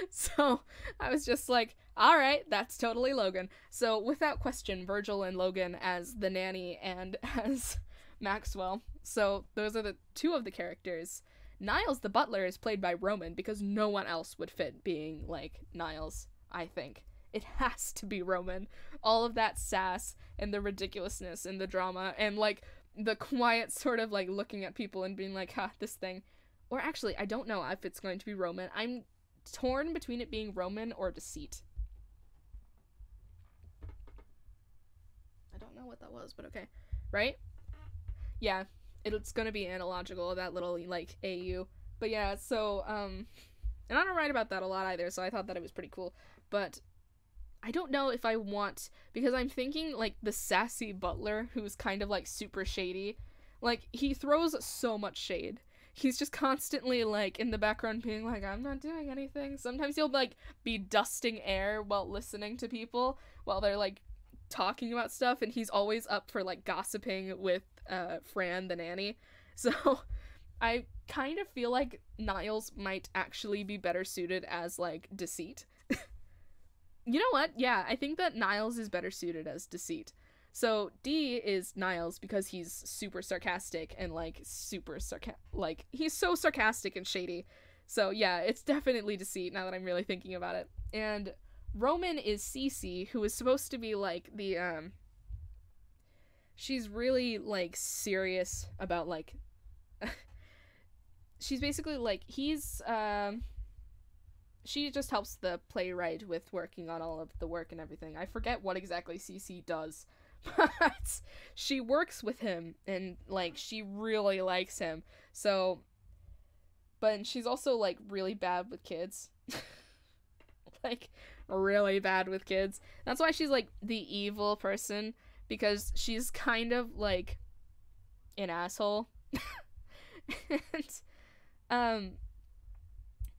So I was just like, alright, that's totally Logan. So without question, Virgil and Logan as the nanny and as Maxwell. So those are the 2 of the characters. Niles the butler is played by Roman because no one else would fit being like Niles, I think. It has to be Roman. All of that sass and the ridiculousness and the drama and like the quiet sort of like looking at people and being like, ha, this thing. Or actually, I don't know if it's going to be Roman. I'm torn between it being Roman or Deceit. I don't know what that was, but okay. Right? Yeah, it's gonna be analogical, that little, like, AU. But yeah, so, And I don't write about that a lot either, so I thought that it was pretty cool. But I don't know if I want, because I'm thinking, like, the sassy butler who's kind of, like, super shady. Like, he throws so much shade. He's just constantly, like, in the background being like, I'm not doing anything. Sometimes he'll, like, be dusting air while listening to people while they're, like, talking about stuff, and he's always up for, like, gossiping with Fran, the nanny. So I kind of feel like Niles might actually be better suited as, like, Deceit. You know what? Yeah, I think that Niles is better suited as Deceit. So D is Niles because he's super sarcastic and, like, he's so sarcastic and shady. So yeah, it's definitely Deceit now that I'm really thinking about it. And Roman is Cece, who is supposed to be, like, the, she's really, like, serious about, like, she's basically, like, she just helps the playwright with working on all of the work and everything. I forget what exactly Cece does, but she works with him, and, like, she really likes him. So, but she's also, like, really bad with kids. Like, really bad with kids. That's why she's, like, the evil person, because she's kind of, like, an asshole. And,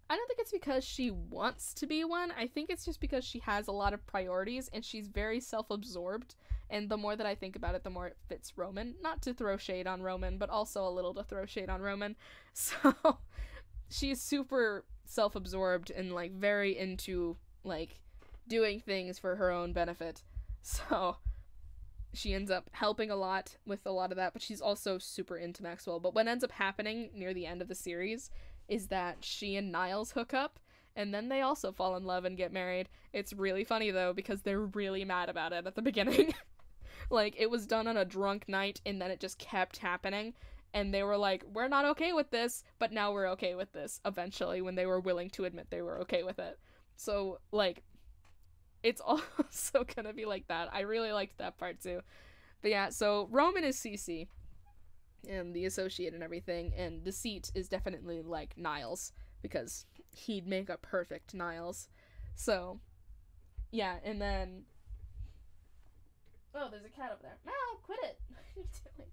I don't think it's because she wants to be one. I think it's just because she has a lot of priorities and she's very self-absorbed. And the more that I think about it, the more it fits Roman. Not to throw shade on Roman, but also a little to throw shade on Roman. So she's super self-absorbed and, like, very into, like, doing things for her own benefit. So she ends up helping a lot with a lot of that, but she's also super into Maxwell. But what ends up happening near the end of the series is that she and Niles hook up, and then they also fall in love and get married. It's really funny, though, because they're really mad about it at the beginning. Like, it was done on a drunk night, and then it just kept happening, and they were like, we're not okay with this, but now we're okay with this, eventually, when they were willing to admit they were okay with it. So, like, it's also gonna be like that. I really liked that part, too. But yeah, so Roman is Cece, and the associate and everything, and Deceit is definitely, like, Niles, because he'd make a perfect Niles. So, yeah, and then, oh, there's a cat over there. No, quit it. What are you doing?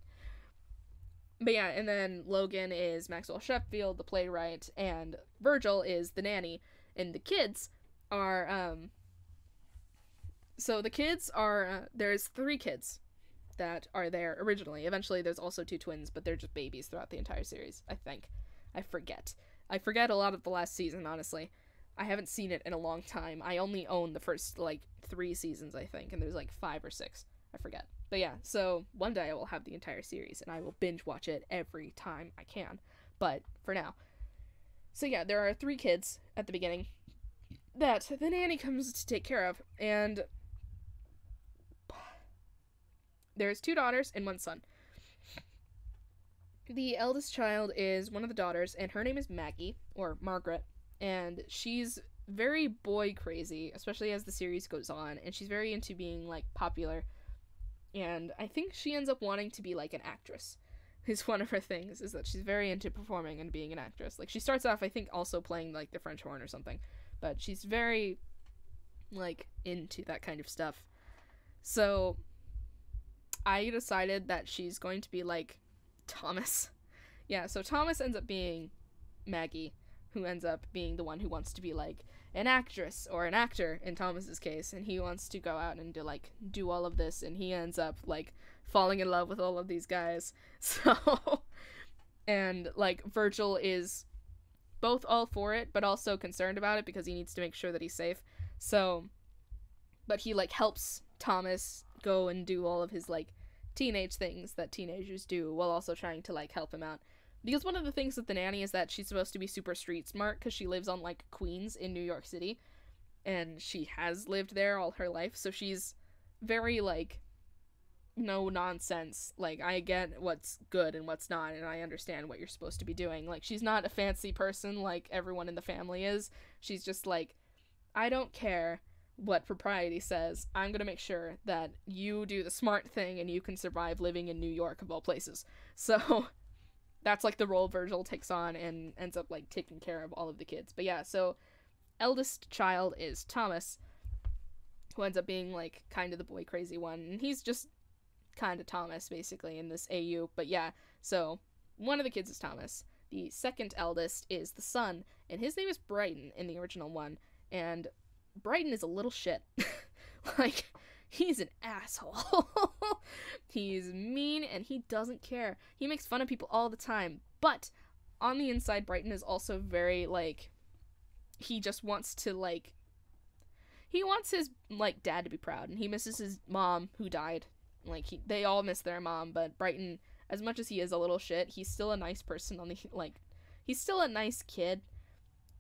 But yeah, and then Logan is Maxwell Sheffield, the playwright, and Virgil is the nanny, and the kids are, so the kids are, there's 3 kids that are there originally. Eventually there's also 2 twins, but they're just babies throughout the entire series, I think. I forget a lot of the last season, honestly. I haven't seen it in a long time. I only own the first, like, 3 seasons, I think, and there's, like, 5 or 6. I forget. But yeah, so one day I will have the entire series, and I will binge watch it every time I can. But for now. So yeah, there are 3 kids at the beginning that the nanny comes to take care of, and there's 2 daughters and 1 son. The eldest child is one of the daughters, and her name is Maggie, or Margaret, and she's very boy crazy, especially as the series goes on, and she's very into being, like, popular, and I think she ends up wanting to be, like, an actress. Is one of her things, is that she's very into performing and being an actress. Like, she starts off, I think, also playing, like, the French horn or something, but she's very, like, into that kind of stuff. So I decided that she's going to be, like, Thomas. Yeah, so Thomas ends up being Maggie, who ends up being the one who wants to be, like, an actress or an actor in Thomas's case, and he wants to go out and do all of this, and he ends up, like, falling in love with all of these guys. So, and, like, Virgil is both all for it, but also concerned about it because he needs to make sure that he's safe. So, but he, like, helps Thomas go and do all of his, like, teenage things that teenagers do while also trying to, like, help him out. Because one of the things with the nanny is that she's supposed to be super street smart because she lives on, like, Queens in New York City, and she has lived there all her life, so she's very, like, no nonsense. Like, I get what's good and what's not, and I understand what you're supposed to be doing. Like, she's not a fancy person like everyone in the family is. She's just like, I don't care what propriety says. I'm gonna make sure that you do the smart thing and you can survive living in New York, of all places. So, that's like the role Virgil takes on and ends up like taking care of all of the kids. But yeah, so eldest child is Thomas, who ends up being like kind of the boy crazy one, and he's just kind of Thomas basically in this AU. But yeah, so one of the kids is Thomas. The second eldest is the son, and his name is Brighton in the original one. And Brighton is a little shit. Like, he's an asshole. He's mean and he doesn't care. He makes fun of people all the time. But on the inside, Brighton is also very, like, he just wants to, like, he wants his, like, dad to be proud. And he misses his mom, who died. Like, they all miss their mom. But Brighton, as much as he is a little shit, he's still a nice person on the, like, he's still a nice kid.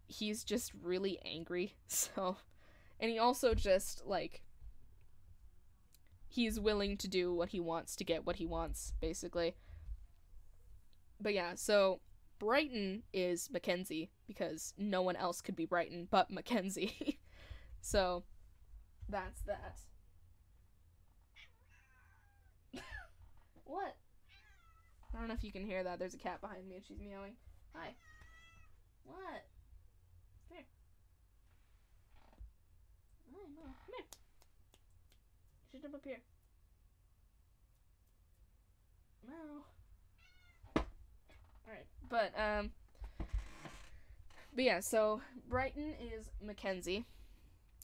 He's just really angry. So, and he also just, like, he's willing to do what he wants to get what he wants, basically. But yeah, so Brighton is Mackenzie, because no one else could be Brighton but Mackenzie. So, that's that. What? I don't know if you can hear that. There's a cat behind me and she's meowing. Hi. What? Come here. Oh, no. Come here. You should jump up here. No. Alright. But yeah, so Brighton is Mackenzie,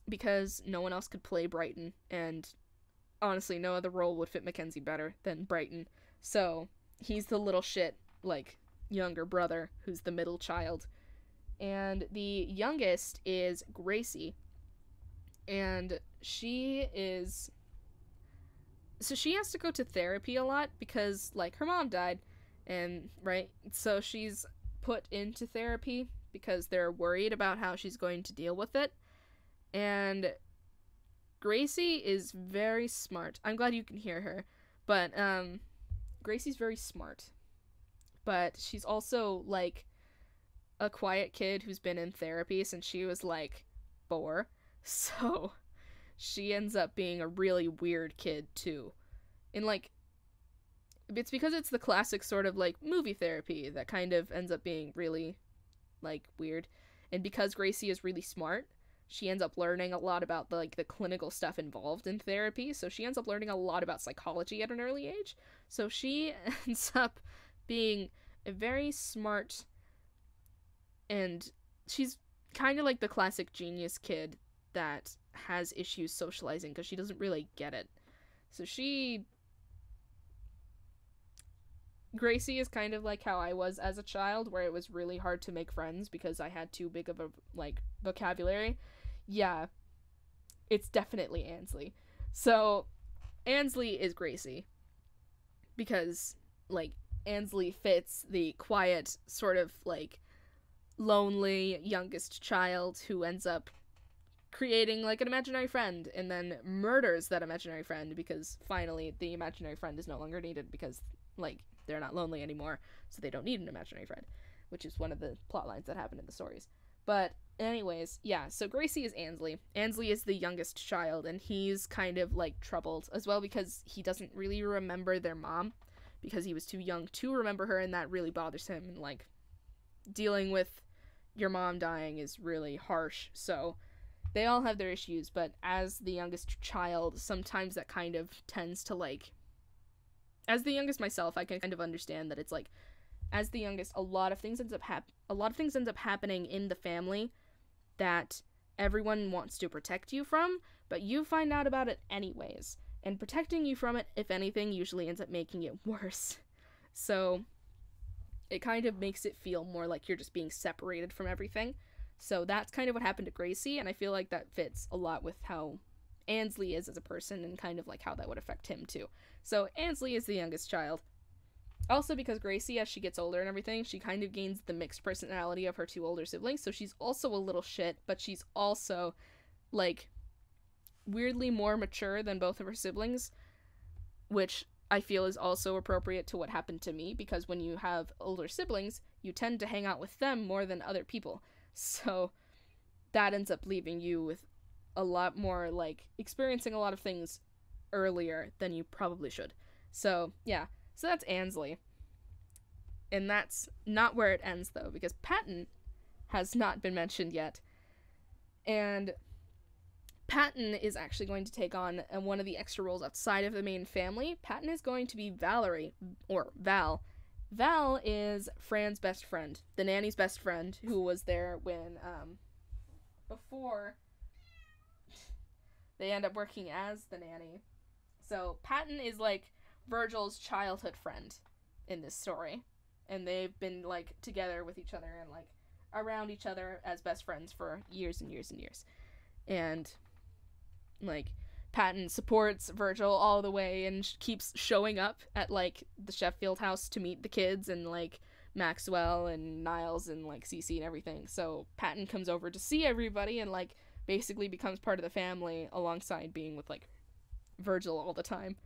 because no one else could play Brighton, and honestly, no other role would fit Mackenzie better than Brighton. So, he's the little shit, like, younger brother who's the middle child. And the youngest is Gracie. And she is... So she has to go to therapy a lot because, like, her mom died. And, right? So she's put into therapy because they're worried about how she's going to deal with it. And Gracie is very smart. I'm glad you can hear her. But, Gracie's very smart. But she's also, like, a quiet kid who's been in therapy since she was, like, 4. So she ends up being a really weird kid, too. And, like, it's because it's the classic sort of, like, movie therapy that kind of ends up being really, like, weird. And because Gracie is really smart, she ends up learning a lot about, the clinical stuff involved in therapy. So she ends up learning a lot about psychology at an early age. So she ends up being a very smart, and she's kind of like the classic genius kid that has issues socializing because she doesn't really get it. So Gracie is kind of like how I was as a child, where it was really hard to make friends because I had too big of a, like, vocabulary. Yeah, it's definitely Ansley. So, Ansley is Gracie. Because, like, Ansley fits the quiet, sort of, like, lonely youngest child who ends up creating, like, an imaginary friend and then murders that imaginary friend because finally the imaginary friend is no longer needed because, like, they're not lonely anymore, so they don't need an imaginary friend, which is one of the plot lines that happen in the stories. But anyways, yeah, so Gracie is Ansley. Ansley is the youngest child, and he's kind of, like, troubled as well because he doesn't really remember their mom because he was too young to remember her, and that really bothers him, and, like, dealing with your mom dying is really harsh. So they all have their issues, but as the youngest child, sometimes that kind of tends to, like, as the youngest myself, I can kind of understand that it's like, as the youngest, a lot of things ends up happening in the family that everyone wants to protect you from, but you find out about it anyways. And protecting you from it, if anything, usually ends up making it worse. So it kind of makes it feel more like you're just being separated from everything. So that's kind of what happened to Gracie, and I feel like that fits a lot with how Ansley is as a person and kind of like how that would affect him too. So Ansley is the youngest child. Also because Gracie, as she gets older and everything, she kind of gains the mixed personality of her two older siblings, so she's also a little shit, but she's also, like, weirdly more mature than both of her siblings, which I feel is also appropriate to what happened to me, because when you have older siblings, you tend to hang out with them more than other people. So that ends up leaving you with a lot more, like, experiencing a lot of things earlier than you probably should. So, yeah. So that's Ansley. And that's not where it ends, though, because Patton has not been mentioned yet. And Patton is actually going to take on one of the extra roles outside of the main family. Patton is going to be Valerie, or Val. Val is Fran's best friend, the nanny's best friend, who was there when, before they end up working as the nanny. So Patton is, like, Virgil's childhood friend in this story. And they've been, like, together with each other and, like, around each other as best friends for years and years and years. And, like, Patton supports Virgil all the way and keeps showing up at, like, the Sheffield house to meet the kids and, like, Maxwell and Niles and, like, Cece and everything. So Patton comes over to see everybody and, like, basically becomes part of the family alongside being with, like, Virgil all the time.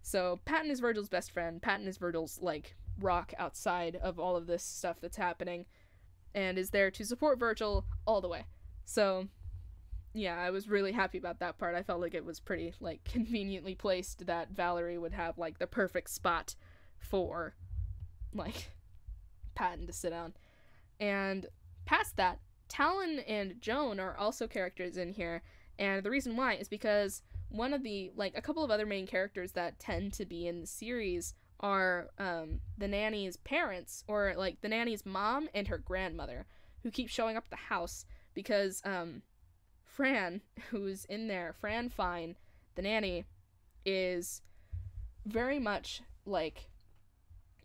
So Patton is Virgil's best friend. Patton is Virgil's, like, rock outside of all of this stuff that's happening and is there to support Virgil all the way. So yeah, I was really happy about that part. I felt like it was pretty, like, conveniently placed that Valerie would have, like, the perfect spot for, like, Patton to sit on. And past that, Talon and Joan are also characters in here, and the reason why is because one of the, like, a couple of other main characters that tend to be in the series are the nanny's parents, or, like, the nanny's mom and her grandmother, who keep showing up at the house because Fran, who's in there, Fran Fine, the nanny, is very much like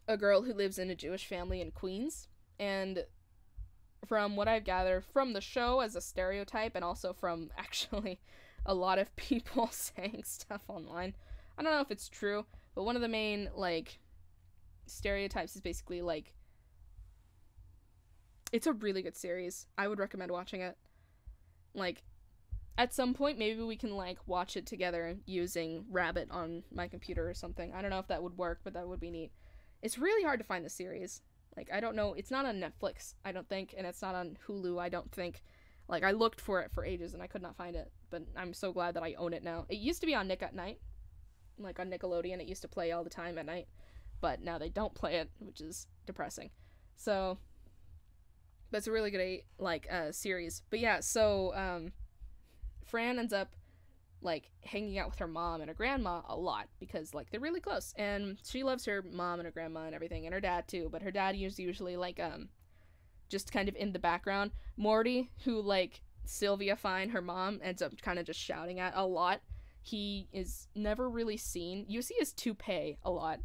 a girl who lives in a Jewish family in Queens. And from what I've gathered from the show as a stereotype, and also from actually a lot of people saying stuff online, I don't know if it's true, but one of the main, like, stereotypes is basically, like, it's a really good series. I would recommend watching it. Like, at some point, maybe we can, like, watch it together using Rabbit on my computer or something. I don't know if that would work, but that would be neat. It's really hard to find the series. Like, I don't know. It's not on Netflix, I don't think, and it's not on Hulu, I don't think. Like, I looked for it for ages, and I could not find it, but I'm so glad that I own it now. It used to be on Nick at Night. Like, on Nickelodeon, it used to play all the time at night, but now they don't play it, which is depressing. So, that's a really good, like, series. But yeah, so, Fran ends up, like, hanging out with her mom and her grandma a lot, because, like, they're really close, and she loves her mom and her grandma and everything, and her dad, too, but her dad is usually, like, just kind of in the background. Morty, who, like, Sylvia Fine, her mom, ends up kind of just shouting at a lot. He is never really seen. You see his toupee a lot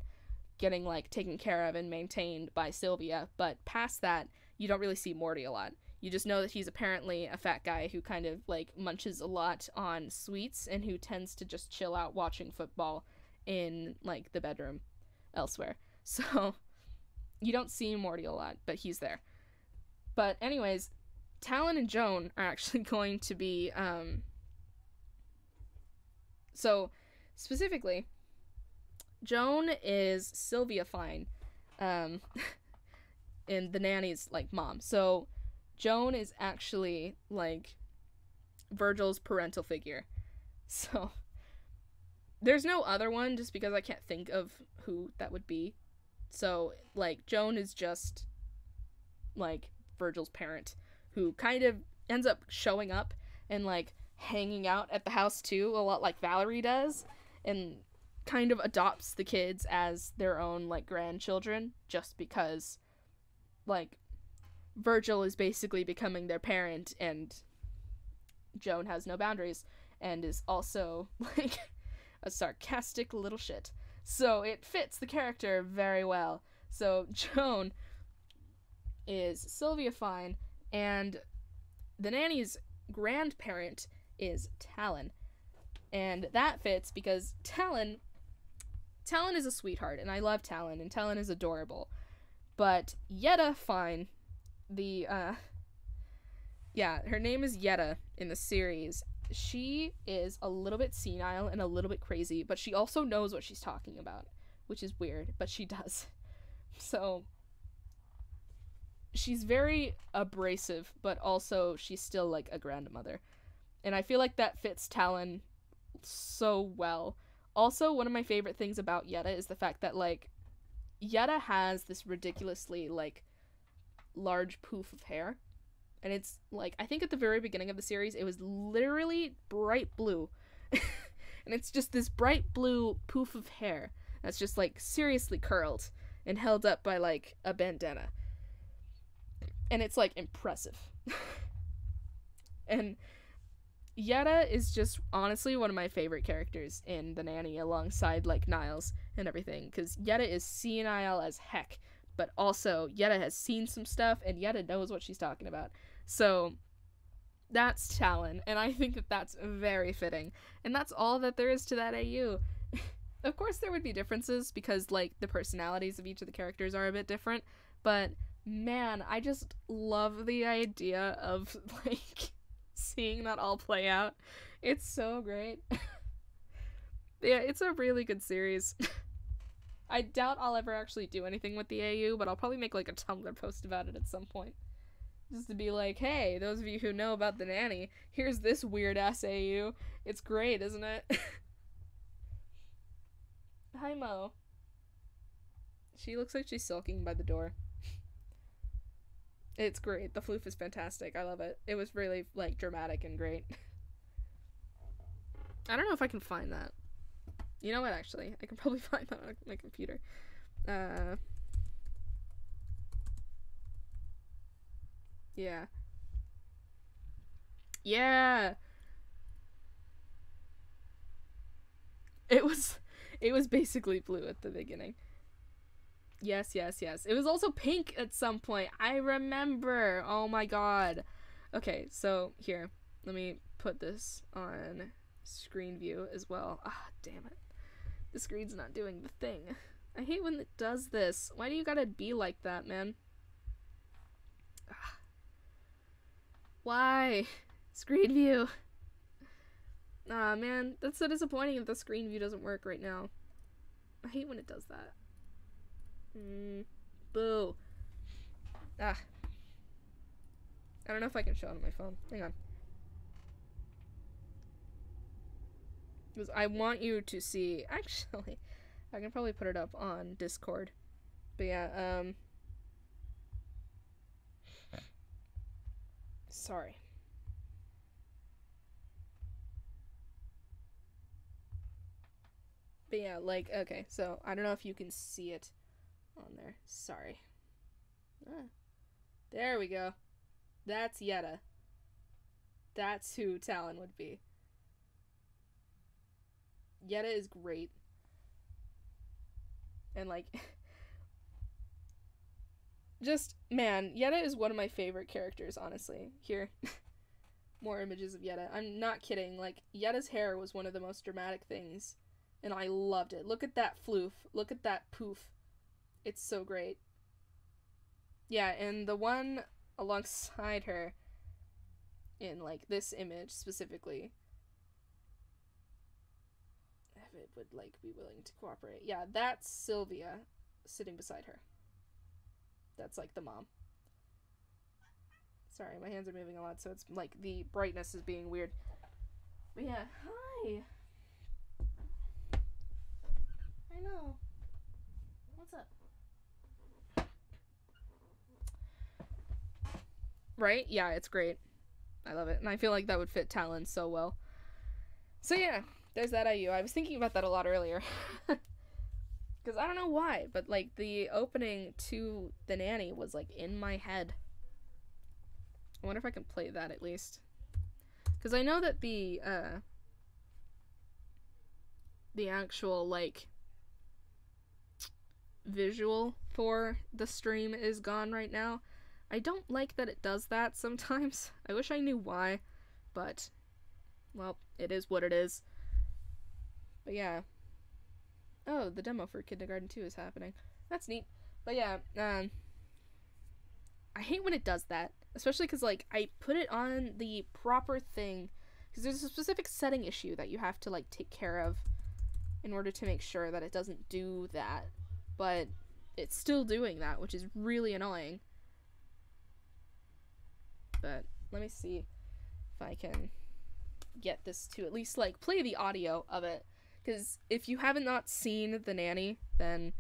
getting, like, taken care of and maintained by Sylvia, but past that, you don't really see Morty a lot. You just know that he's apparently a fat guy who kind of, like, munches a lot on sweets and who tends to just chill out watching football in, like, the bedroom elsewhere. So, you don't see Morty a lot, but he's there. But anyways, Talon and Joan are actually going to be, so, specifically, Joan is Sylvia Fine, and the nanny's, like, mom. So, Joan is actually, like, Virgil's parental figure. So, there's no other one, just because I can't think of who that would be. So, like, Joan is just, like, Virgil's parent, who kind of ends up showing up and, like, hanging out at the house too, a lot like Valerie does, and kind of adopts the kids as their own, like, grandchildren, just because, like, Virgil is basically becoming their parent, and Joan has no boundaries, and is also, like, a sarcastic little shit. So it fits the character very well. So Joan is Sylvia Fine, and the nanny's grandparent is Talon. And that fits because Talon is a sweetheart, and I love Talon, and Talon is adorable. But Yetta Fine, her name is Yetta in the series. She is a little bit senile and a little bit crazy, but she also knows what she's talking about, which is weird, but she does. So, she's very abrasive, but also she's still, like, a grandmother. And I feel like that fits Talon so well. Also, one of my favorite things about Yetta is the fact that, like, Yetta has this ridiculously, like, large poof of hair. And it's, like, I think at the very beginning of the series, it was literally bright blue. And it's just this bright blue poof of hair that's just, like, seriously curled and held up by, like, a bandana. And it's, like, impressive. And Yetta is just honestly one of my favorite characters in The Nanny, alongside, like, Niles and everything, because Yetta is senile as heck, but also Yetta has seen some stuff and Yetta knows what she's talking about. So that's Talon, and I think that that's very fitting, and that's all that there is to that AU. Of course there would be differences because, like, the personalities of each of the characters are a bit different, but man, I just love the idea of, like, seeing that all play out. It's so great. Yeah, it's a really good series. I doubt I'll ever actually do anything with the AU, but I'll probably make, like, a Tumblr post about it at some point. Just to be like, hey, those of you who know about The Nanny, here's this weird-ass AU. It's great, isn't it? Hi, Mo. She looks like she's sulking by the door. It's great. The floof is fantastic. I love it. It was really, like, dramatic and great. I don't know if I can find that. You know what, actually? I can probably find that on my computer. Yeah. Yeah! It was basically blue at the beginning. Yes. It was also pink at some point. I remember. Oh my god. Okay, so here. Let me put this on screen view as well. Ah, damn it. The screen's not doing the thing. I hate when it does this. Why do you gotta be like that, man? Ah. Why? Screen view. Ah, man. That's so disappointing if the screen view doesn't work right now. I hate when it does that. Boo. Ah. I don't know if I can show it on my phone. Hang on. Because I want you to see... Actually, I can probably put it up on Discord. But yeah, sorry. But yeah, like, okay, so I don't know if you can see it on there. Sorry. Ah. There we go. That's Yetta. That's who Talon would be. Yetta is great. And, like, just, man, Yetta is one of my favorite characters, honestly. Here. More images of Yetta. I'm not kidding. Like, Yetta's hair was one of the most dramatic things, and I loved it. Look at that floof. Look at that poof. It's so great. Yeah, and the one alongside her in, like, this image specifically, if it would, like, be willing to cooperate. Yeah, that's Sylvia sitting beside her. That's, like, the mom. Sorry, my hands are moving a lot, so it's, like, the brightness is being weird. But yeah, hi! I know. What's up? Right? Yeah, it's great. I love it. And I feel like that would fit Talon so well. So yeah, there's that IU. I was thinking about that a lot earlier. Because I don't know why, but, like, the opening to The Nanny was, like, in my head. I wonder if I can play that at least. Because I know that the actual, like, visual for the stream is gone right now. I don't like that it does that sometimes. I wish I knew why, but, well, it is what it is. But yeah. Oh, the demo for Kindergarten 2 is happening. That's neat. But yeah, I hate when it does that. Especially because, like, I put it on the proper thing. Because there's a specific setting issue that you have to, like, take care of in order to make sure that it doesn't do that. But it's still doing that, which is really annoying. But let me see if I can get this to at least, like, play the audio of it. Because if you haven't not seen The Nanny, then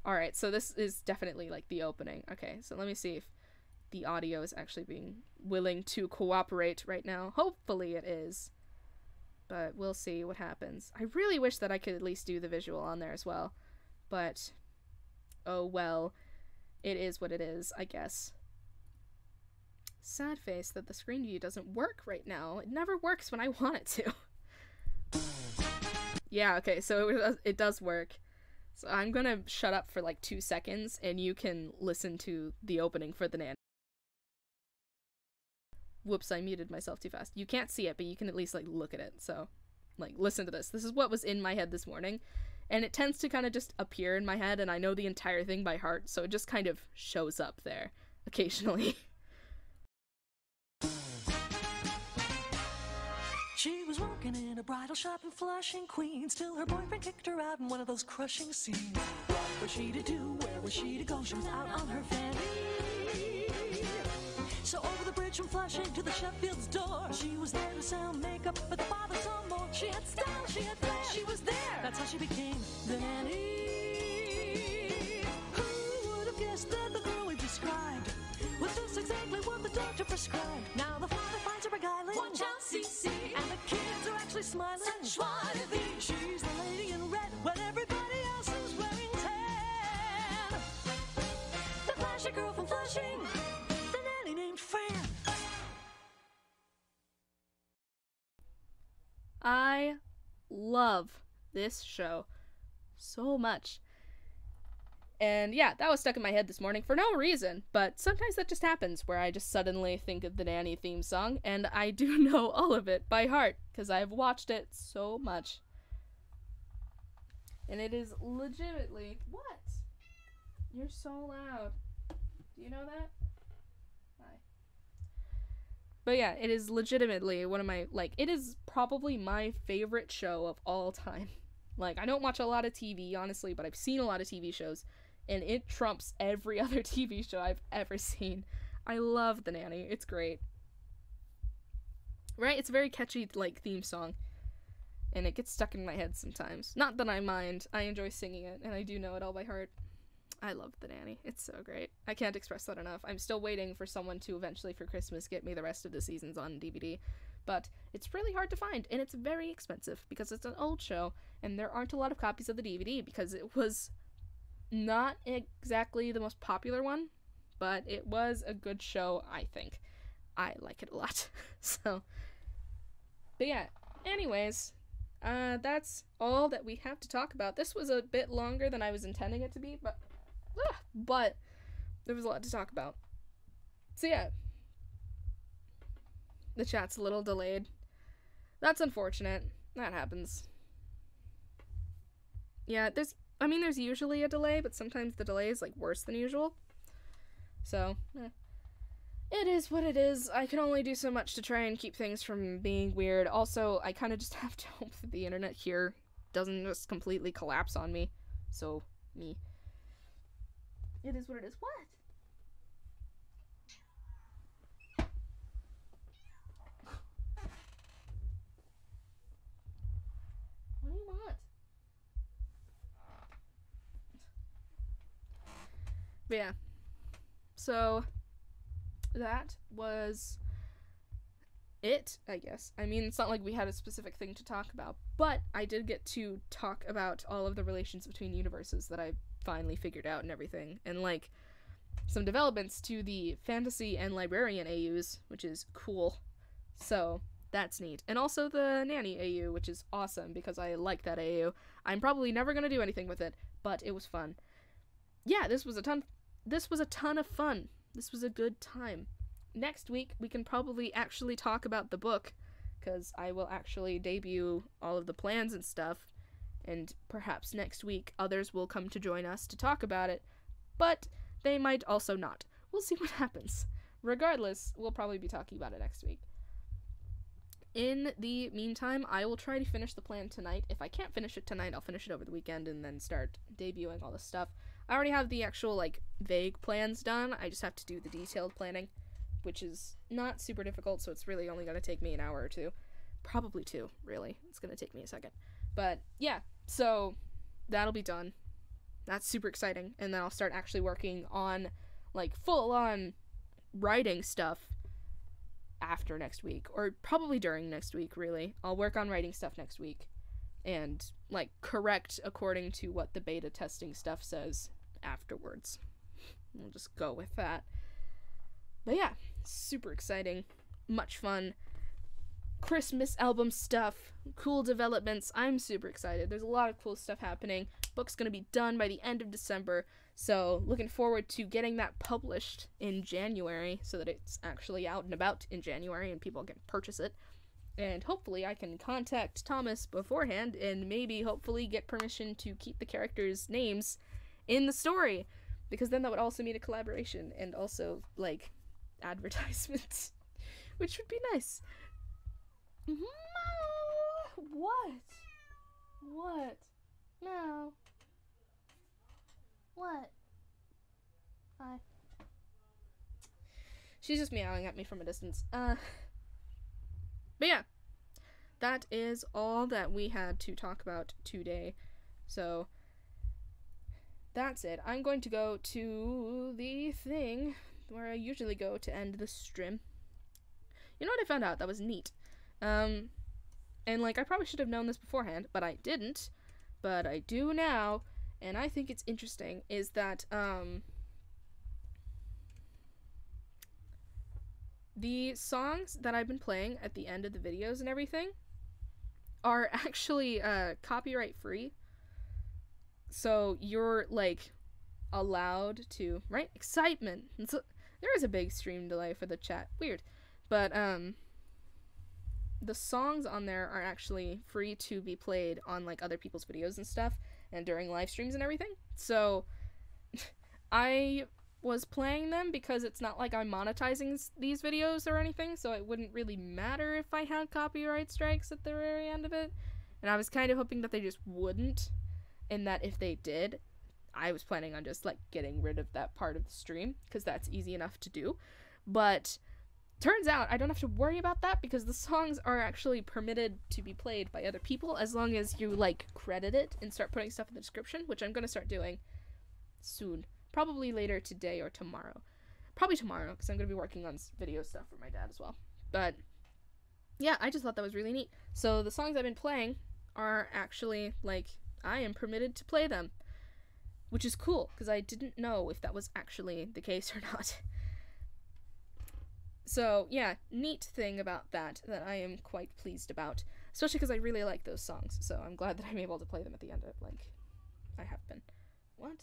Alright, so this is definitely, like, the opening. Okay, so let me see if the audio is actually being willing to cooperate right now. Hopefully it is. But we'll see what happens. I really wish that I could at least do the visual on there as well. But, oh well. It is what it is, I guess. Sad face that the screen view doesn't work right now. It never works when I want it to. Yeah, okay, so it does work. So I'm gonna shut up for like 2 seconds and you can listen to the opening for the nanny. Whoops, I muted myself too fast. You can't see it, but you can at least like look at it. So, like, listen to this. This is what was in my head this morning. And it tends to kind of just appear in my head, and I know the entire thing by heart, so it just kind of shows up there occasionally. She was working in a bridal shop in Flushing, Queens, till her boyfriend kicked her out in one of those crushing scenes. What was she to do? Where was she to go? She was out on her fanny. So over the bridge from Flushing to the Sheffield's door, she was there to sell makeup, but the father saw more. She had style, she had flair, she was there. That's how she became the nanny. Who would have guessed that the girl we described was just exactly what the doctor prescribed? Now the father finds her beguiling. Watch out, CC. And the kids are actually smiling. She's the lady in red when everybody else is wearing tan. The flashy girl from Flushing, the nanny named Fran. I love this show so much. And yeah, that was stuck in my head this morning for no reason, but sometimes that just happens where I just suddenly think of the nanny theme song, and I do know all of it by heart because I've watched it so much. And it is legitimately... What? You're so loud. Do you know that? Hi. But yeah, it is legitimately one of my, like, it is probably my favorite show of all time. Like, I don't watch a lot of TV, honestly, but I've seen a lot of TV shows, and it trumps every other TV show I've ever seen. I love The Nanny. It's great. Right? It's a very catchy, like, theme song, and it gets stuck in my head sometimes. Not that I mind. I enjoy singing it, and I do know it all by heart. I love The Nanny. It's so great. I can't express that enough. I'm still waiting for someone to eventually for Christmas get me the rest of the seasons on DVD. But it's really hard to find, and it's very expensive because it's an old show, and there aren't a lot of copies of the DVD because it was not exactly the most popular one, but it was a good show, I think. I like it a lot. So, but yeah, anyways, that's all that we have to talk about. This was a bit longer than I was intending it to be, but there was a lot to talk about. So yeah. The chat's a little delayed. That's unfortunate. That happens. Yeah, there's usually a delay, but sometimes the delay is, like, worse than usual. So, it is what it is. I can only do so much to try and keep things from being weird. Also, I kind of just have to hope that the internet here doesn't just completely collapse on me. So, me. It is what it is. What? What do you want? But yeah. So, that was it, I guess. I mean, it's not like we had a specific thing to talk about, but I did get to talk about all of the relations between universes that I finally figured out and everything, and, like, some developments to the fantasy and librarian AUs, which is cool. So, that's neat. And also the nanny AU, which is awesome because I like that AU. I'm probably never going to do anything with it, but it was fun. Yeah, this was a ton of fun. This was a good time. Next week, we can probably actually talk about the book, because I will actually debut all of the plans and stuff, and perhaps next week others will come to join us to talk about it, but they might also not. We'll see what happens. Regardless, we'll probably be talking about it next week. In the meantime, I will try to finish the plan tonight. If I can't finish it tonight, I'll finish it over the weekend and then start debuting all this stuff. I already have the actual, like, vague plans done. I just have to do the detailed planning, which is not super difficult, so it's really only going to take me an hour or two. Probably 2, really. It's going to take me a second. But, yeah, so that'll be done. that's super exciting. And then I'll start actually working on, like, full-on writing stuff after next week, or probably during next week, really. I'll work on writing stuff next week and, like, correct according to what the beta testing stuff says afterwards. We'll just go with that. But yeah, super exciting, much fun. Christmas album stuff, cool developments. I'm super excited. There's a lot of cool stuff happening. Book's gonna be done by the end of December, so looking forward to getting that published in January so that it's actually out and about in January and people can purchase it. And hopefully I can contact Thomas beforehand and maybe hopefully get permission to keep the characters' names in the story, because then that would also mean a collaboration and also, like, advertisements, which would be nice. What? What? No. What? Hi. She's just meowing at me from a distance. But yeah, that is all that we had to talk about today. So that's it. I'm going to go to the thing where I usually go to end the stream. You know what I found out that was neat? And, like, I probably should have known this beforehand, but I didn't. But I do now, and I think it's interesting, is that, the songs that I've been playing at the end of the videos and everything are actually, copyright free. So you're, like, allowed to, right? Excitement! There is a big stream delay for the chat. Weird. But, the songs on there are actually free to be played on, like, other people's videos and stuff, and during live streams and everything. So, I was playing them because it's not like I'm monetizing these videos or anything, so it wouldn't really matter if I had copyright strikes at the very end of it. And I was kind of hoping that they just wouldn't, and that if they did, I was planning on just, like, getting rid of that part of the stream, because that's easy enough to do. But turns out I don't have to worry about that, because the songs are actually permitted to be played by other people as long as you, like, credit it and start putting stuff in the description, which I'm going to start doing soon. Probably later today or tomorrow. Probably tomorrow, because I'm going to be working on video stuff for my dad as well. But yeah, I just thought that was really neat. So the songs I've been playing are actually, like, I am permitted to play them, which is cool, because I didn't know if that was actually the case or not. So, yeah, neat thing about that I am quite pleased about. Especially because I really like those songs, so I'm glad that I'm able to play them at the end of, like, I have been. What?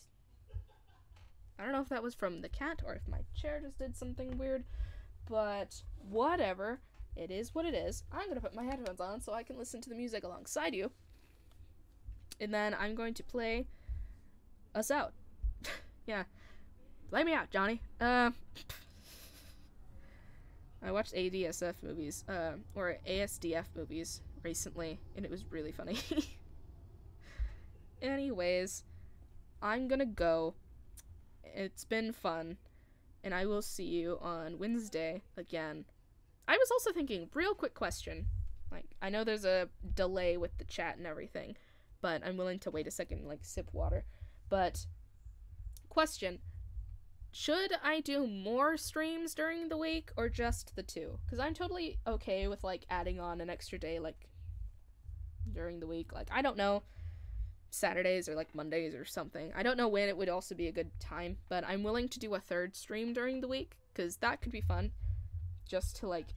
I don't know if that was from the cat or if my chair just did something weird, but whatever. It is what it is. I'm gonna put my headphones on so I can listen to the music alongside you. And then I'm going to play us out. Yeah. Play me out, Johnny. I watched ADSF movies, or ASDF movies recently, and it was really funny. Anyways, I'm gonna go. It's been fun, and I will see you on Wednesday again. I was also thinking, real quick question. Like, I know there's a delay with the chat and everything, but I'm willing to wait a second and, like, sip water. But, question. Should I do more streams during the week, or just the 2? Because I'm totally okay with, like, adding on an extra day, like, during the week. Like, I don't know, Saturdays or, like, Mondays or something. I don't know when it would also be a good time, but I'm willing to do a 3rd stream during the week, because that could be fun. Just to, like,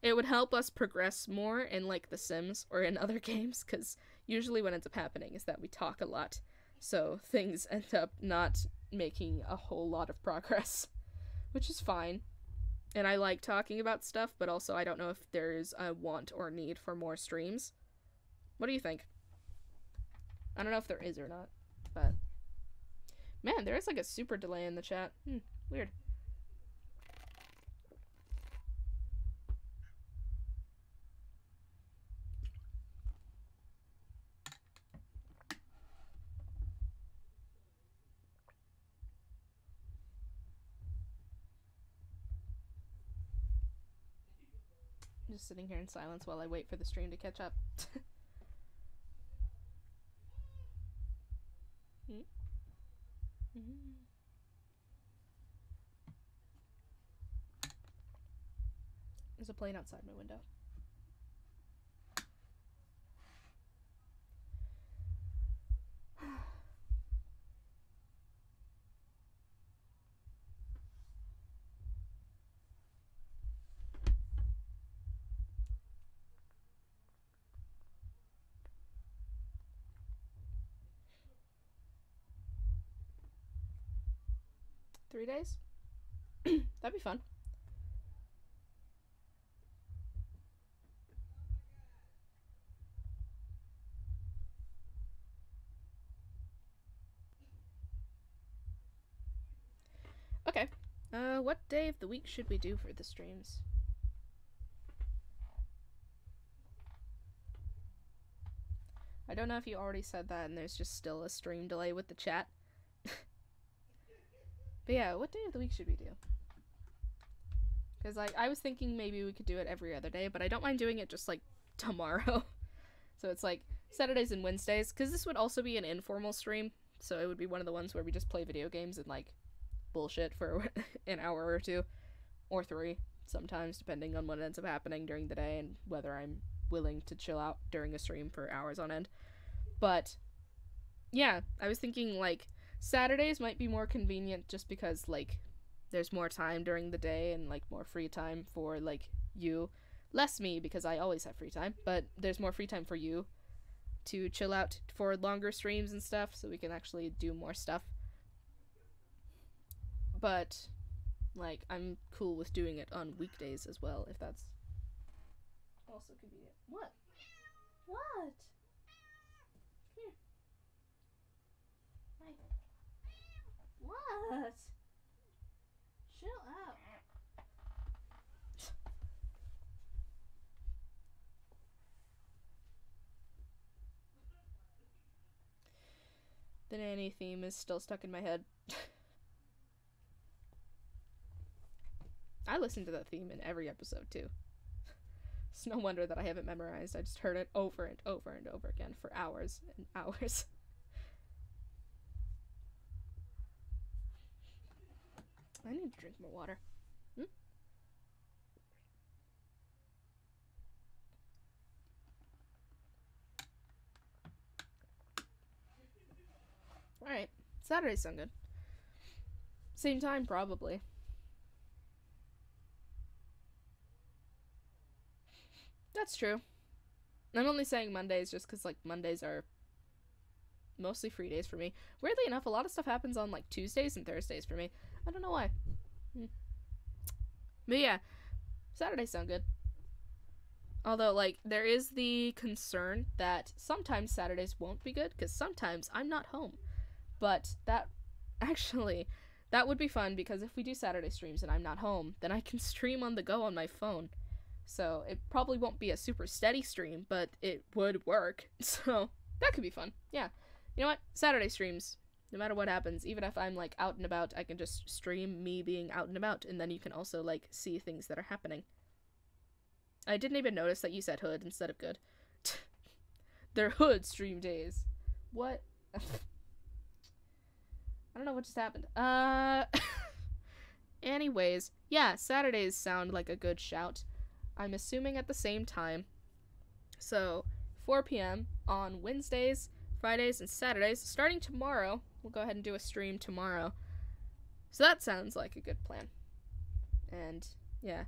it would help us progress more in, like, The Sims or in other games, because usually what ends up happening is that we talk a lot, so things end up not making a whole lot of progress, which is fine. And I like talking about stuff, but also I don't know if there's a want or need for more streams. What do you think? I don't know if there is or not, but man, there is, like, a super delay in the chat. Weird. Just sitting here in silence while I wait for the stream to catch up. There's a plane outside my window. Three days? That'd be fun. Okay. What day of the week should we do for the streams? I don't know if you already said that and there's just still a stream delay with the chat. But yeah, what day of the week should we do? Because, like, I was thinking maybe we could do it every other day, but I don't mind doing it just, like, tomorrow. So it's, like, Saturdays and Wednesdays, because this would also be an informal stream, so it would be one of the ones where we just play video games and, like, bullshit for an hour or two, or 3, sometimes, depending on what ends up happening during the day and whether I'm willing to chill out during a stream for hours on end. But, yeah, I was thinking, like, Saturdays might be more convenient just because, like, there's more time during the day and, like, more free time for, like, you. Less me, because I always have free time, but there's more free time for you to chill out for longer streams and stuff, so we can actually do more stuff. But, like, I'm cool with doing it on weekdays as well, if that's also convenient. What? What? Here. Hi. What? Chill out. The nanny theme is still stuck in my head. I listen to that theme in every episode, too. It's no wonder that I have it memorized. I just heard it over and over and over again for hours and hours. I need to drink more water. Alright. Saturdays sound good. Same time, probably. That's true. I'm only saying Mondays just because, like, Mondays are mostly free days for me. Weirdly enough, a lot of stuff happens on, like, Tuesdays and Thursdays for me. I don't know why. But yeah, Saturdays sound good. Although, like, there is the concern that sometimes Saturdays won't be good, because sometimes I'm not home. But that, actually, that would be fun, because if we do Saturday streams and I'm not home, then I can stream on the go on my phone. So it probably won't be a super steady stream, but it would work. So that could be fun. Yeah. You know what? Saturday streams, no matter what happens, even if I'm, like, out and about, I can just stream me being out and about, and then you can also, like, see things that are happening. I didn't even notice that you said hood instead of good. They're hood stream days. What? I don't know what just happened. Anyways, yeah, Saturdays sound like a good shout. I'm assuming at the same time. So, 4 p.m. on Wednesdays, Fridays, and Saturdays. Starting tomorrow, we'll go ahead and do a stream tomorrow. So that sounds like a good plan. And, yeah.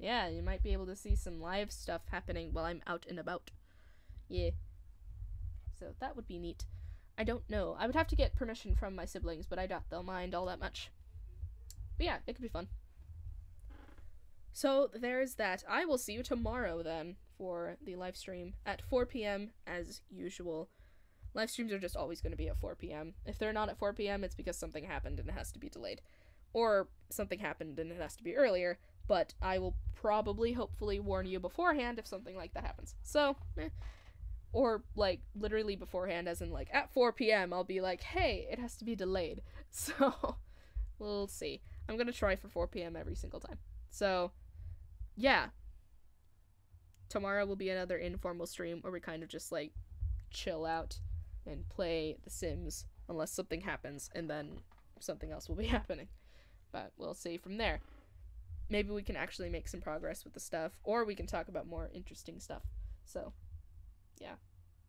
Yeah, you might be able to see some live stuff happening while I'm out and about. Yeah. So that would be neat. I don't know. I would have to get permission from my siblings, but I doubt they'll mind all that much. But yeah, it could be fun. So there's that. I will see you tomorrow then for the live stream at 4 p.m. as usual. Live streams are just always going to be at 4 p.m. If they're not at 4 p.m., it's because something happened and it has to be delayed. Or something happened and it has to be earlier, but I will probably, hopefully, warn you beforehand if something like that happens. So, or, like, literally beforehand, as in, like, at 4 p.m., I'll be like, hey, it has to be delayed. So, we'll see. I'm going to try for 4 p.m. every single time. So, yeah. Tomorrow will be another informal stream where we kind of just, like, chill out and play The Sims unless something happens, and then something else will be happening. But we'll see from there. Maybe we can actually make some progress with the stuff, or we can talk about more interesting stuff. So, yeah.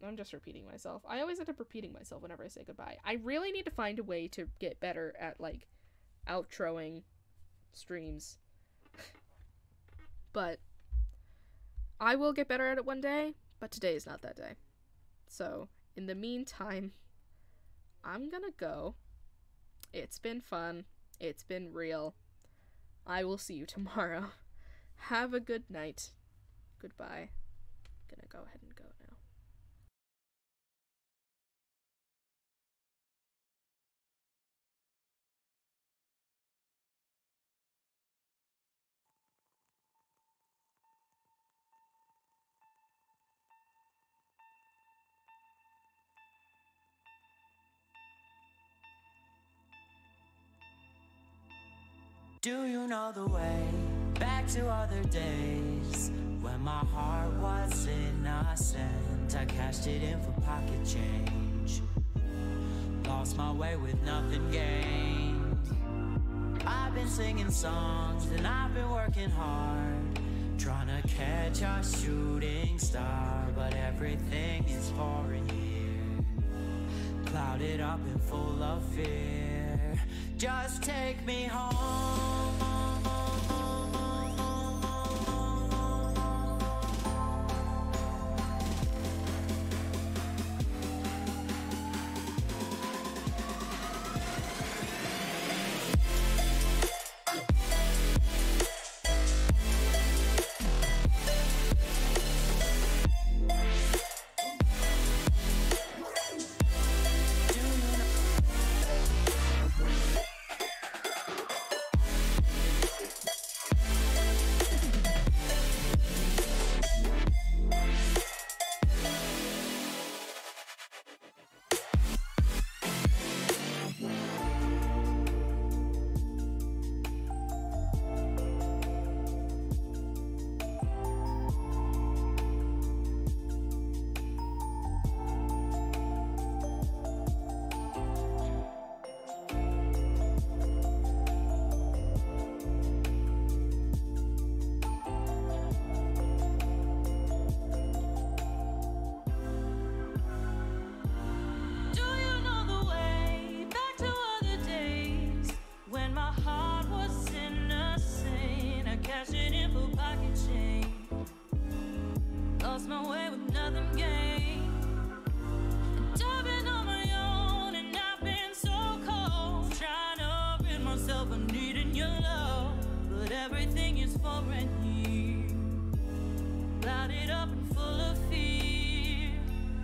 I'm just repeating myself. I always end up repeating myself whenever I say goodbye. I really need to find a way to get better at, like, outroing streams. But I will get better at it one day, but today is not that day. So, in the meantime, I'm gonna go. It's been fun. It's been real. I will see you tomorrow. Have a good night. Goodbye. I'm gonna go ahead and go now. Do you know the way back to other days when my heart was innocent? I cashed it in for pocket change, lost my way with nothing gained. I've been singing songs and I've been working hard, trying to catch a shooting star, but everything is foreign here, clouded up and full of fear. Just take me home.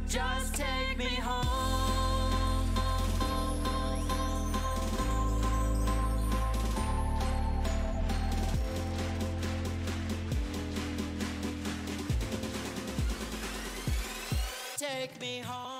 Just take me home. Take me home.